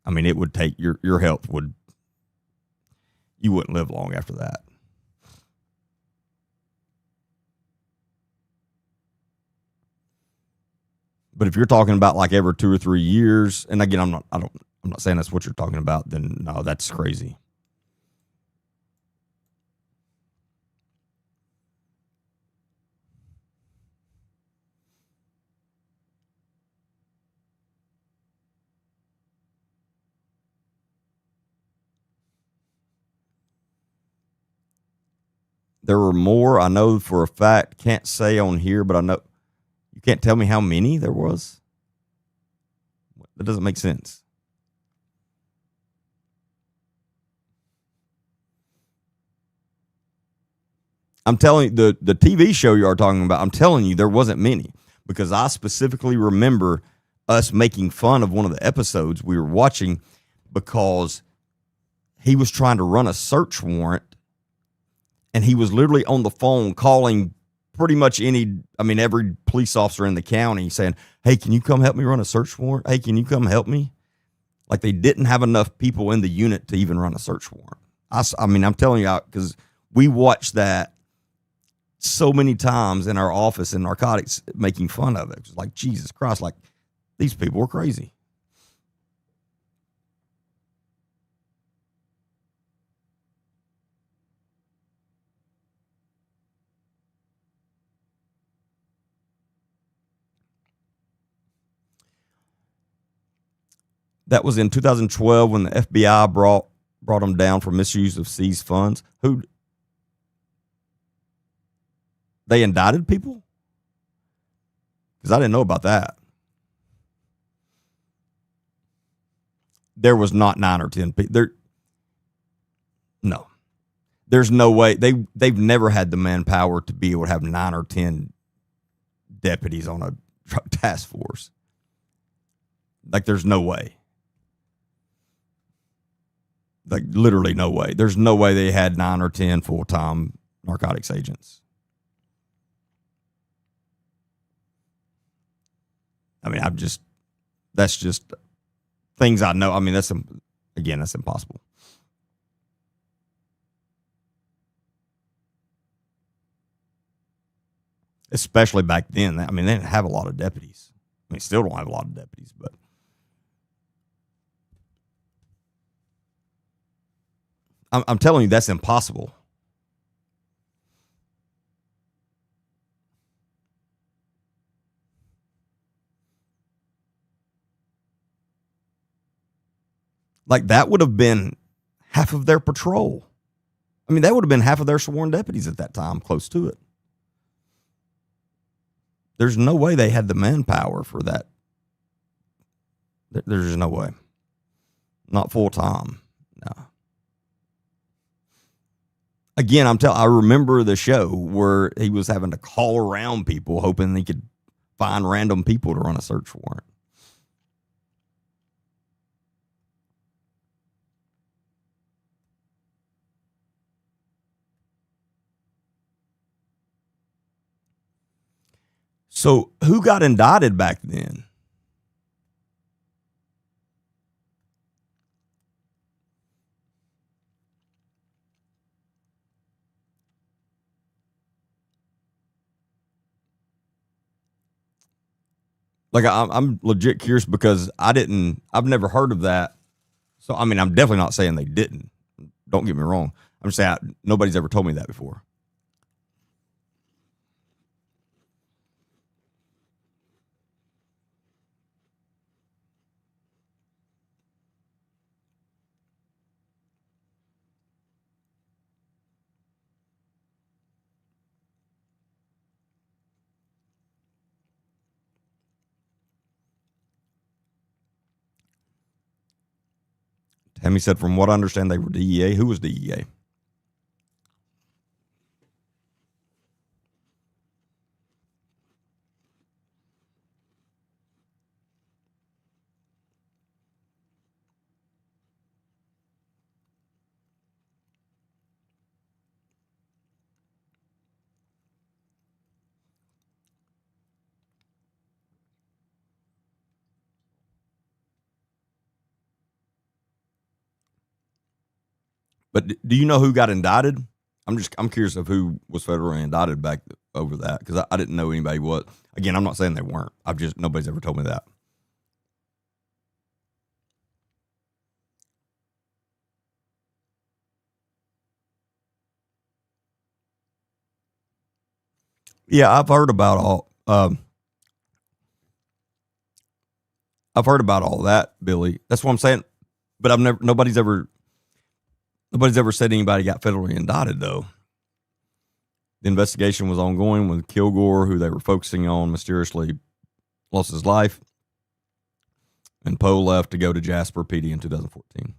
I mean, it would take your health you wouldn't live long after that. But if you're talking about like every 2 or 3 years, and again, I'm not saying that's what you're talking about, then no, that's crazy. There were more. I know for a fact. Can't say on here, but I know. You can't tell me how many there was? That doesn't make sense. I'm telling you, the TV show you are talking about, I'm telling you, there wasn't many. Because I specifically remember us making fun of one of the episodes we were watching because he was trying to run a search warrant and he was literally on the phone calling pretty much every police officer in the county saying, hey, can you come help me run a search warrant? Hey, can you come help me? Like, they didn't have enough people in the unit to even run a search warrant. I'm telling you, because we watched that so many times in our office in narcotics, making fun of it. It was like, Jesus Christ, like, these people were crazy. That was in 2012 when the FBI brought them down for misuse of seized funds. Who they indicted people? Because I didn't know about that. there was not 9 or 10 people. No, there's no way they've never had the manpower to be able to have 9 or 10 deputies on a drug task force. Like, there's no way. Like, literally no way. There's no way they had 9 or 10 full-time narcotics agents. I mean, that's just things I know. I mean, that's impossible. Especially back then. I mean, they didn't have a lot of deputies. I mean, still don't have a lot of deputies, but I'm telling you, that's impossible. Like, that would have been half of their patrol. I mean, that would have been half of their sworn deputies at that time, close to it. There's no way they had the manpower for that. There's no way. Not full time. No. Again, I remember the show where he was having to call around people hoping he could find random people to run a search warrant. So who got indicted back then? Like, I'm legit curious because I've never heard of that. So, I mean, I'm definitely not saying they didn't. Don't get me wrong. I'm just saying nobody's ever told me that before. Tammy said, from what I understand, they were DEA. Who was DEA? But do you know who got indicted? I'm curious of who was federally indicted back over that, because I didn't know anybody was. Again, I'm not saying they weren't. Nobody's ever told me that. Yeah, I've heard about all. I've heard about all that, Billy. That's what I'm saying. But nobody's ever said anybody got federally indicted, though. The investigation was ongoing when Kilgore, who they were focusing on, mysteriously lost his life, and Poe left to go to Jasper PD in 2014.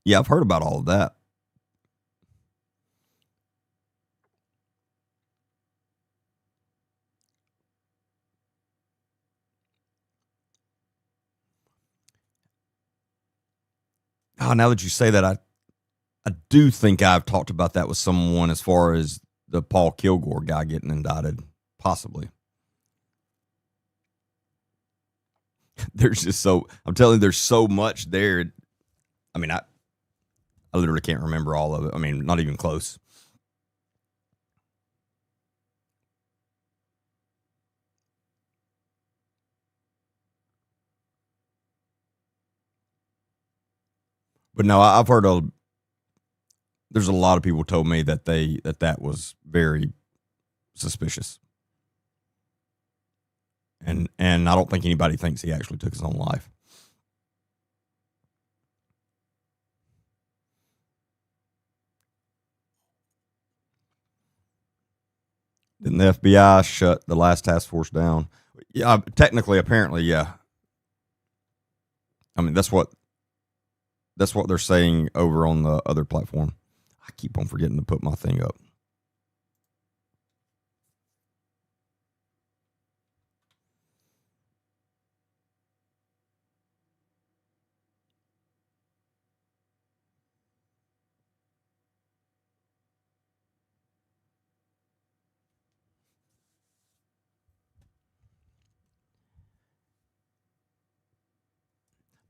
Yeah, I've heard about all of that. Oh, now that you say that, I do think I've talked about that with someone as far as the Paul Kilgore guy getting indicted, possibly. I'm telling you, there's so much there. I mean, I literally can't remember all of it. I mean, not even close. But no, I've heard there's a lot of people told me that that was very suspicious. And I don't think anybody thinks he actually took his own life. Didn't the FBI shut the last task force down? Yeah, technically, apparently, yeah. I mean, that's what That's what they're saying over on the other platform. I keep on forgetting to put my thing up.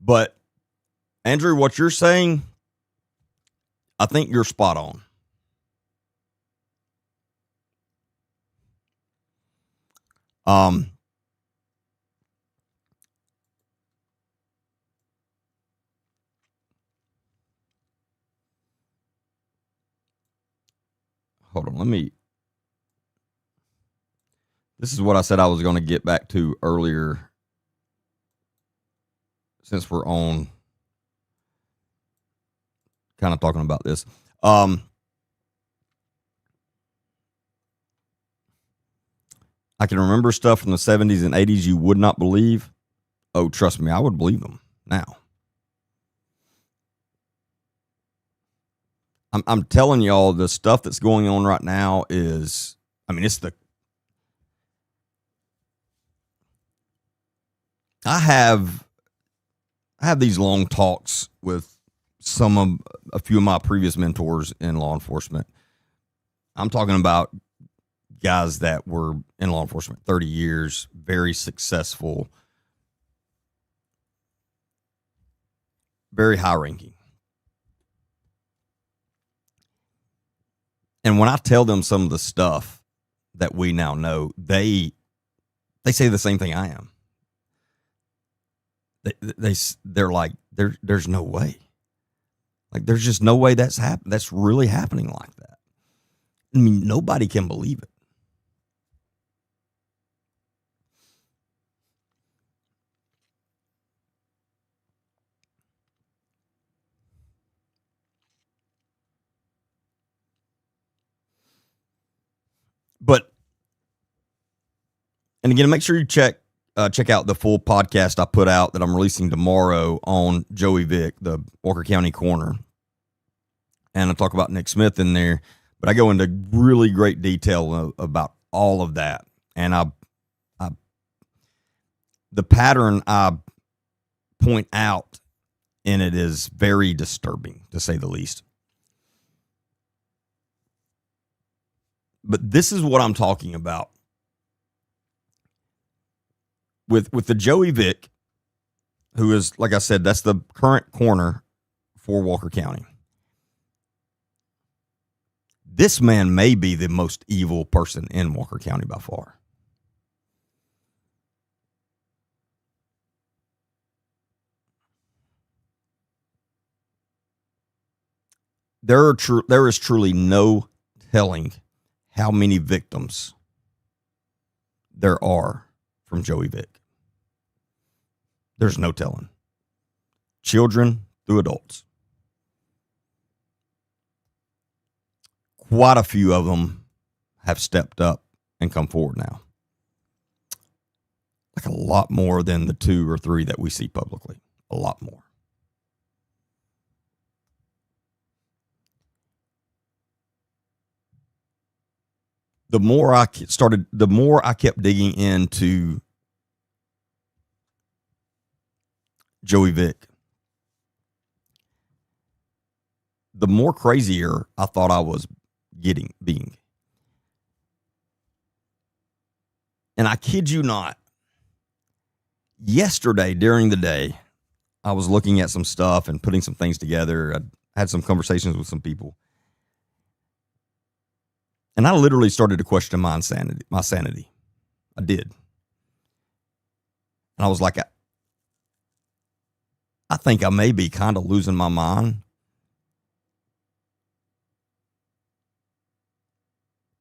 But Andrew, what you're saying, I think you're spot on. Hold on, this is what I said I was going to get back to earlier, since we're on kind of talking about this. I can remember stuff from the 70s and 80s you would not believe. Oh, trust me, I would believe them now. I'm telling y'all, the stuff that's going on right now is, I have these long talks with a few of my previous mentors in law enforcement. I'm talking about guys that were in law enforcement 30 years, very successful, very high ranking. And when I tell them some of the stuff that we now know, they say the same thing I am. They're like, there's no way. Like, there's just no way that's really happening like that. I mean, nobody can believe it. But, and again, make sure you check out the full podcast I put out that I'm releasing tomorrow on Joey Vick, the Walker County Coroner. And I talk about Nick Smith in there, but I go into really great detail about all of that. And the pattern I point out in it is very disturbing, to say the least. But this is what I'm talking about. With the Joey Vick, who is, like I said, that's the current coroner for Walker County. This man may be the most evil person in Walker County by far. There is truly no telling how many victims there are from Joey Vick. There's no telling. Children through adults. Quite a few of them have stepped up and come forward now. Like a lot more than the 2 or 3 that we see publicly. A lot more. The more I kept digging into Joey Vick, the more crazier I thought I was being. And I kid you not, yesterday during the day, I was looking at some stuff and putting some things together. I had some conversations with some people. And I literally started to question my sanity. I did. And I was like, I think I may be kind of losing my mind.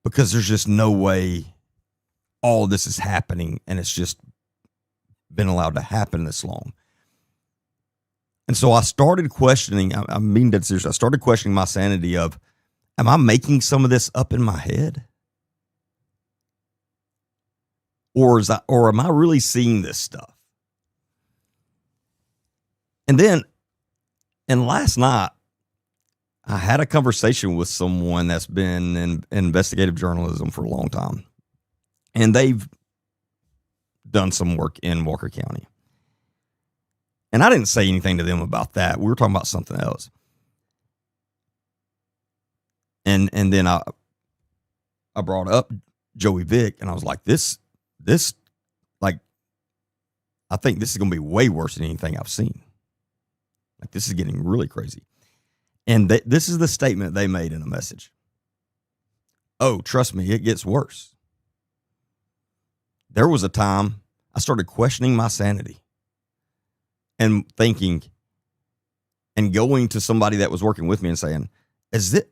Because there's just no way all of this is happening and it's just been allowed to happen this long. And so I started questioning, I mean that seriously, I started questioning my sanity of, am I making some of this up in my head? Or am I really seeing this stuff? And then And last night, I had a conversation with someone that's been in investigative journalism for a long time, and they've done some work in Walker County. And I didn't say anything to them about that. We were talking about something else. And then I brought up Joey Vick, and I was like, this, like, I think this is going to be way worse than anything I've seen. Like, this is getting really crazy. And this is the statement they made in a message. Oh, trust me, it gets worse. There was a time I started questioning my sanity and thinking and going to somebody that was working with me and saying,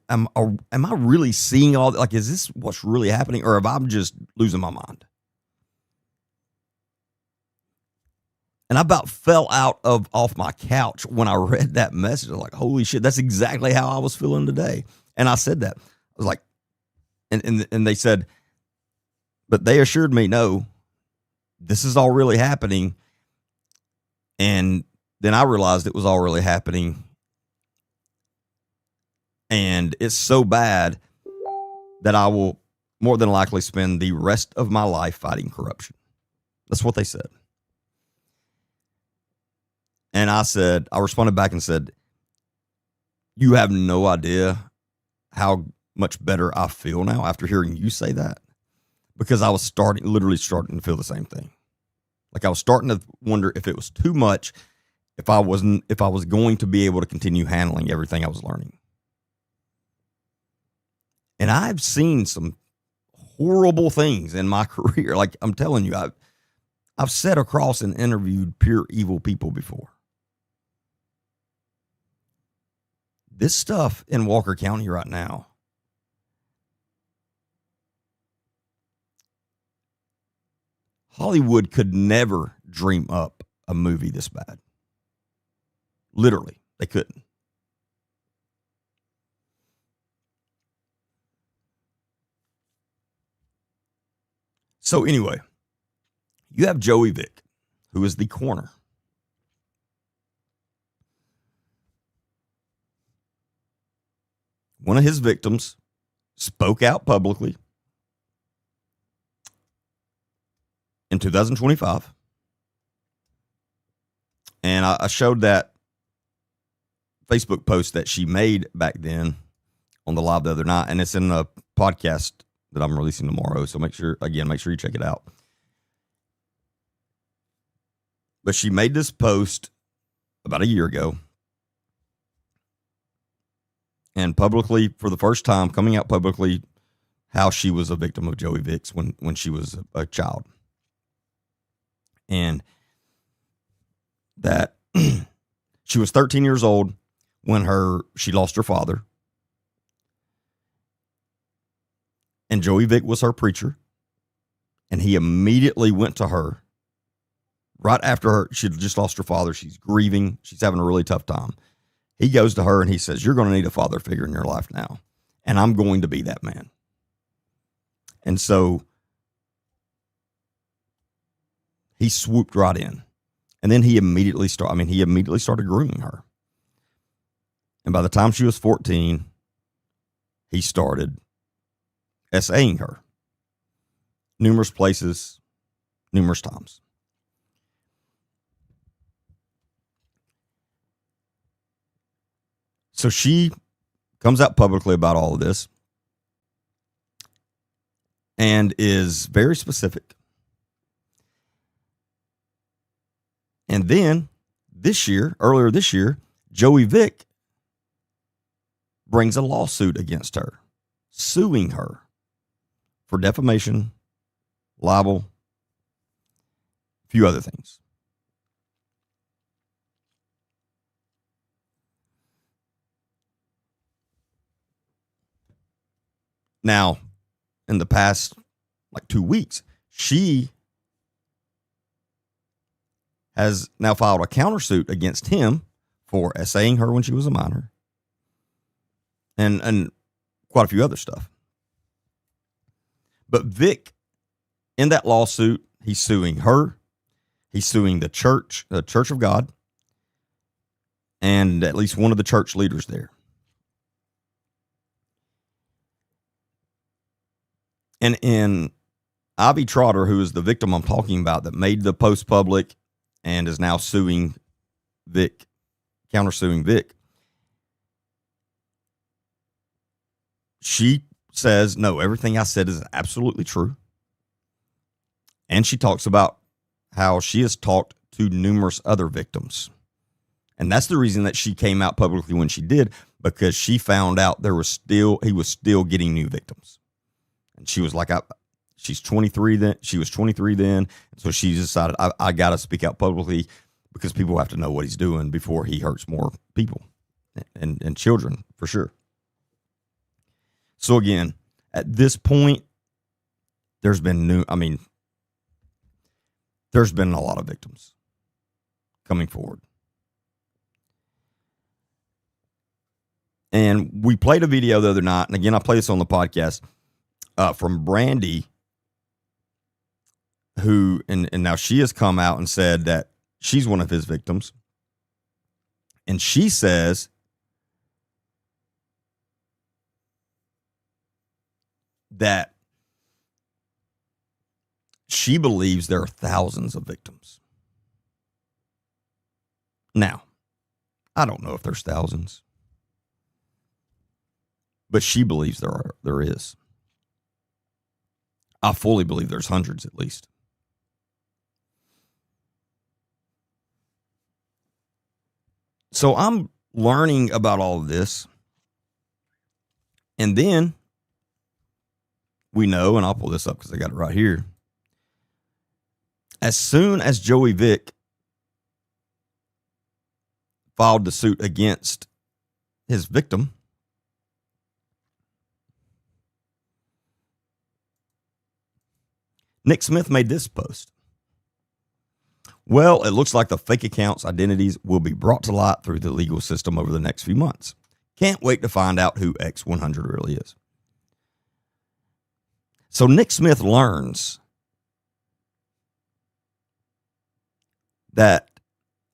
am I really seeing all that? Like, is this what's really happening, or am I just losing my mind? And I about fell off my couch when I read that message. I was like, holy shit, that's exactly how I was feeling today. And I said that. I was like, and they said, but they assured me, no, this is all really happening. And then I realized it was all really happening. And it's so bad that I will more than likely spend the rest of my life fighting corruption. That's what they said. And I responded back and said, you have no idea how much better I feel now after hearing you say that, because I was literally starting to feel the same thing. Like, I was starting to wonder if it was too much, if I was going to be able to continue handling everything I was learning. And I've seen some horrible things in my career. Like, I'm telling you, I've sat across and interviewed pure evil people before. This stuff in Walker County right now, Hollywood could never dream up a movie this bad. Literally, they couldn't. So anyway, you have Joey Vick, who is the coroner. One of his victims spoke out publicly in 2025. And I showed that Facebook post that she made back then on the live the other night. And it's in the podcast that I'm releasing tomorrow. So make sure you check it out. But she made this post about a year ago. And publicly, for the first time, coming out publicly, how she was a victim of Joey Vick's when she was a child. And that she was 13 years old when she lost her father. And Joey Vick was her preacher. And he immediately went to her right after she had just lost her father. She's grieving. She's having a really tough time. He goes to her and he says, you're going to need a father figure in your life now. And I'm going to be that man. And so he swooped right in. And then he immediately started grooming her. And by the time she was 14, he started SAing her. Numerous places, numerous times. So she comes out publicly about all of this and is very specific. And then earlier this year, Joey Vick brings a lawsuit against her, suing her for defamation, libel, a few other things. Now, in the past 2 weeks, she has now filed a countersuit against him for essaying her when she was a minor and quite a few other stuff. But Vic, in that lawsuit, he's suing her. He's suing the Church of God. and at least one of the church leaders there. And in Ivy Trotter, who is the victim I'm talking about that made the post public and is now suing Vic, countersuing Vic, she says, no, everything I said is absolutely true. And she talks about how she has talked to numerous other victims. And that's the reason that she came out publicly when she did, because she found out he was still getting new victims. And she was like, she's 23 then. She was 23 then. So she decided, I got to speak out publicly because people have to know what he's doing before he hurts more people and children, for sure. So again, at this point, there's been a lot of victims coming forward. And we played a video the other night, and again, I play this on the podcast, from Brandy, who, and now she has come out and said that she's one of his victims. And she says that she believes there are thousands of victims. Now, I don't know if there's thousands, but she believes there is. I fully believe there's hundreds at least. So I'm learning about all of this. And then we know, and I'll pull this up because I got it right here. As soon as Joey Vick filed the suit against his victim, Nick Smith made this post. Well, it looks like the fake accounts' identities will be brought to light through the legal system over the next few months. Can't wait to find out who X100 really is. So Nick Smith learns that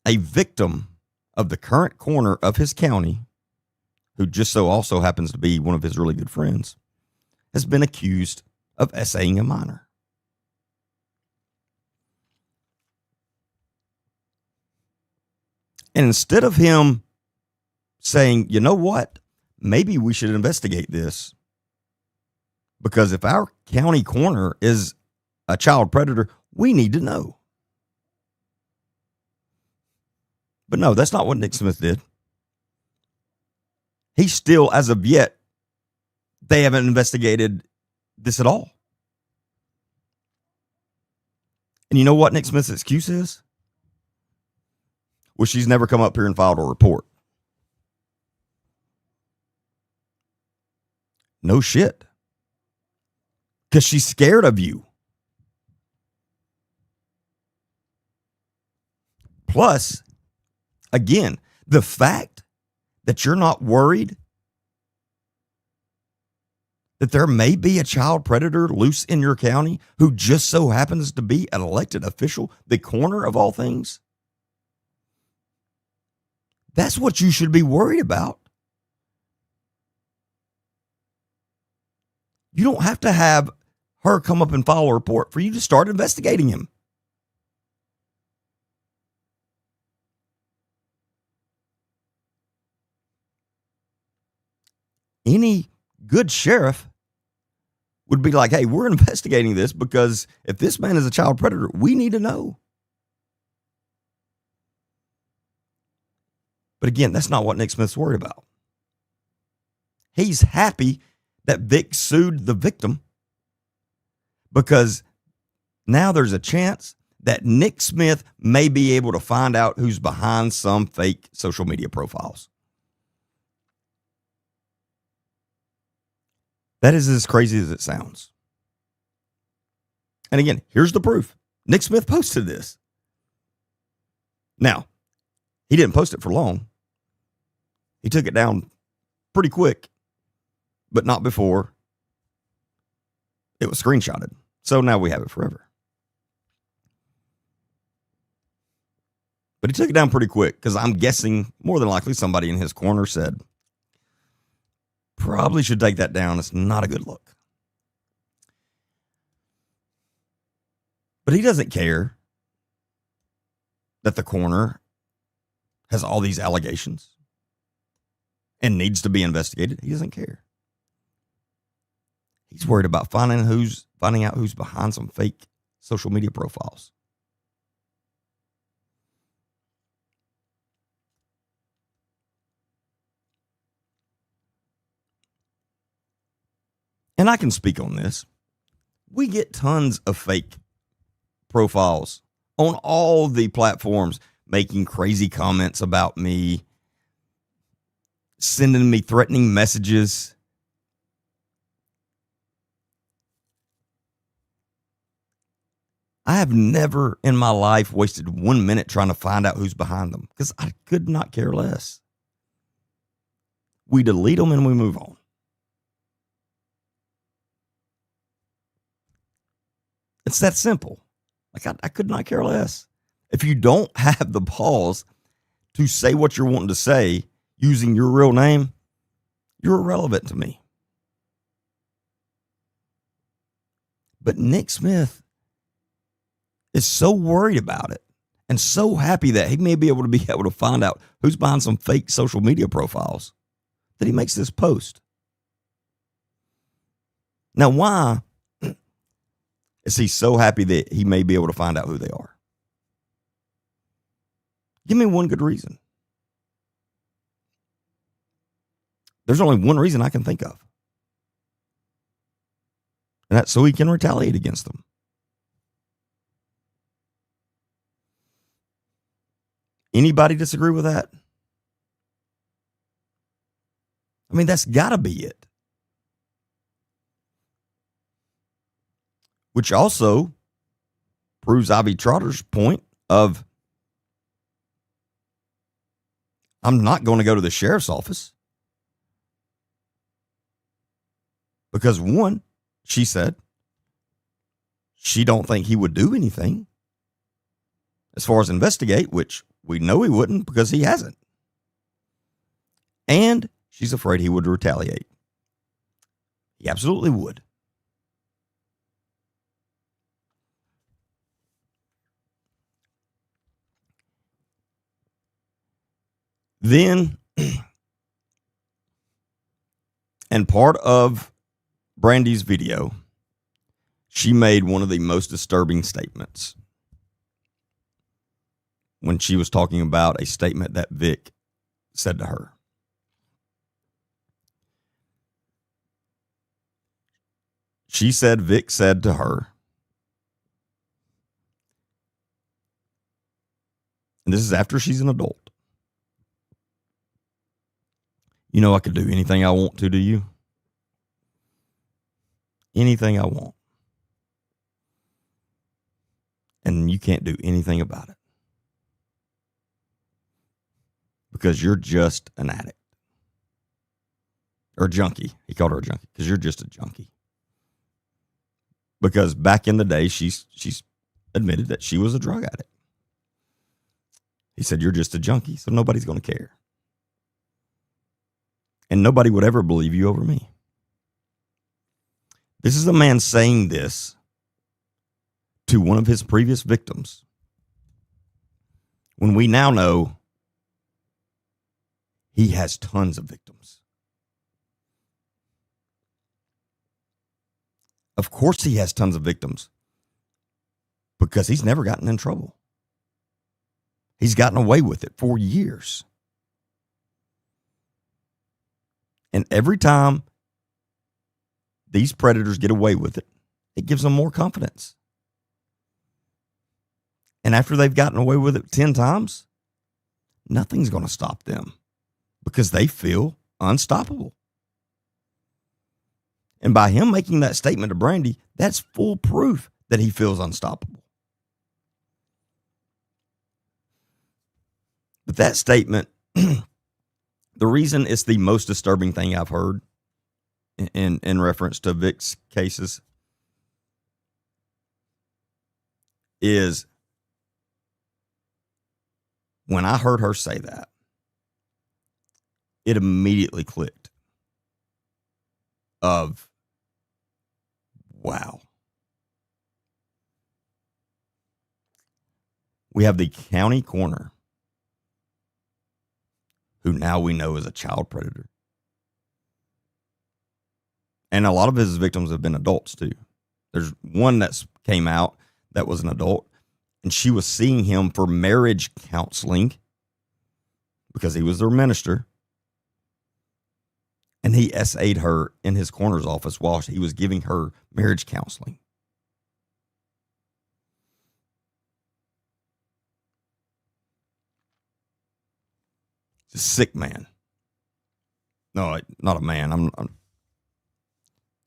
a victim of the current coroner of his county, who just so also happens to be one of his really good friends, has been accused of essaying a minor. And instead of him saying, you know what, maybe we should investigate this, because if our county coroner is a child predator, we need to know. But no, that's not what Nick Smith did. He still, as of yet, they haven't investigated this at all. And you know what Nick Smith's excuse is? Well, she's never come up here and filed a report. No shit. Because she's scared of you. Plus, again, the fact that you're not worried that there may be a child predator loose in your county who just so happens to be an elected official, the coroner of all things, that's what you should be worried about. You don't have to have her come up and file a report for you to start investigating him. Any good sheriff would be like, hey, we're investigating this because if this man is a child predator, we need to know. But again, that's not what Nick Smith's worried about. He's happy that Vic sued the victim because now there's a chance that Nick Smith may be able to find out who's behind some fake social media profiles. That is as crazy as it sounds. And again, here's the proof. Nick Smith posted this. Now, he didn't post it for long. He took it down pretty quick, but not before it was screenshotted. So now we have it forever. But he took it down pretty quick because I'm guessing more than likely somebody in his corner said, probably should take that down. It's not a good look. But he doesn't care that the coroner has all these allegations and needs to be investigated. He doesn't care. He's worried about finding out who's behind some fake social media profiles. And I can speak on this. We get tons of fake profiles on all the platforms making crazy comments about me, sending me threatening messages. I have never in my life wasted 1 minute trying to find out who's behind them because I could not care less. We delete them and we move on. It's that simple. Like I could not care less. If you don't have the balls to say what you're wanting to say using your real name, you're irrelevant to me. But Nick Smith is so worried about it and so happy that he may be able to find out who's behind some fake social media profiles that he makes this post. Now, why is he so happy that he may be able to find out who they are? Give me one good reason. There's only one reason I can think of. And that's so he can retaliate against them. Anybody disagree with that? I mean, that's got to be it. Which also proves Ivy Trotter's point of, I'm not going to go to the sheriff's office. Because one, she said, she don't think he would do anything as far as investigate, which we know he wouldn't because he hasn't. And she's afraid he would retaliate. He absolutely would. Then, and part of Brandy's video, she made one of the most disturbing statements when she was talking about a statement that Vic said to her. She said Vic said to her, and this is after she's an adult, you know I could do anything I want to you? Anything I want. And you can't do anything about it. Because you're just an addict. Or junkie. He called her a junkie. Because you're just a junkie. Because back in the day, she's admitted that she was a drug addict. He said, you're just a junkie, so nobody's going to care. And nobody would ever believe you over me. This is a man saying this to one of his previous victims, when we now know he has tons of victims. Of course he has tons of victims, because he's never gotten in trouble. He's gotten away with it for years. And every time these predators get away with it, it gives them more confidence. And after they've gotten away with it 10 times, nothing's going to stop them because they feel unstoppable. And by him making that statement to Brandy, that's full proof that he feels unstoppable. But that statement, the reason it's the most disturbing thing I've heard in reference to Vic's cases is when I heard her say that, it immediately clicked of, wow. We have the county coroner, who now we know is a child predator. And a lot of his victims have been adults too. There's one that came out that was an adult, and she was seeing him for marriage counseling because he was their minister. And he SA'd her in his coroner's office while he was giving her marriage counseling. He's a sick man. No, not a man. I'm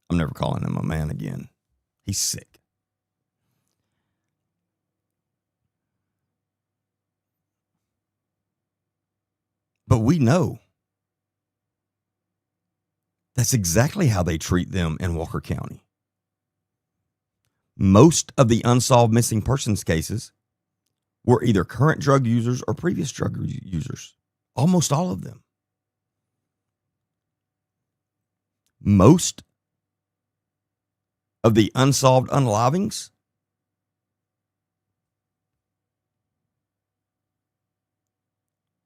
never calling him a man again. He's sick. But we know that's exactly how they treat them in Walker County. Most of the unsolved missing persons cases were either current drug users or previous drug users. Almost all of them. Most of the unsolved unalivings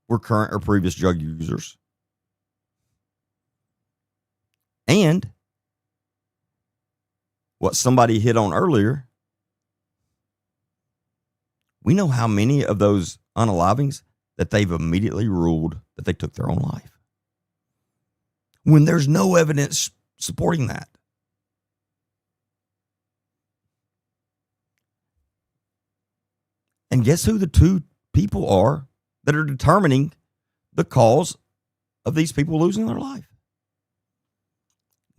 were current or previous drug users. And what somebody hit on earlier, we know how many of those unalivings that they've immediately ruled that they took their own life, when there's no evidence supporting that. And guess who the two people are that are determining the cause of these people losing their life?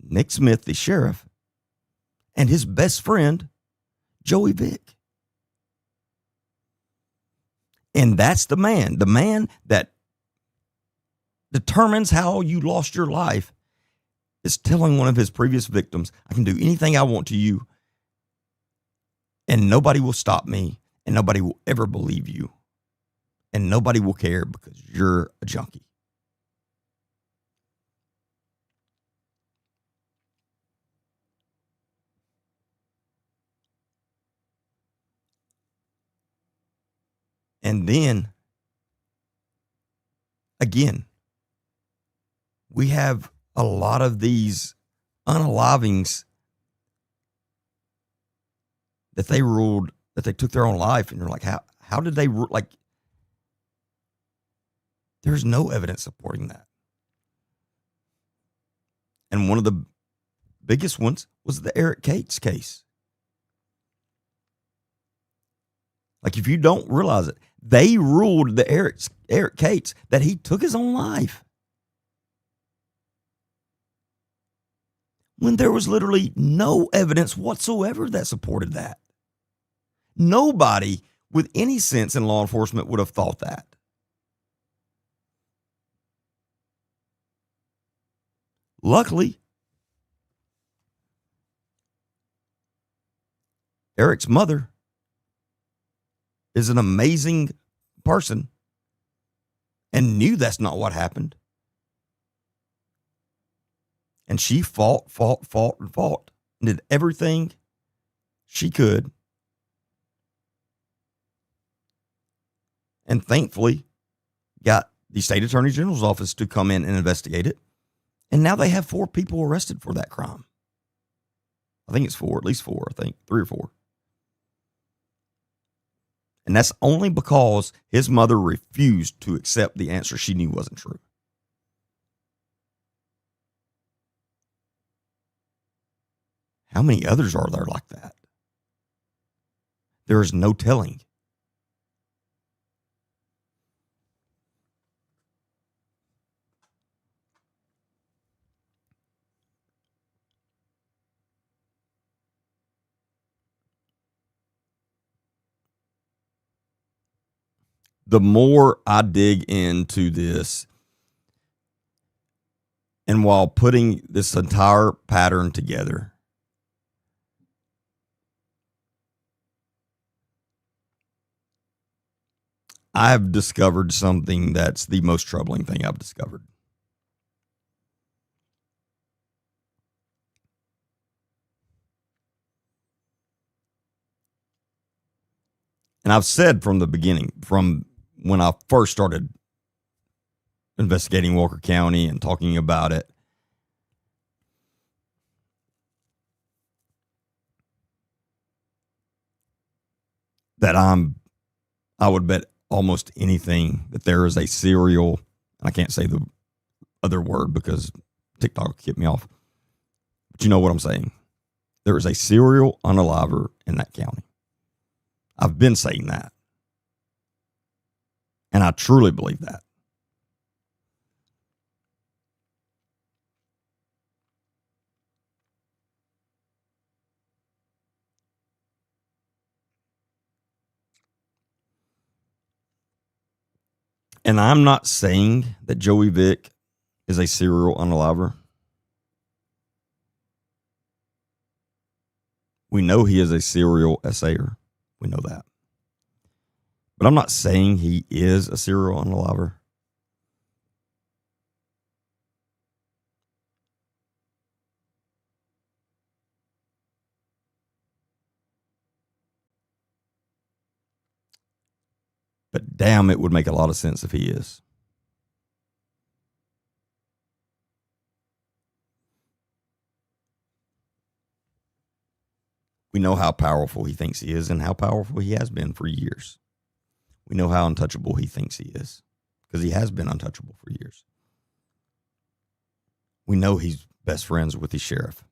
Nick Smith, the sheriff, and his best friend, Joey Vick. And that's the man that determines how you lost your life, is telling one of his previous victims, I can do anything I want to you, and nobody will stop me, and nobody will ever believe you, and nobody will care because you're a junkie. And then, again, we have a lot of these unalivings that they ruled that they took their own life. And you're like, how did they rule? Like, there's no evidence supporting that. And one of the biggest ones was the Eric Cates case. Like, if you don't realize it, they ruled the Eric Cates that he took his own life, when there was literally no evidence whatsoever that supported that. Nobody with any sense in law enforcement would have thought that. Luckily, Eric's mother is an amazing person and knew that's not what happened. And she fought, and did everything she could. And thankfully got the state attorney general's office to come in and investigate it. And now they have 4 people arrested for that crime. I think it's 4, at least 4, I think 3 or 4. And that's only because his mother refused to accept the answer she knew wasn't true. How many others are there like that? There is no telling. The more I dig into this, and while putting this entire pattern together, I've discovered something that's the most troubling thing I've discovered. And I've said from the beginning, from when I first started investigating Walker County and talking about it, that I would bet almost anything that there is a serial, I can't say the other word because TikTok kicked me off, but you know what I'm saying. There is a serial unaliver in that county. I've been saying that. And I truly believe that. And I'm not saying that Joey Vick is a serial unaliver. We know he is a serial assayer. We know that. But I'm not saying he is a serial unaliver. But damn, it would make a lot of sense if he is. We know how powerful he thinks he is and how powerful he has been for years. We know how untouchable he thinks he is because he has been untouchable for years. We know he's best friends with the sheriff.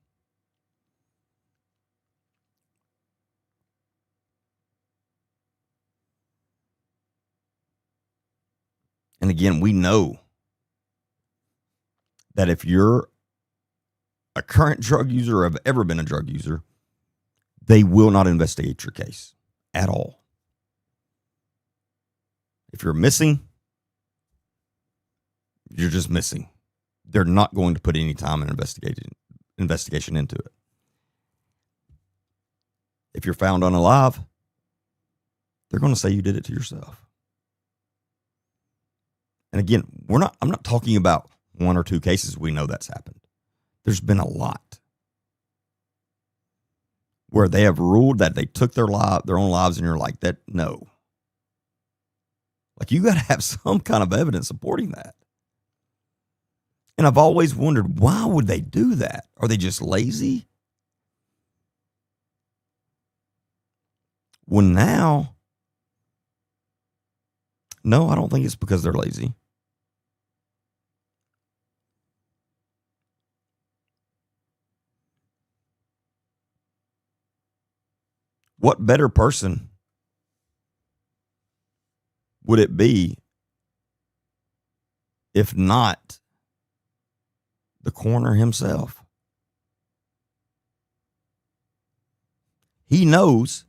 And again, we know that if you're a current drug user or have ever been a drug user, they will not investigate your case at all. If you're missing, you're just missing. They're not going to put any time and investigation into it. If you're found unalive, they're going to say you did it to yourself. And again, I'm not talking about one or two cases we know that's happened. There's been a lot where they have ruled that they took their own lives, and you're like, that no. Like, you got to have some kind of evidence supporting that. And I've always wondered, why would they do that? Are they just lazy? Well, now, no, I don't think it's because they're lazy. What better person would it be if not the coroner himself? He knows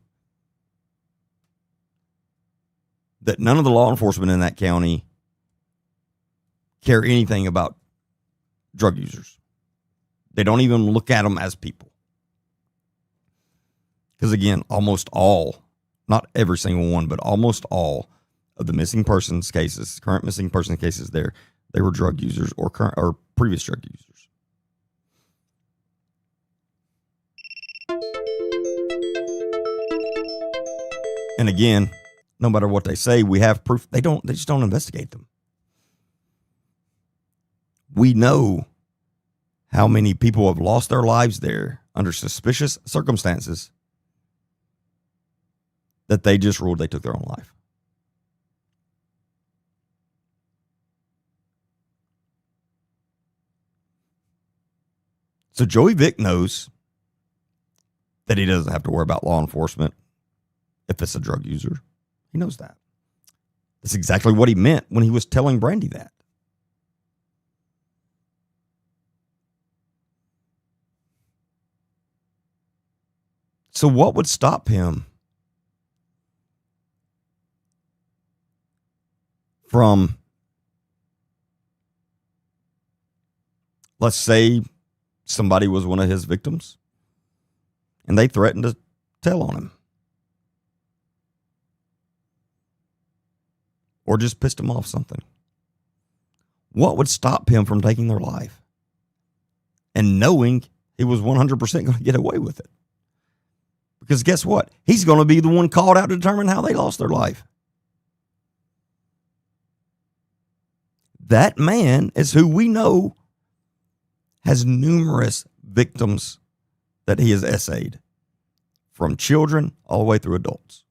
that none of the law enforcement in that county care anything about drug users. They don't even look at them as people. Because again, almost all, not every single one, but almost all of the missing persons cases, current missing person cases they were drug users or previous drug users. And again, no matter what they say, we have proof. They just don't investigate them. We know how many people have lost their lives there under suspicious circumstances that they just ruled they took their own life. So Joey Vick knows that he doesn't have to worry about law enforcement if it's a drug user. He knows that. That's exactly what he meant when he was telling Brandy that. So what would stop him from, let's say somebody was one of his victims and they threatened to tell on him? or just pissed them off something, what would stop him from taking their life and knowing he was 100% going to get away with it? Because guess what? He's going to be the one called out to determine how they lost their life. That man is who we know has numerous victims that he has essayed, from children all the way through adults.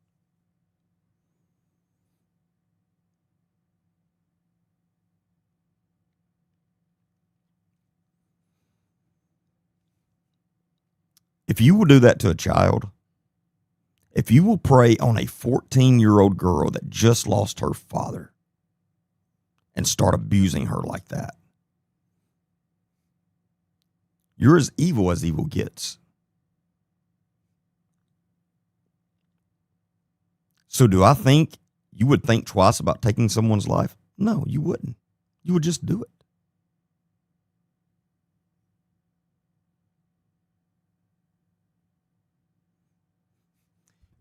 If you will do that to a child, if you will prey on a 14-year-old girl that just lost her father and start abusing her like that, you're as evil gets. So do I think you would think twice about taking someone's life? No, you wouldn't. You would just do it.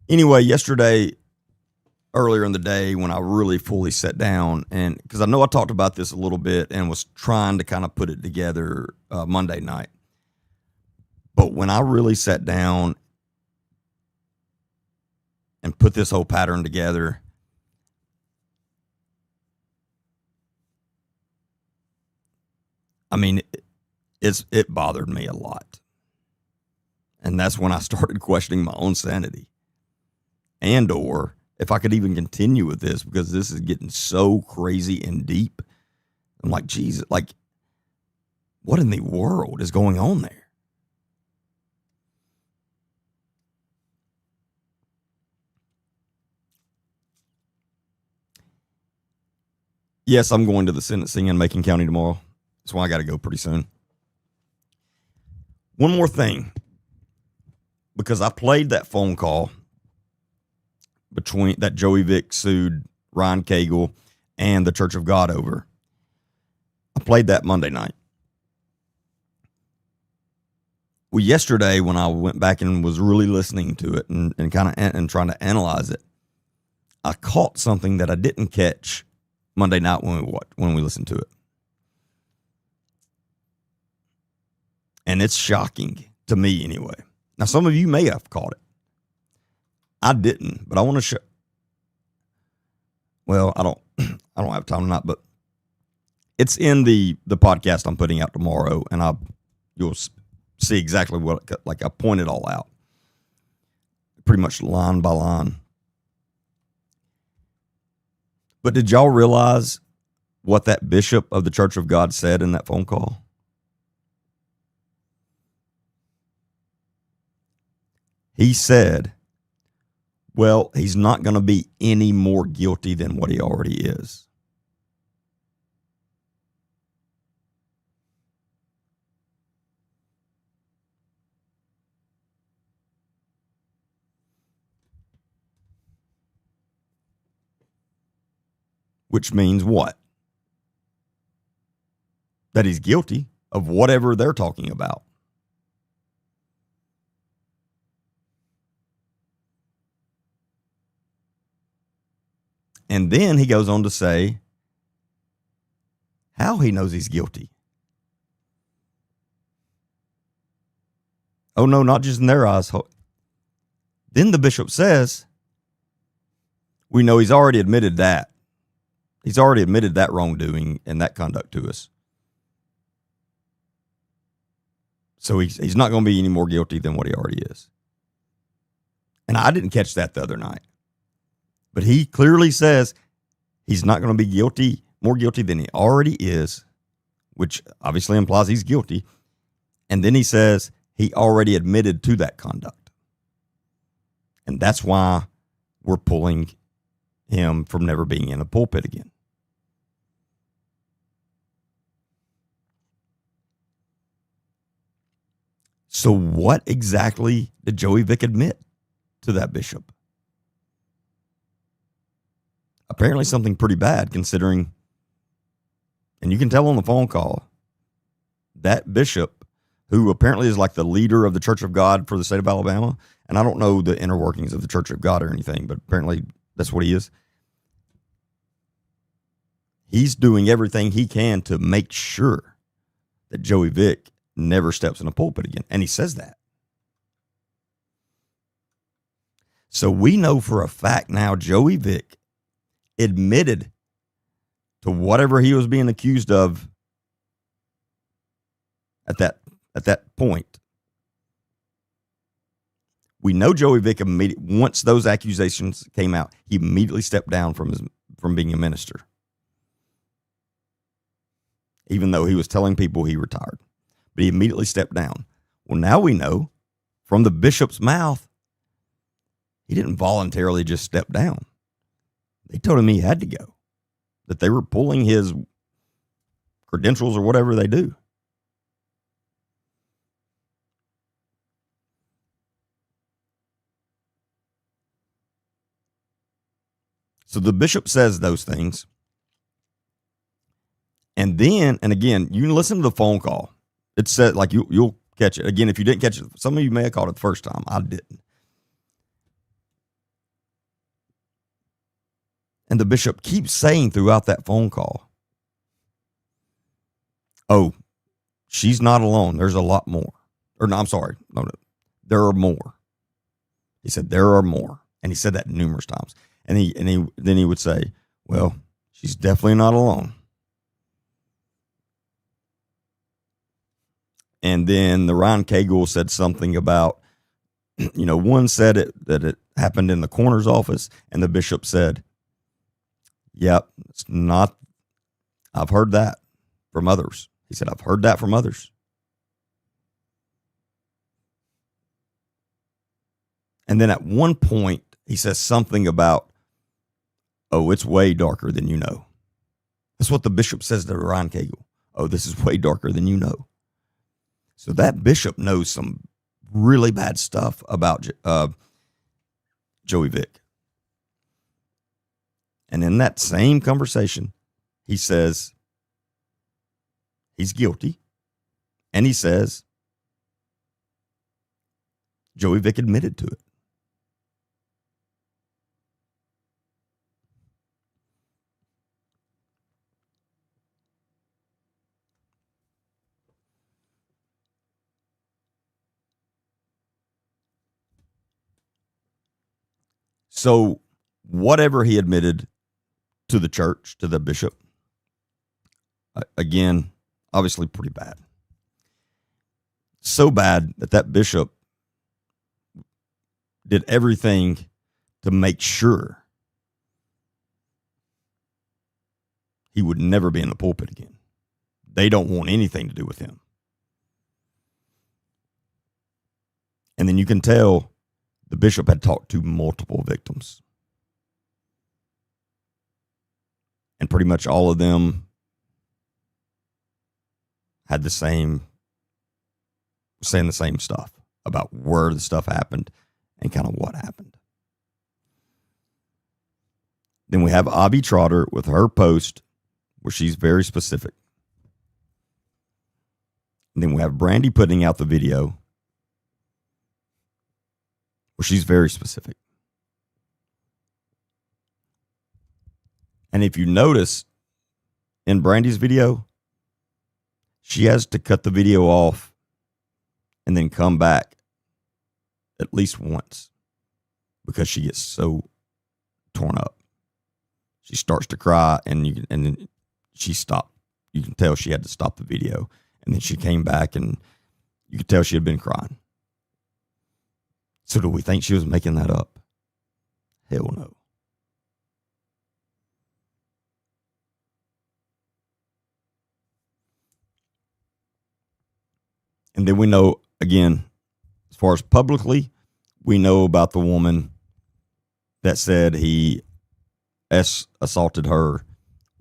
Anyway, earlier in the day, when I really fully sat down, and because I know I talked about this a little bit and was trying to kind of put it together Monday night. But when I really sat down and put this whole pattern together, I mean, it bothered me a lot. And that's when I started questioning my own sanity. And or if I could even continue with this, because this is getting so crazy and deep. I'm like, Jesus, like, what in the world is going on there? Yes, I'm going to the sentencing in Macon County tomorrow. That's why I got to go pretty soon. One more thing, because I played that phone call between that Joey Vick sued Ryan Cagle and the Church of God over. I played that Monday night. Well, yesterday when I went back and was really listening to it and trying to analyze it, I caught something that I didn't catch Monday night when we listened to it. And it's shocking to me anyway. Now, some of you may have caught it. I didn't, but I want to show. Well, I don't have time tonight, but it's in the podcast I'm putting out tomorrow, and you'll see exactly what, like, I point it all out, pretty much line by line. But did y'all realize what that bishop of the Church of God said in that phone call? He said, well, he's not going to be any more guilty than what he already is. Which means what? That he's guilty of whatever they're talking about. And then he goes on to say how he knows he's guilty. Oh, no, not just in their eyes. Then the bishop says, we know he's already admitted that. He's already admitted that wrongdoing and that conduct to us. So he's not going to be any more guilty than what he already is. And I didn't catch that the other night. But he clearly says he's not going to be more guilty than he already is, which obviously implies he's guilty. And then he says he already admitted to that conduct. And that's why we're pulling him from never being in a pulpit again. So what exactly did Joey Vick admit to that bishop? Apparently something pretty bad, considering, and you can tell on the phone call, that bishop, who apparently is like the leader of the Church of God for the state of Alabama, and I don't know the inner workings of the Church of God or anything, but apparently that's what he is. he's doing everything he can to make sure that Joey Vick never steps in a pulpit again. And he says that. So we know for a fact now Joey Vick admitted to whatever he was being accused of at that point. We know Joey Vick once those accusations came out, he immediately stepped down from being a minister. Even though he was telling people he retired. But he immediately stepped down. Well, now we know from the bishop's mouth, he didn't voluntarily just step down. They told him he had to go. That they were pulling his credentials or whatever they do. So the bishop says those things. And then, and again, you can listen to the phone call. It said, like, you'll catch it. Again, if you didn't catch it, some of you may have caught it the first time. I didn't. And the bishop keeps saying throughout that phone call, oh, she's not alone. There's a lot more. Or no, I'm sorry. No, there are more. He said, there are more. And he said that numerous times. And then he would say, well, she's definitely not alone. And then the Ryan Cagle said something about, one said that it happened in the coroner's office, and the bishop said, yep, it's not, I've heard that from others. He said, I've heard that from others. And then at one point, he says something about, oh, it's way darker than you know. That's what the bishop says to Ryan Cagle. Oh, this is way darker than you know. So that bishop knows some really bad stuff about Joey Vick. And in that same conversation, he says he's guilty. And he says Joey Vick admitted to it. So whatever he admitted to the church, to the bishop, again, obviously pretty bad. So bad that bishop did everything to make sure he would never be in the pulpit again. They don't want anything to do with him. And then you can tell the bishop had talked to multiple victims. And pretty much all of them had saying the same stuff about where the stuff happened and kind of what happened. Then we have Abby Trotter with her post where she's very specific. And then we have Brandy putting out the video where she's very specific. And if you notice in Brandy's video, she has to cut the video off and then come back at least once because she gets so torn up. She starts to cry and then she stopped. You can tell she had to stop the video. And then she came back and you could tell she had been crying. So do we think she was making that up? Hell no. And then we know, again, as far as publicly, we know about the woman that said he assaulted her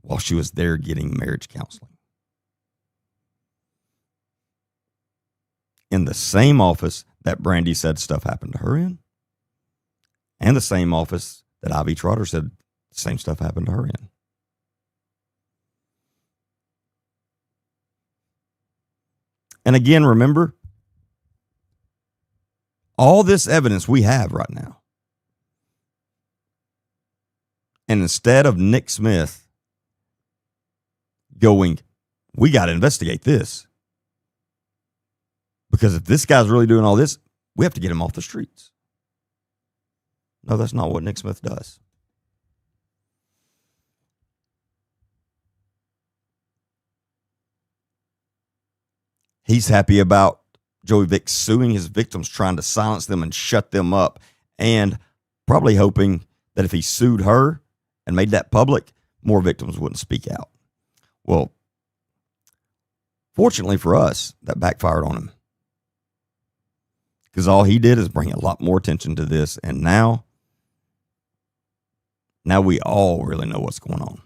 while she was there getting marriage counseling. In the same office that Brandy said stuff happened to her in, and the same office that Ivy Trotter said the same stuff happened to her in. And again, remember, all this evidence we have right now. And instead of Nick Smith going, we got to investigate this. Because if this guy's really doing all this, we have to get him off the streets. No, that's not what Nick Smith does. He's happy about Joey Vick suing his victims, trying to silence them and shut them up, and probably hoping that if he sued her and made that public, more victims wouldn't speak out. Well, fortunately for us, that backfired on him. Because all he did is bring a lot more attention to this, and now we all really know what's going on.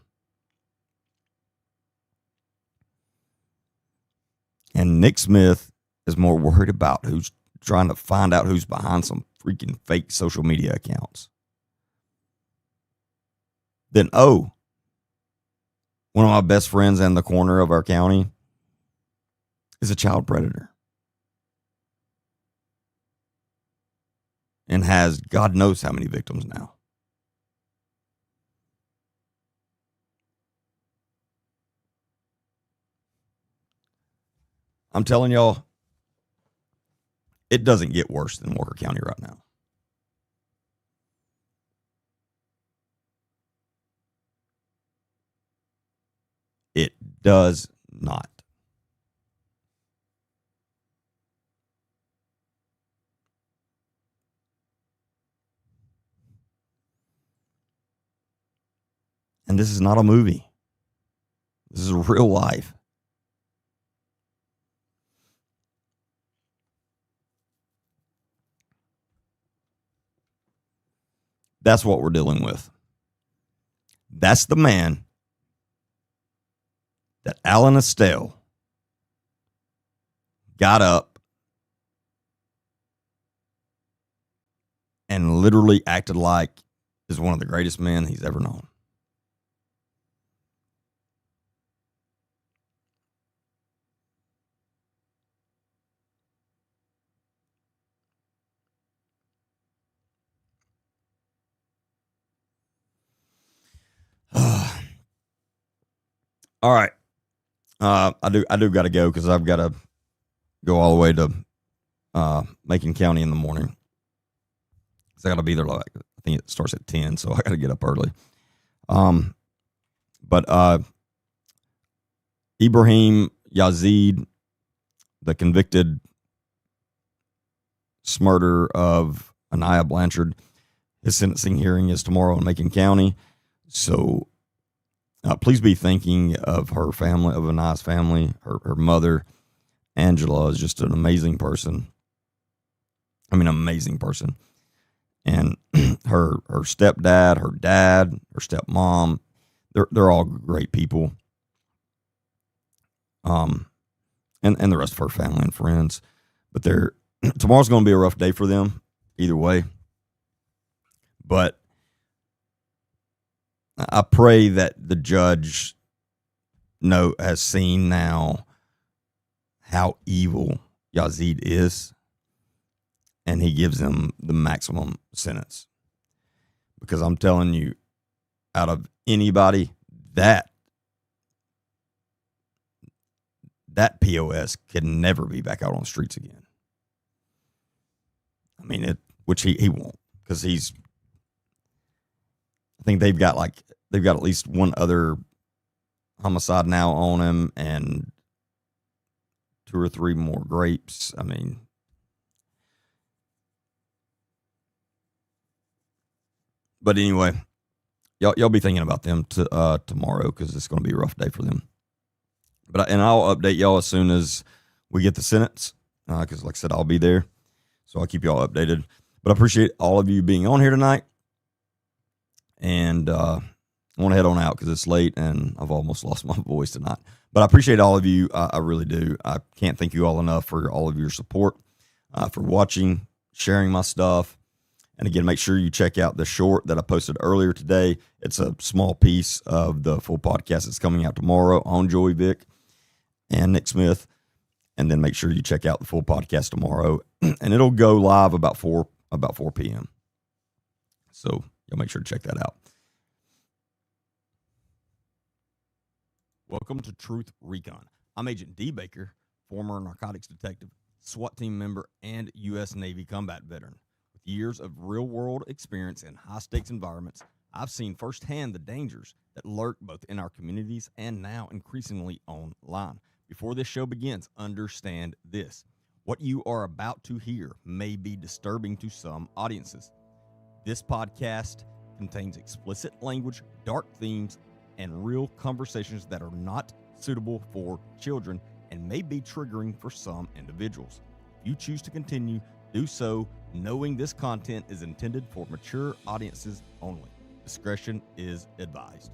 And Nick Smith is more worried about who's trying to find out who's behind some freaking fake social media accounts than, one of my best friends in the corner of our county is a child predator and has God knows how many victims now. I'm telling y'all, it doesn't get worse than Walker County right now. It does not. And this is not a movie. This is real life. That's what we're dealing with. That's the man that Alan Estelle got up and literally acted like is one of the greatest men he's ever known. All right. I do got to go because I've got to go all the way to Macon County in the morning. So I got to be there I think it starts at 10, so I got to get up early. But Ibrahim Yazid, the convicted murderer of Anaya Blanchard, his sentencing hearing is tomorrow in Macon County. So please be thinking of her family, of Anaya's family. Her mother, Angela, is just an amazing person. I mean, amazing person. And her stepdad, her dad, her stepmom, they're all great people. And the rest of her family and friends. But tomorrow's going to be a rough day for them, either way. But I pray that the judge has seen now how evil Yazid is, and he gives him the maximum sentence. Because I'm telling you, out of anybody, that POS can never be back out on the streets again. I mean, which he won't, because I think they've got at least one other homicide now on him and 2 or 3 more grapes. I mean, but anyway, y'all be thinking about them tomorrow because it's going to be a rough day for them. And I'll update y'all as soon as we get the sentence because, like I said, I'll be there, so I'll keep y'all updated. But I appreciate all of you being on here tonight. And I want to head on out because it's late and I've almost lost my voice tonight. But I appreciate all of you. I really do. I can't thank you all enough for all of your support, for watching, sharing my stuff. And again, make sure you check out the short that I posted earlier today. It's a small piece of the full podcast that's coming out tomorrow on Joey Vick and Nick Smith. And then make sure you check out the full podcast tomorrow. And it'll go live about 4 p.m. So you'll make sure to check that out. Welcome to Truth Recon. I'm Agent D. Baker, former narcotics detective, SWAT team member, and U.S. Navy combat veteran. With years of real-world experience in high-stakes environments, I've seen firsthand the dangers that lurk both in our communities and now increasingly online. Before this show begins, understand this. What you are about to hear may be disturbing to some audiences. This podcast contains explicit language, dark themes, and real conversations that are not suitable for children and may be triggering for some individuals. If you choose to continue, do so knowing this content is intended for mature audiences only. Discretion is advised.